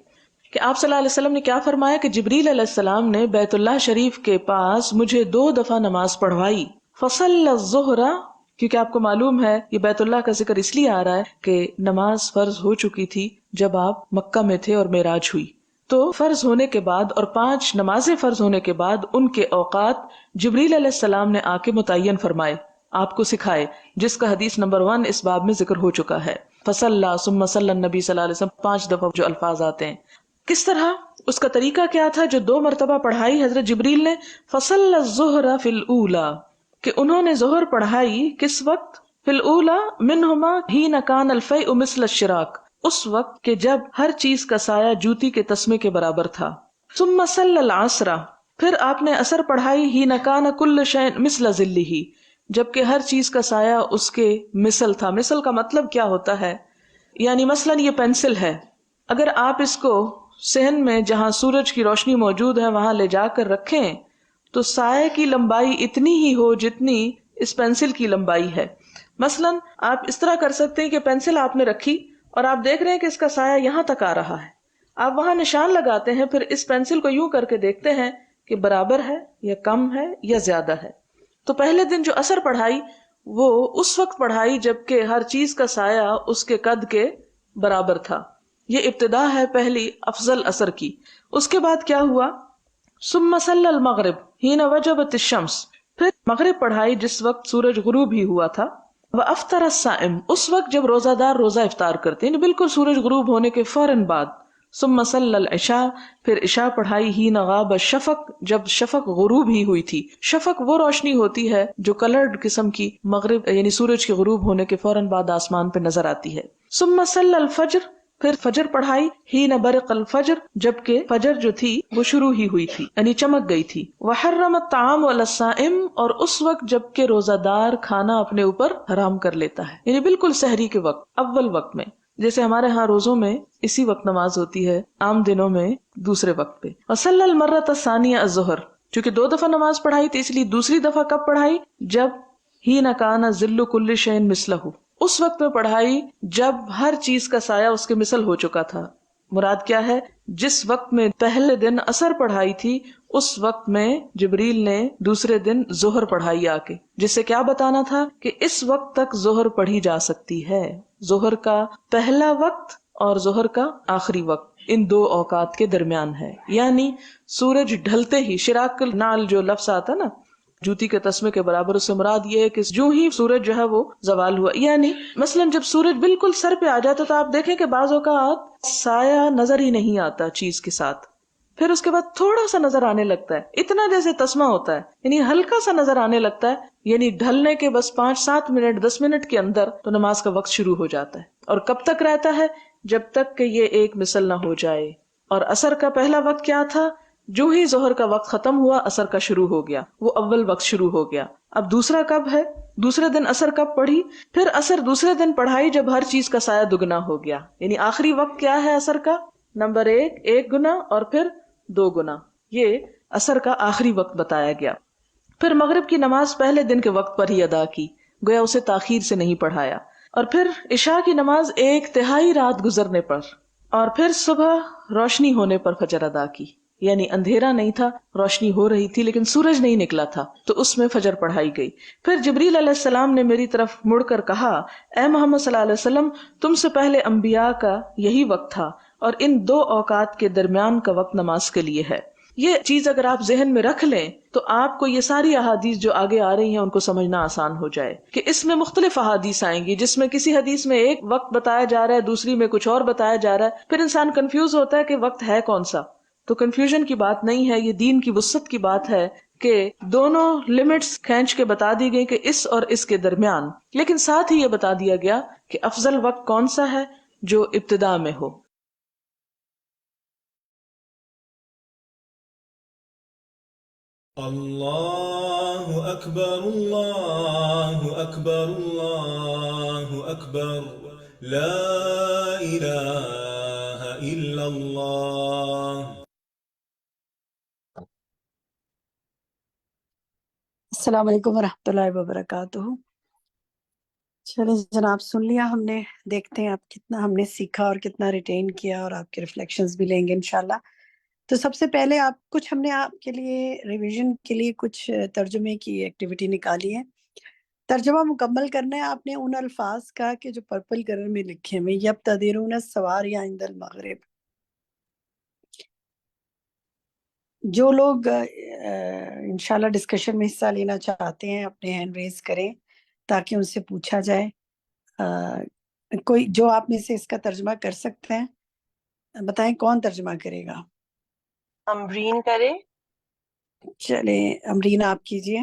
کہ آپ صلی اللہ علیہ وسلم نے کیا فرمایا کہ جبریل علیہ السلام نے بیت اللہ شریف کے پاس مجھے 2 دفعہ نماز پڑھوائی. فصل الظہر، کیونکہ آپ کو معلوم ہے یہ بیت اللہ کا ذکر اس لیے آ رہا ہے کہ نماز فرض ہو چکی تھی جب آپ مکہ میں تھے اور معراج ہوئی. تو فرض ہونے کے بعد اور 5 نمازیں فرض ہونے کے بعد ان کے اوقات جبریل علیہ السلام نے آ کے متعین فرمائے، آپ کو سکھائے، جس کا حدیث نمبر 1 اس باب میں ذکر ہو چکا ہے. فصلى ثم صلى النبی صلی اللہ علیہ وسلم، 5 دفعہ جو الفاظ آتے ہیں. کس طرح، اس کا طریقہ کیا تھا جو 2 مرتبہ پڑھائی حضرت جبریل نے؟ فصلى الظہر فی الاولی، کہ انہوں نے ظہر پڑھائی کس وقت؟ فی الاولی منہما حین کان الفیء مثل الشراک، اس وقت کہ جب ہر چیز کا سایہ جوتی کے تسمے کے برابر تھا. ثم صلی العصر، پھر آپ نے عصر پڑھائی حین کان کل شیء مثل ظلہ، جبکہ ہر چیز کا سایہ اس کے مثل تھا. مثل کا مطلب کیا ہوتا ہے؟ یعنی مثلاً یہ پینسل ہے، اگر آپ اس کو صحن میں جہاں سورج کی روشنی موجود ہے وہاں لے جا کر رکھیں تو سائے کی لمبائی اتنی ہی ہو جتنی اس پینسل کی لمبائی ہے. مثلاً آپ اس طرح کر سکتے ہیں کہ پینسل آپ نے رکھی اور آپ دیکھ رہے ہیں کہ اس کا سایہ یہاں تک آ رہا ہے، آپ وہاں نشان لگاتے ہیں، پھر اس پینسل کو یوں کر کے دیکھتے ہیں کہ برابر ہے یا کم ہے یا زیادہ ہے. تو پہلے دن جو عصر پڑھائی وہ اس وقت پڑھائی جبکہ ہر چیز کا سایہ اس کے قد کے برابر تھا. یہ ابتدا ہے پہلی افضل عصر کی. اس کے بعد کیا ہوا؟ ثم صلی المغرب حین وجبت الشمس، پھر مغرب پڑھائی جس وقت سورج غروب ہی ہوا تھا. وافطر الصائم، اس وقت جب روزہ دار روزہ افطار کرتے ہیں، بالکل سورج غروب ہونے کے فوراً بعد. ثم صلی العشاء، پھر عشاء پڑھائی حین غاب الشفق، جب شفق غروب ہی ہوئی تھی. شفق وہ روشنی ہوتی ہے جو کلرڈ قسم کی مغرب یعنی سورج کے غروب ہونے کے فوراً بعد آسمان پہ نظر آتی ہے. ثم صلی الفجر، پھر فجر پڑھائی حین برق الفجر، جبکہ فجر جو تھی وہ شروع ہی ہوئی تھی یعنی چمک گئی تھی. وحرم الطعام علی الصائم، اور اس وقت جبکہ روزہ دار کھانا اپنے اوپر حرام کر لیتا ہے، یعنی بالکل سحری کے وقت، اول وقت میں. جیسے ہمارے ہاں روزوں میں اسی وقت نماز ہوتی ہے، عام دنوں میں دوسرے وقت پہ. وصلی المرۃ الثانیہ الظہر، چونکہ 2 دفعہ نماز پڑھائی تھی اس لیے دوسری دفعہ کب پڑھائی؟ جب حین کان ظل کل شیء مثلہ، اس وقت میں پڑھائی جب ہر چیز کا سایہ اس کے مثل ہو چکا تھا. مراد کیا ہے؟ جس وقت میں پہلے دن عصر پڑھائی تھی اس وقت میں جبریل نے دوسرے دن ظہر پڑھائی آ کے، جس سے کیا بتانا تھا کہ اس وقت تک ظہر پڑھی جا سکتی ہے. ظہر کا پہلا وقت اور ظہر کا آخری وقت ان 2 اوقات کے درمیان ہے. یعنی سورج ڈھلتے ہی، شراق النال جو لفظ آتا نا جوتی کے تسمے کے برابر، اس سے مراد یہ ہے کہ جو ہی سورج جو ہے وہ زوال ہوا. یعنی مثلا جب سورج بالکل سر پہ آ جاتا تو آپ دیکھیں کہ بعض اوقات سایہ نظر ہی نہیں آتا چیز کے ساتھ، پھر اس کے بعد تھوڑا سا نظر آنے لگتا ہے، اتنا جیسے تسمہ ہوتا ہے، یعنی ہلکا سا نظر آنے لگتا ہے. یعنی ڈھلنے کے بس 5-7 منٹ 10 منٹ کے اندر تو نماز کا وقت شروع ہو جاتا ہے. اور کب تک رہتا ہے؟ جب تک کہ یہ ایک مثل نہ ہو جائے. اور عصر کا پہلا وقت کیا تھا؟ جو ہی ظہر کا وقت ختم ہوا عصر کا شروع ہو گیا، وہ اول وقت شروع ہو گیا. اب دوسرا کب ہے؟ دوسرے دن عصر کب پڑھی؟ پھر عصر دوسرے دن پڑھائی جب ہر چیز کا سایہ دگنا ہو گیا. یعنی آخری وقت کیا ہے عصر کا؟ نمبر 1 گنا اور پھر 2 گنا. یہ عصر کا آخری وقت بتایا گیا. پھر مغرب کی نماز پہلے دن کے وقت پر ہی ادا کی، گویا اسے تاخیر سے نہیں پڑھایا. اور پھر عشاء کی نماز 1/3 رات گزرنے پر، اور پھر صبح روشنی ہونے پر فجر ادا کی. یعنی اندھیرا نہیں تھا، روشنی ہو رہی تھی لیکن سورج نہیں نکلا تھا، تو اس میں فجر پڑھائی گئی. پھر جبریل علیہ السلام نے میری طرف مڑ کر کہا، اے محمد صلی اللہ علیہ وسلم، تم سے پہلے انبیاء کا یہی وقت تھا اور ان 2 اوقات کے درمیان کا وقت نماز کے لیے ہے. یہ چیز اگر آپ ذہن میں رکھ لیں تو آپ کو یہ ساری احادیث جو آگے آ رہی ہیں ان کو سمجھنا آسان ہو جائے کہ اس میں مختلف احادیث آئیں گی، جس میں کسی حدیث میں ایک وقت بتایا جا رہا ہے، دوسری میں کچھ اور بتایا جا رہا ہے. پھر انسان کنفیوز ہوتا ہے کہ وقت ہے کون سا. تو کنفیوژن کی بات نہیں ہے، یہ دین کی وسعت کی بات ہے کہ دونوں لمٹس کھینچ کے بتا دی گئی کہ اس اور اس کے درمیان، لیکن ساتھ ہی یہ بتا دیا گیا کہ افضل وقت کون سا ہے جو ابتدا میں ہو. اللہ اکبر اللہ اکبر اللہ اکبر لا الہ الا اللہ. السلام علیکم ورحمۃ اللہ وبرکاتہ. چلیں جناب، سن لیا ہم نے. دیکھتے ہیں آپ کتنا ہم نے سیکھا اور کتنا ریٹین کیا، اور آپ کے ریفلیکشنز بھی لیں گے انشاءاللہ. تو سب سے پہلے ہم نے آپ کے لیے ریویژن کے لیے کچھ ترجمے کی ایکٹیویٹی نکالی ہے. ترجمہ مکمل کرنا ہے آپ نے ان الفاظ کا کہ جو پرپل کلر میں لکھے ہوئے، یبتدرون السواریہ عند المغرب. جو لوگ انشاءاللہ ڈسکشن میں حصہ لینا چاہتے ہیں اپنے ہینڈ ریز کریں تاکہ ان سے پوچھا جائے. کوئی جو آپ میں سے اس کا ترجمہ کر سکتے ہیں بتائیں کون ترجمہ کرے گا؟ امرین کرے. چلیں امرین آپ کیجئے.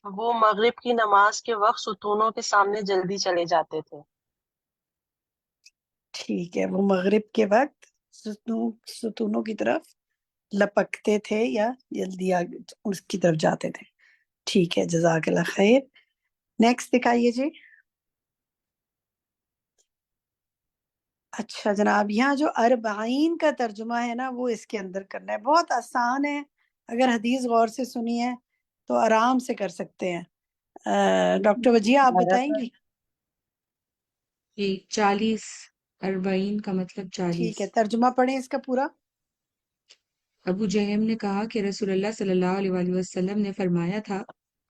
وہ مغرب کی نماز کے وقت ستونوں کے سامنے جلدی چلے جاتے تھے. ٹھیک ہے، وہ مغرب کے وقت ستونوں کی طرف لپکتے تھے یا جلدی اس کی طرف جاتے تھے. ٹھیک ہے، جزاک اللہ خیر. نیکسٹ دکھائیے جی. اچھا جناب، یہاں جو اربعین کا ترجمہ ہے نا وہ اس کے اندر کرنا ہے. بہت آسان ہے، اگر حدیث غور سے سنی ہے تو آرام سے کر سکتے ہیں. ڈاکٹر وجیہ آپ بتائیں گی؟ جی، 40 40 کا مطلب 40. ٹھیک ہے، ترجمہ پڑھیں اس کا پورا. ابو جہم نے کہا کہ رسول اللہ صلی اللہ علیہ وآلہ وسلم نے فرمایا تھا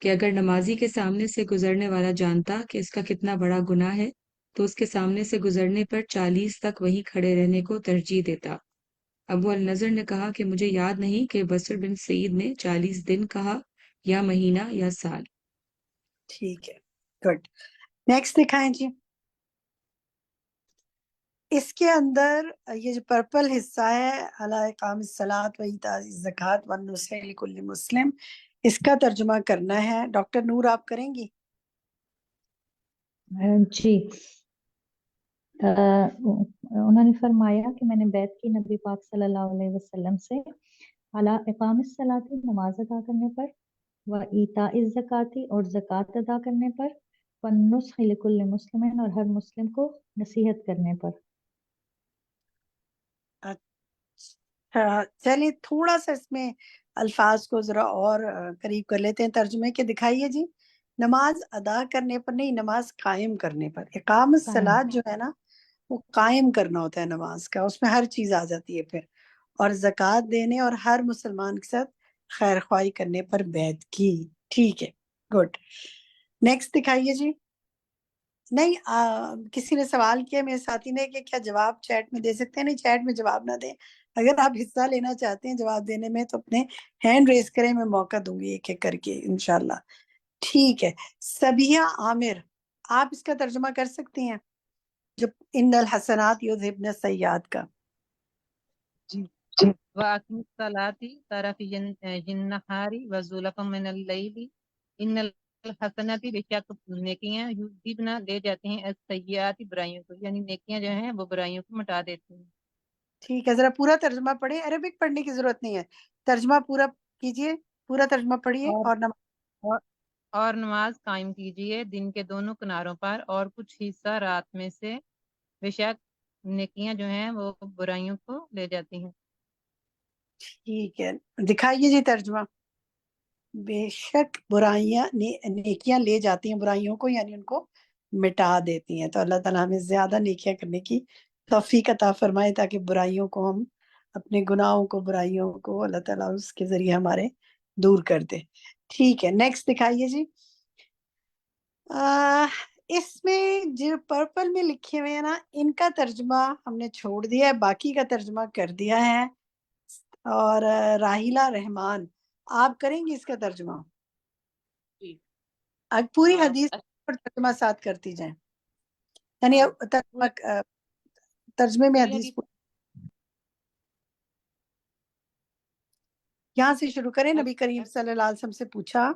کہ اگر نمازی کے سامنے سے گزرنے والا جانتا کہ اس کا کتنا بڑا گناہ ہے تو اس کے سامنے سے گزرنے پر 40 تک وہیں کھڑے رہنے کو ترجیح دیتا۔ ابو النضر نے کہا کہ مجھے یاد نہیں کہ بصر بن سعید نے 40 دن کہا یا مہینہ یا سال۔ ٹھیک ہے، گڈ۔ نیکسٹ دکھائیں جی۔ اس کے اندر یہ جو پرپل حصہ ہے علی اقام الصلاۃ و ایتاء الزکوٰۃ والنصح لکل مسلم، اس کا ترجمہ کرنا ہے۔ ڈاکٹر نور آپ کریں گی؟ جی، انہوں نے فرمایا کہ میں نے بیعت کی نبی پاک صلی اللہ علیہ وسلم سے علی اقام الصلاۃ، نماز ادا کرنے پر، و ایتاء الزکوٰۃ، اور زکوٰۃ ادا کرنے پر، والنصح لکل مسلم، اور ہر مسلم کو نصیحت کرنے پر۔ اچھا، چلیے تھوڑا سا اس میں الفاظ کو ذرا اور قریب کر لیتے ہیں ترجمے کے۔ دکھائیے جی۔ نماز ادا کرنے پر نہیں، نماز قائم کرنے پر۔ اقام الصلاۃ جو ہے نا وہ قائم کرنا ہوتا ہے نماز کا، اس میں ہر چیز آ جاتی ہے پھر۔ اور زکوٰۃ دینے اور ہر مسلمان کے ساتھ خیر خواہی کرنے پر بیعت کی۔ ٹھیک ہے، گڈ۔ نیکسٹ دکھائیے جی۔ نہیں کسی نے سوال کیا میرے ساتھی نے کہ کیا جواب چیٹ میں دے سکتے ہیں؟ نہیں، چیٹ میں جواب نہ دیں۔ اگر آپ حصہ لینا چاہتے ہیں جواب دینے میں تو اپنے ہینڈ ریز کریں، میں موقع دوں گی ایک ایک کر کے انشاءاللہ۔ ٹھیک ہے، سبیہ عامر آپ اس کا ترجمہ کر سکتی ہیں جو ان الحسنات یذہبن السیئات کا؟ جی۔ وَأَقِمِ الصَّلَاةَ طَرَفَيِ النَّهَارِ وَزُلَفًا مِنَ اللَّيْلِ إِنَّ الْحَسَنَاتِ، بے شک نیکیاں یذہبن لے جاتے ہیں السیئات، برائیوں کو، یعنی نیکیاں جو ہیں وہ برائیوں کو مٹا دیتی ہیں۔ ٹھیک ہے، ذرا پورا ترجمہ پڑھیں، عربک پڑھنے کی ضرورت نہیں ہے، ترجمہ پورا کیجئے، پورا ترجمہ پڑھیے اور اور اور اور نماز قائم کیجیے دن کے دونوں کناروں پر، اور کچھ حصہ رات میں سے، بے شک نیکیاں جو ہیں وہ برائیوں کو لے جاتی ہیں۔ ٹھیک ہے، دکھائیے جی ترجمہ۔ بے شک برائیاں نیکیاں لے جاتی ہیں برائیوں کو، یعنی ان کو مٹا دیتی ہیں۔ تو اللہ تعالیٰ ہمیں زیادہ نیکیاں کرنے کی توفیق عطا فرمائے تاکہ برائیوں کو ہم، اپنے گناہوں کو، برائیوں کو اللہ تعالیٰ اس کے ذریعے ہمارے دور کر دے۔ ٹھیک ہے، نیکسٹ دکھائیے جی۔ اس میں جو پرپل میں لکھے ہوئے ہیں نا، ان کا ترجمہ ہم نے چھوڑ دیا ہے، باقی کا ترجمہ کر دیا ہے۔ اور راحیلہ رحمان آپ کریں گی اس کا ترجمہ؟ جی۔ اب پوری حدیث پر ترجمہ ساتھ کرتی جائیں، یعنی ترجمے میں حدیث یہاں سے شروع کریں۔ نبی کریم صلی اللہ علیہ وسلم سے پوچھا،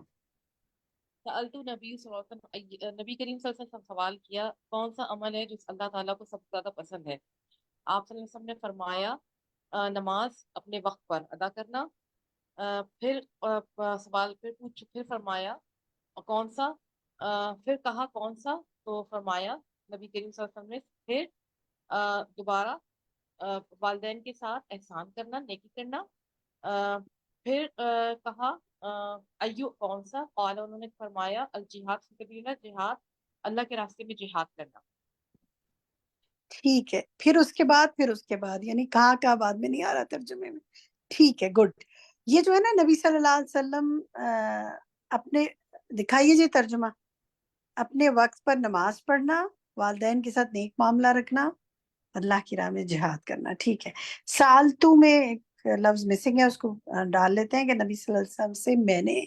سألت نبی صلی اللہ علیہ وسلم، نبی کریم صلی اللہ علیہ وسلم سے سوال کیا کون سا عمل ہے جو اللہ تعالیٰ کو سب سے زیادہ پسند ہے؟ آپ صلی اللہ علیہ وسلم نے فرمایا نماز اپنے وقت پر ادا کرنا۔ پھر سوال پھر فرمایا کون سا؟ پھر کہا کون سا؟ تو فرمایا نبی کریم صلی اللہ علیہ وسلم نے پھر دوبارہ والدین کے ساتھ احسان کرنا، نیکی کرنا۔ پھر کہا ایو کون سا؟ قال انہوں نے فرمایا الجہاد فی سبیل اللہ، جہاد اللہ کے راستے میں جہاد کرنا۔ ٹھیک ہے، پھر اس کے بعد یعنی کہاں بعد میں نہیں آ رہا ترجمے میں۔ ٹھیک ہے، گڈ۔ یہ جو ہے نا نبی صلی اللہ علیہ وسلم اپنے، دکھائیے جی ترجمہ، اپنے وقت پر نماز پڑھنا، والدین کے ساتھ نیک معاملہ رکھنا، اللہ کی راہ میں جہاد کرنا۔ ٹھیک ہے، سالتو میں ایک لفظ مسنگ ہے، اس کو ڈال لیتے ہیں کہ نبی صلی اللہ علیہ وسلم سے میں نے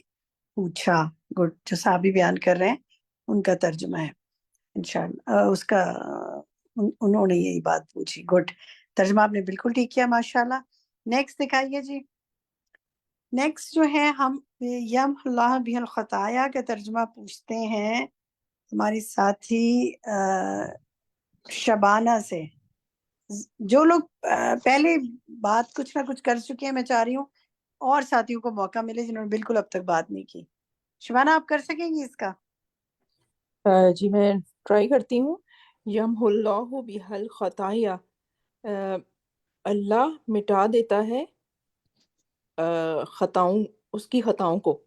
پوچھا۔ گڈ، جو صحابی بیان کر رہے ہیں ان کا ترجمہ ہے انشاءاللہ، اس کا انہوں نے یہی بات پوچھی۔ گڈ، ترجمہ آپ نے بالکل ٹھیک کیا، ماشاءاللہ۔ نیکسٹ دکھائیے جی۔ نیکسٹ جو ہے ہم یم اللہ بہ الخطایا کا ترجمہ پوچھتے ہیں ہماری ساتھی شبانہ سے۔ جو لوگ پہلے بات کچھ نہ کچھ کر چکے ہیں، میں چاہ رہی ہوں اور ساتھیوں کو موقع ملے جنہوں نے بالکل اب تک بات نہیں کی۔ شبانہ آپ کر سکیں گی اس کا؟ جی میں ٹرائی کرتی ہوں۔ یمحو اللہ بہ الخطایا، اللہ مٹا دیتا ہے خطاؤں، اس کی خطاؤں کو۔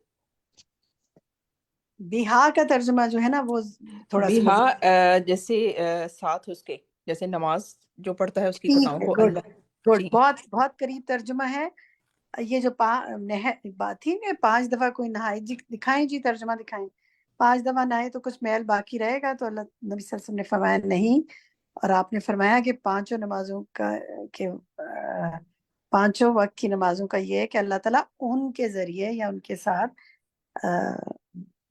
بہا کا ترجمہ جو ہے نا وہ تھوڑا سا بہا جیسے ساتھ اس کے، جیسے نماز جو پڑھتا ہے اس کی خطاؤں کو اللہ۔ گڈ، بہت بہت قریب ترجمہ ہے۔ یہ جو بات تھی کہ 5 دفعہ کوئی نہائے، جی دکھائیں، جی ترجمہ دکھائیں، 5 دفعہ نہائے تو کچھ میل باقی رہے گا؟ تو اللہ نبی صلی اللہ علیہ وسلم نے فرمایا نہیں، اور آپ نے فرمایا کہ 5 نمازوں کا کہ 5 وقت کی نمازوں کا یہ ہے کہ اللہ تعالیٰ ان کے ذریعے یا ان کے ساتھ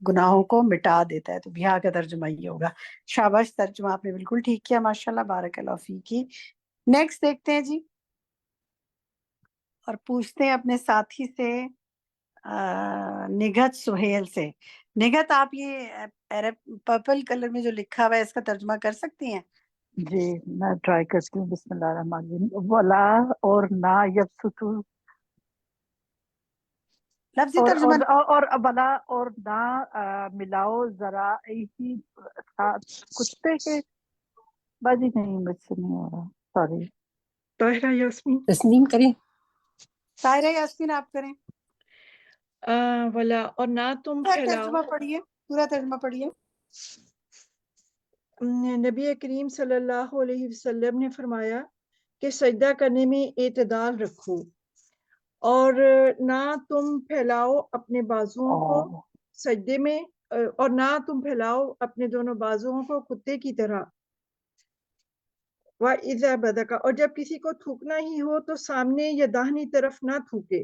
گناہوں کو مٹا دیتا ہے. تو بہا کا ترجمہ یہ ہوگا. شاباش، ترجمہ آپ نے بالکل ٹھیک کیا، ماشاءاللہ، بارک اللہ فیکی. نیکسٹ دیکھتے ہیں جی، اور پوچھتے ہیں اپنے ساتھی سے نگہت سہیل سے. نگہت، آپ یہ پرپل کلر میں جو لکھا ہوا ہے اس کا ترجمہ کر سکتی ہیں؟ جی میں ٹرائی کرتی ہوں. بسم اللہ الرحمن الرحیم. ولا اور نہ یبسطو، لفظی اور ترجمہ اور ولا اور نہ ملاؤ ذرا ہی کتے کے. بازی نہیں، مجھ سے نہیں ہو رہا، سوری. طاہرہ یاسمین. تسنیم کریں. طاہرہ یاسمین آپ کریں. ولا اور نہ تم پورا پھیلاؤ. ترجمہ پڑھیے، پورا ترجمہ پڑھیے. نبی کریم صلی اللہ علیہ وسلم نے فرمایا کہ سجدہ کرنے میں اعتدال رکھو، اور نہ تم پھیلاؤ اپنے بازوؤں کو سجدے میں، اور نہ تم پھیلاؤ اپنے دونوں بازوؤں کو کتے کی طرح. وَإِذَا بَدَكَ، اور جب کسی کو تھوکنا ہی ہو تو سامنے یا داہنی طرف نہ تھوکے،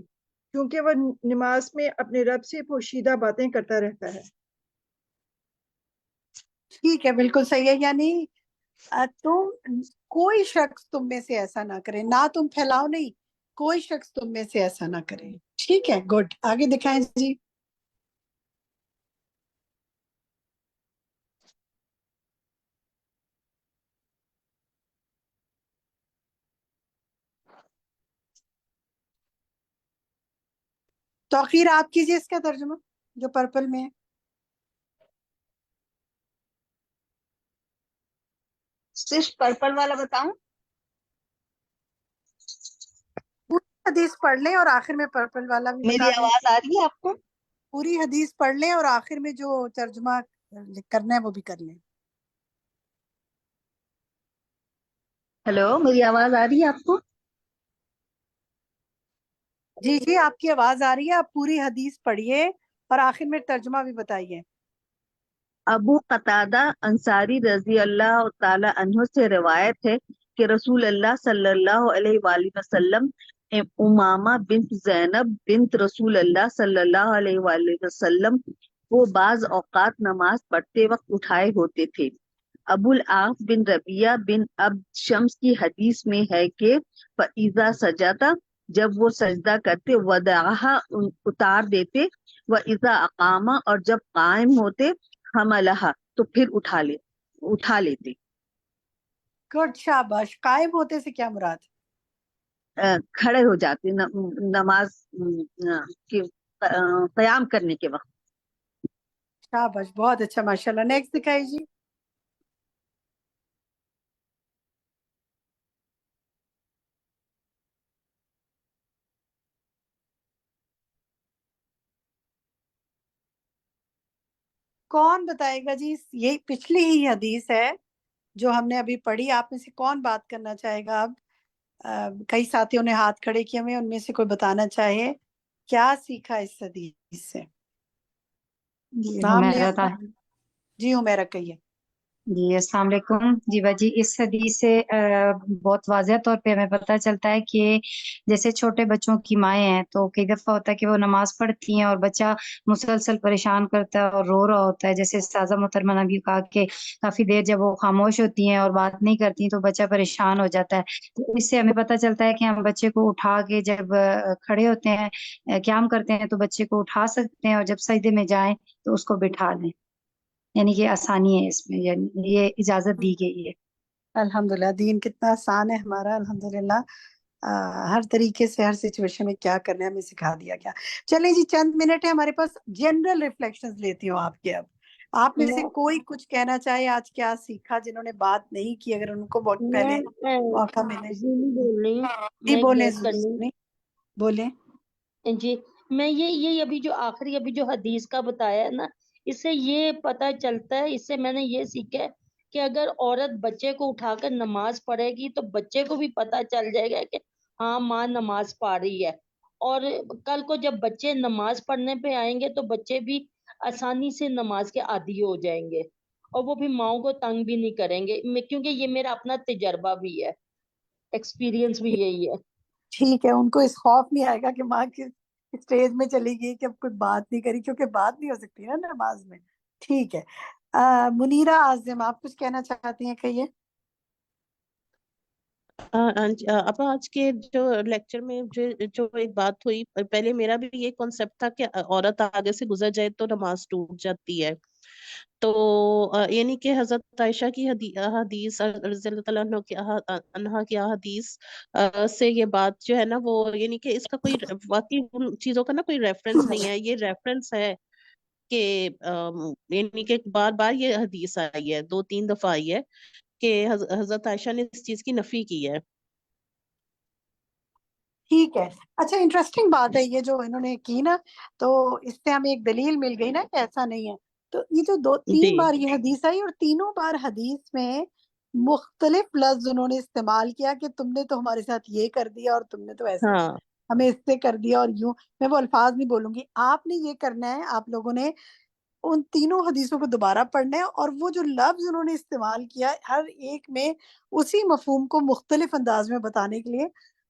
کیونکہ وہ نماز میں اپنے رب سے پوشیدہ باتیں کرتا رہتا ہے. ٹھیک ہے، بالکل صحیح ہے. یعنی تم کوئی شخص تم میں سے ایسا نہ کرے، نہ تم پھیلاؤ، نہیں، کوئی شخص تم میں سے ایسا نہ کرے. ٹھیک ہے، گڈ. آگے دکھائیں جی. توقیر آپ کیجیے اس کا ترجمہ جو پرپل میں ہے. صرف پرپل والا بتاؤں؟ پوری حدیث پڑھ لیں اور آخر میں پرپل والا بھی میری بتا دیں. آواز آ رہی ہے آپ کو؟ پوری حدیث پڑھ لیں اور آخر میں جو ترجمہ کرنا ہے وہ بھی کر لیں. ہیلو، میری آواز آ رہی ہے آپ کو؟ جی جی، آپ کی آواز آ رہی ہے. آپ پوری حدیث پڑھیے اور آخر میں ترجمہ بھی بتائیے. ابو قتادہ انصاری رضی اللہ تعالی عنہ سے روایت ہے کہ رسول اللہ صلی اللہ علیہ وآلہ وسلم امامہ بنت زینب بنت رسول اللہ صلی اللہ علیہ وآلہ وسلم کو بعض اوقات نماز پڑھتے وقت اٹھائے ہوتے تھے. ابو العاص بن ربیعہ بن عبد شمس کی حدیث میں ہے کہ فَإِذَا سَجَدَ، جب وہ سجدہ کرتے، وَدَعَهَا، اتار دیتے، وَإِذَا أَقَامَ، اور جب قائم ہوتے، حملہا، تو پھر اٹھا لیتے. گڈ، شاباش. قائم ہوتے سے کیا مراد؟ کھڑے ہو جاتے نماز کی قیام کرنے کے وقت. شاباش، بہت اچھا، ماشاءاللہ. نیکسٹ دکھائیے جی. کون بتائے گا جی؟ یہ پچھلی ہی حدیث ہے جو ہم نے ابھی پڑھی. آپ میں سے کون بات کرنا چاہے گا؟ اب کئی ساتھیوں نے ہاتھ کھڑے کیے ہوئے، ان میں سے کوئی بتانا چاہے کیا سیکھا اس حدیث سے؟ نام لیا جی. حمیرہ کہیے. جی السلام علیکم. جی باجی، اس حدیث سے بہت واضح طور پہ ہمیں پتہ چلتا ہے کہ جیسے چھوٹے بچوں کی مائیں ہیں تو کئی دفعہ ہوتا ہے کہ وہ نماز پڑھتی ہیں اور بچہ مسلسل پریشان کرتا ہے اور رو رہا ہوتا ہے. جیسے استاذہ محترمہ نے بھی کہا کہ کافی دیر جب وہ خاموش ہوتی ہیں اور بات نہیں کرتی تو بچہ پریشان ہو جاتا ہے. تو اس سے ہمیں پتہ چلتا ہے کہ ہم بچے کو اٹھا کے جب کھڑے ہوتے ہیں، قیام کرتے ہیں، تو بچے کو اٹھا سکتے ہیں، اور جب سجدے میں جائیں تو اس کو بٹھا لیں. یعنی یہ آسانی ہے اس میں، یعنی یہ اجازت دی گئی ہے. الحمدللہ، دین کتنا آسان ہے ہمارا، الحمدللہ. ہر طریقے سے ہر سچویشن میں کیا کرنا ہے ہمیں سکھا دیا گیا. چلیں جی، چند منٹ ہے ہمارے پاس، جنرل ریفلیکشنز لیتی ہوں آپ کے. اب آپ میں سے کوئی کچھ کہنا چاہے آج کیا سیکھا؟ جنہوں نے بات نہیں کی، اگر ان کو وقت پہلے موقع ملے. بول رہی ہوں، جی میں بولیں بات کرنی زنی، بولیں. جی. میں یہ ابھی جو آخری ابھی جو حدیث کا بتایا ہے نا، اس سے یہ پتہ چلتا ہے، اس سے میں نے یہ سیکھا ہے کہ اگر عورت بچے کو اٹھا کر نماز پڑھے گی تو بچے کو بھی پتہ چل جائے گا کہ ہاں ماں نماز پڑھ رہی ہے. اور کل کو جب بچے نماز پڑھنے پہ آئیں گے تو بچے بھی آسانی سے نماز کے عادی ہو جائیں گے اور وہ بھی ماؤں کو تنگ بھی نہیں کریں گے، کیونکہ یہ میرا اپنا تجربہ بھی ہے، ایکسپیرینس بھی یہی ہے۔ ٹھیک ہے، ان کو اس خوف نہیں آئے گا کہ ماں کی اسٹیج میں چلی گئی کہ اب کوئی بات نہیں کری، کیونکہ بات نہیں ہو سکتی نا نماز میں۔ ٹھیک ہے، منیرہ اعظم آپ کچھ کہنا چاہتی ہیں؟ کہیے۔ اب آج کے جو لیکچر میں جو ایک بات ہوئی، پہلے میرا بھی یہ کانسیپٹ تھا کہ عورت آگے سے گزر جائے تو نماز ٹوٹ جاتی ہے، تو یعنی کہ حضرت عائشہ کی حدیث رضی اللہ تعالیٰ عنہا کی حدیث سے یہ بات جو ہے نا وہ یعنی کہ اس کا کوئی واقعی ان چیزوں کا نا کوئی ریفرنس نہیں ہے، یہ ریفرنس ہے کہ یعنی کہ بار بار یہ حدیث آئی ہے، 2-3 دفعہ آئی ہے کہ حضرت عائشہ نے اس چیز کی نفی کی ہے۔ ٹھیک ہے، اچھا انٹرسٹنگ بات ہے یہ جو انہوں نے کی نا، تو اس سے ہمیں ایک دلیل مل گئی نا کہ ایسا نہیں ہے۔ تو یہ جو تین جی بار یہ حدیث آئی اور تینوں بار حدیث میں مختلف لفظ انہوں نے استعمال کیا کہ تم نے تو ہمارے ساتھ یہ کر دیا اور تم نے تو ایسے ہاں ہمیں اس سے کر دیا، اور یوں میں وہ الفاظ نہیں بولوں گی، آپ نے یہ کرنا ہے، آپ لوگوں نے ان تینوں حدیثوں کو دوبارہ پڑھنا ہے، اور وہ جو لفظ انہوں نے استعمال کیا ہر ایک میں اسی مفہوم کو مختلف انداز میں بتانے کے لیے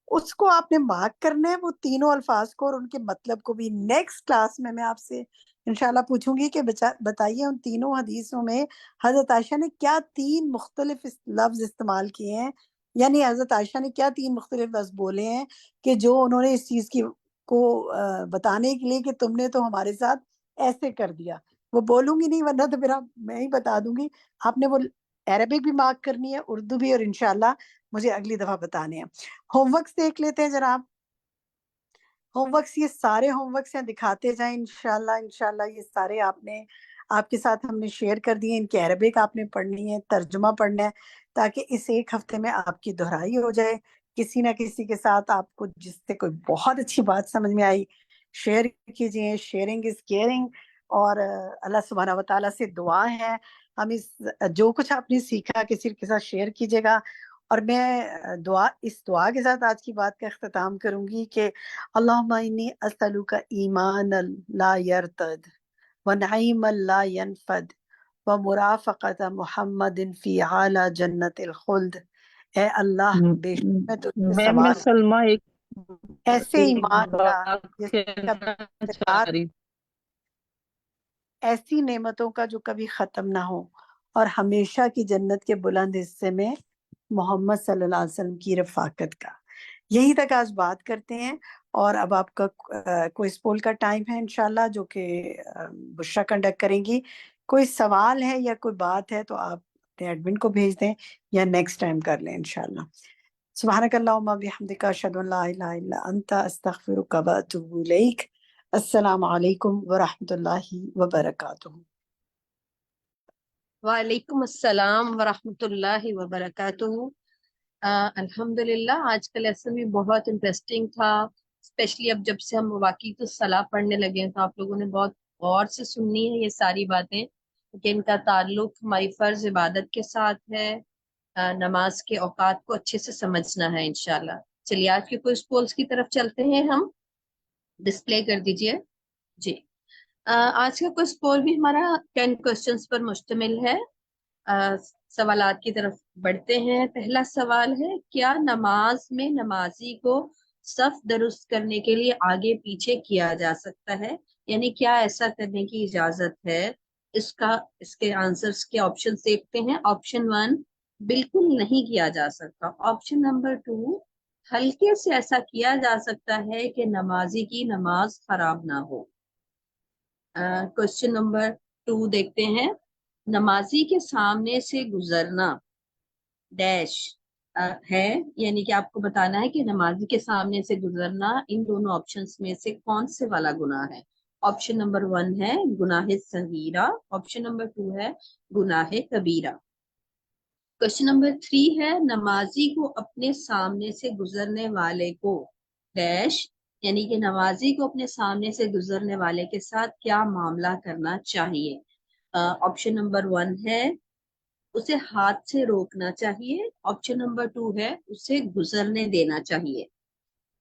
اس کو آپ نے مارک کرنا ہے، وہ تینوں الفاظ کو اور ان کے مطلب کو بھی۔ نیکسٹ کلاس میں آپ سے انشاءاللہ پوچھوں گی کہ بتائیے ان تینوں حدیثوں میں حضرت عائشہ نے کیا 3 مختلف لفظ استعمال کیے ہیں، یعنی حضرت عائشہ نے کیا 3 مختلف لفظ بولے ہیں کہ جو انہوں نے اس چیز کو بتانے کے لیے کہ تم نے تو ہمارے ساتھ ایسے کر دیا۔ وہ بولوں گی نہیں ورنہ تو پھر میں ہی بتا دوں گی، آپ نے وہ عربک بھی مارک کرنی ہے، اردو بھی، اور انشاءاللہ مجھے اگلی دفعہ بتانے ہیں۔ ہوم ورکس دیکھ لیتے ہیں جناب، ہوم ورکس یہ سارے ہوم ورکس ہیں، دکھاتے جائیں انشاءاللہ یہ سارے آپ کے ساتھ ہم نے شیئر کر دیے۔ ان کی عربک آپ نے پڑھنی ہے، ترجمہ پڑھنا ہے، تاکہ اس ایک ہفتے میں آپ کی دہرائی ہو جائے۔ کسی نہ کسی کے ساتھ آپ کو جس سے کوئی بہت اچھی بات سمجھ میں آئی شیئر کیجیے، شیئرنگ از کیئرنگ، اور اللہ سبحانہ وتعالیٰ سے دعا ہے ہم جو کچھ آپ نے سیکھا کسی کے ساتھ شیئر کیجیے گا۔ اور میں اس دعا کے ساتھ آج کی بات کا اختتام کروں گی کہ اللہم انی اسألک ایمانا لا یرتد ونعیما لا ینفد ومرافقت محمد فی اعلی جنت الخلد۔ اے اللہ بے شک میں تجھ سے میں سوال سلمہ ایسے ایک ایمان کا بات جس کا کہنا چاہ انتظار، رہی ایسی نعمتوں کا جو کبھی ختم نہ ہو، اور ہمیشہ کی جنت کے بلند حصے میں محمد صلی اللہ علیہ وسلم کی رفاقت کا۔ یہی تک آج بات کرتے ہیں، اور اب آپ کا کوئز پول کا ٹائم ہے انشاءاللہ، جو کہ بشرا کنڈکٹ کریں گی۔ کوئی سوال ہے یا کوئی بات ہے تو آپ اپنے ایڈمن کو بھیج دیں یا نیکسٹ ٹائم کر لیں انشاءاللہ۔ سبحانک اللہم بحمدک اشہد ان لا الہ الا انت استغفرک و اتوب الیک۔ السلام علیکم ورحمۃ اللہ وبرکاتہ۔ وعلیکم السلام ورحمۃ اللہ وبرکاتہ۔ الحمدللہ آج کا لیسن بھی بہت انٹرسٹنگ تھا، اسپیشلی اب جب سے ہم واقعی تو صلاح پڑھنے لگے ہیں تو آپ لوگوں نے بہت غور سے سننی ہے یہ ساری باتیں کہ ان کا تعلق ہماری فرض عبادت کے ساتھ ہے، نماز کے اوقات کو اچھے سے سمجھنا ہے انشاءاللہ۔ چلیے آج کے کوئز پولز کی طرف چلتے ہیں، ہم ڈسپلے کر دیجئے جی۔ آج کا کوئز پول بھی ہمارا 10 کوسچنز پر مشتمل ہے۔ سوالات کی طرف بڑھتے ہیں۔ پہلا سوال ہے، کیا نماز میں نمازی کو صف درست کرنے کے لیے آگے پیچھے کیا جا سکتا ہے؟ یعنی کیا ایسا کرنے کی اجازت ہے؟ اس کے آنسرز کے آپشن دیکھتے ہیں۔ آپشن 1 بالکل نہیں کیا جا سکتا۔ آپشن نمبر 2 ہلکے سے ایسا کیا جا سکتا ہے کہ نمازی کی نماز خراب نہ ہو۔ کوسچن نمبر 2 دیکھتے ہیں، نمازی کے سامنے سے گزرنا ڈیش ہے، یعنی کہ آپ کو بتانا ہے کہ نمازی کے سامنے سے گزرنا ان دونوں آپشنز میں سے کون سے والا گناہ ہے۔ آپشن نمبر 1 ہے گناہ صغیرہ، آپشن نمبر 2 ہے گناہ کبیرہ۔ کوسچن نمبر 3 ہے، نمازی کو اپنے سامنے سے گزرنے والے کو ڈیش، یعنی کہ نمازی کو اپنے سامنے سے گزرنے والے کے ساتھ کیا معاملہ کرنا چاہیے۔ آپشن نمبر 1 ہے اسے ہاتھ سے روکنا چاہیے، آپشن نمبر 2 ہے اسے گزرنے دینا چاہیے۔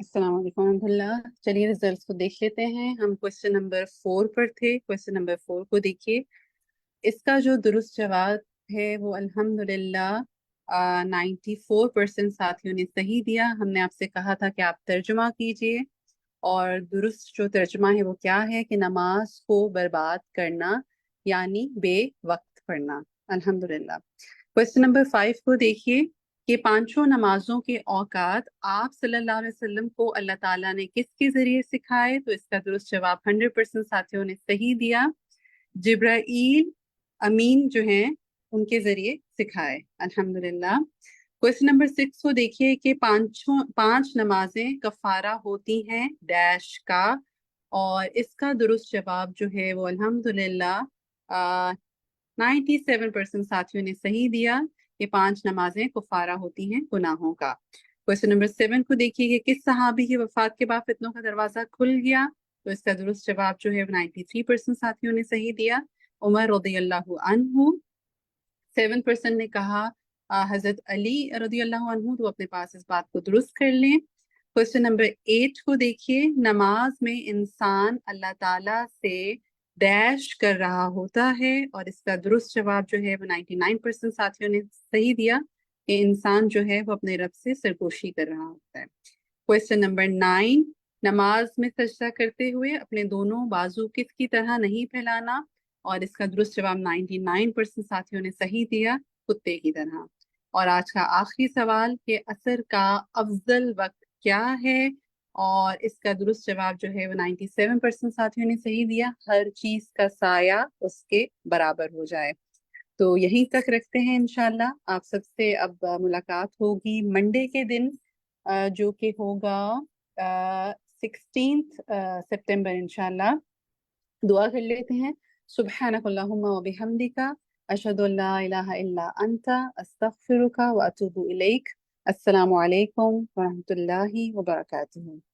السلام علیکم ورحمۃ اللہ. چلیے ریزلٹس کو دیکھ لیتے ہیں. ہم کوشچن نمبر 4 پر تھے. کوشچن نمبر 4 کو دیکھیے. اس کا جو درست جواب ہے وہ الحمدللہ 94% ساتھیوں نے صحیح دیا. ہم نے آپ سے کہا تھا کہ آپ ترجمہ کیجئے، اور درست جو ترجمہ ہے وہ کیا ہے کہ نماز کو برباد کرنا یعنی بے وقت پڑھنا. الحمدللہ. کوشچن نمبر 5 کو دیکھیے کہ پانچوں نمازوں کے اوقات آپ صلی اللہ علیہ وسلم کو اللہ تعالیٰ نے کس کے ذریعے سکھائے. تو اس کا درست جواب 100% ساتھیوں نے صحیح دیا. جبرائیل امین جو ہیں ان کے ذریعے سکھائے. الحمدللہ. کوشچن نمبر 6 کو دیکھیے کہ پانچ نمازیں کفارہ ہوتی ہیں ڈیش کا، اور اس کا درست جواب جو ہے وہ الحمدللہ 97% ساتھیوں نے صحیح دیا کہ 5 نمازیں کفارہ ہوتی ہیں گناہوں کا. کوشچن نمبر 7 کو دیکھیے کہ کس صحابی کی وفات کے بعد فتنوں کا دروازہ کھل گیا. تو اس کا درست جواب جو ہے 93% ساتھیوں نے صحیح دیا. عمر رضی اللہ عنہ. 7% نے کہا حضرت علی رضی اللہ عنہ. تو اپنے پاس اس بات کو درست کر لیں. کوشچن نمبر 8 کو دیکھیے. نماز میں انسان اللہ تعالیٰ سے ڈیش کر رہا ہوتا ہے، اور اس کا درست جواب جو ہے وہ 99% ساتھیوں نے صحیح دیا کہ انسان جو ہے وہ اپنے رب سے سرگوشی کر رہا ہوتا ہے. Question number 9. نماز میں سجدہ کرتے ہوئے اپنے دونوں بازو کس کی طرح نہیں پھیلانا، اور اس کا درست جواب 99% ساتھیوں نے صحیح دیا کتے کی طرح. اور آج کا آخری سوال کہ عصر کا افضل وقت کیا ہے، اور اس کا درست جواب جو ہے وہ 97% ساتھیوں نے صحیح دیا. ہر چیز کا سایہ اس کے برابر ہو جائے. تو یہیں تک رکھتے ہیں انشاءاللہ. آپ سب سے اب ملاقات ہوگی منڈے کے دن، جو کہ ہوگا 16 سپتمبر انشاءاللہ. دعا کر لیتے ہیں. سبحانک اللہم و بحمدک اشہد ان لا الہ الا انت استغفرک و اتوب الیک. السلام علیکم ورحمۃ اللہ وبرکاتہ.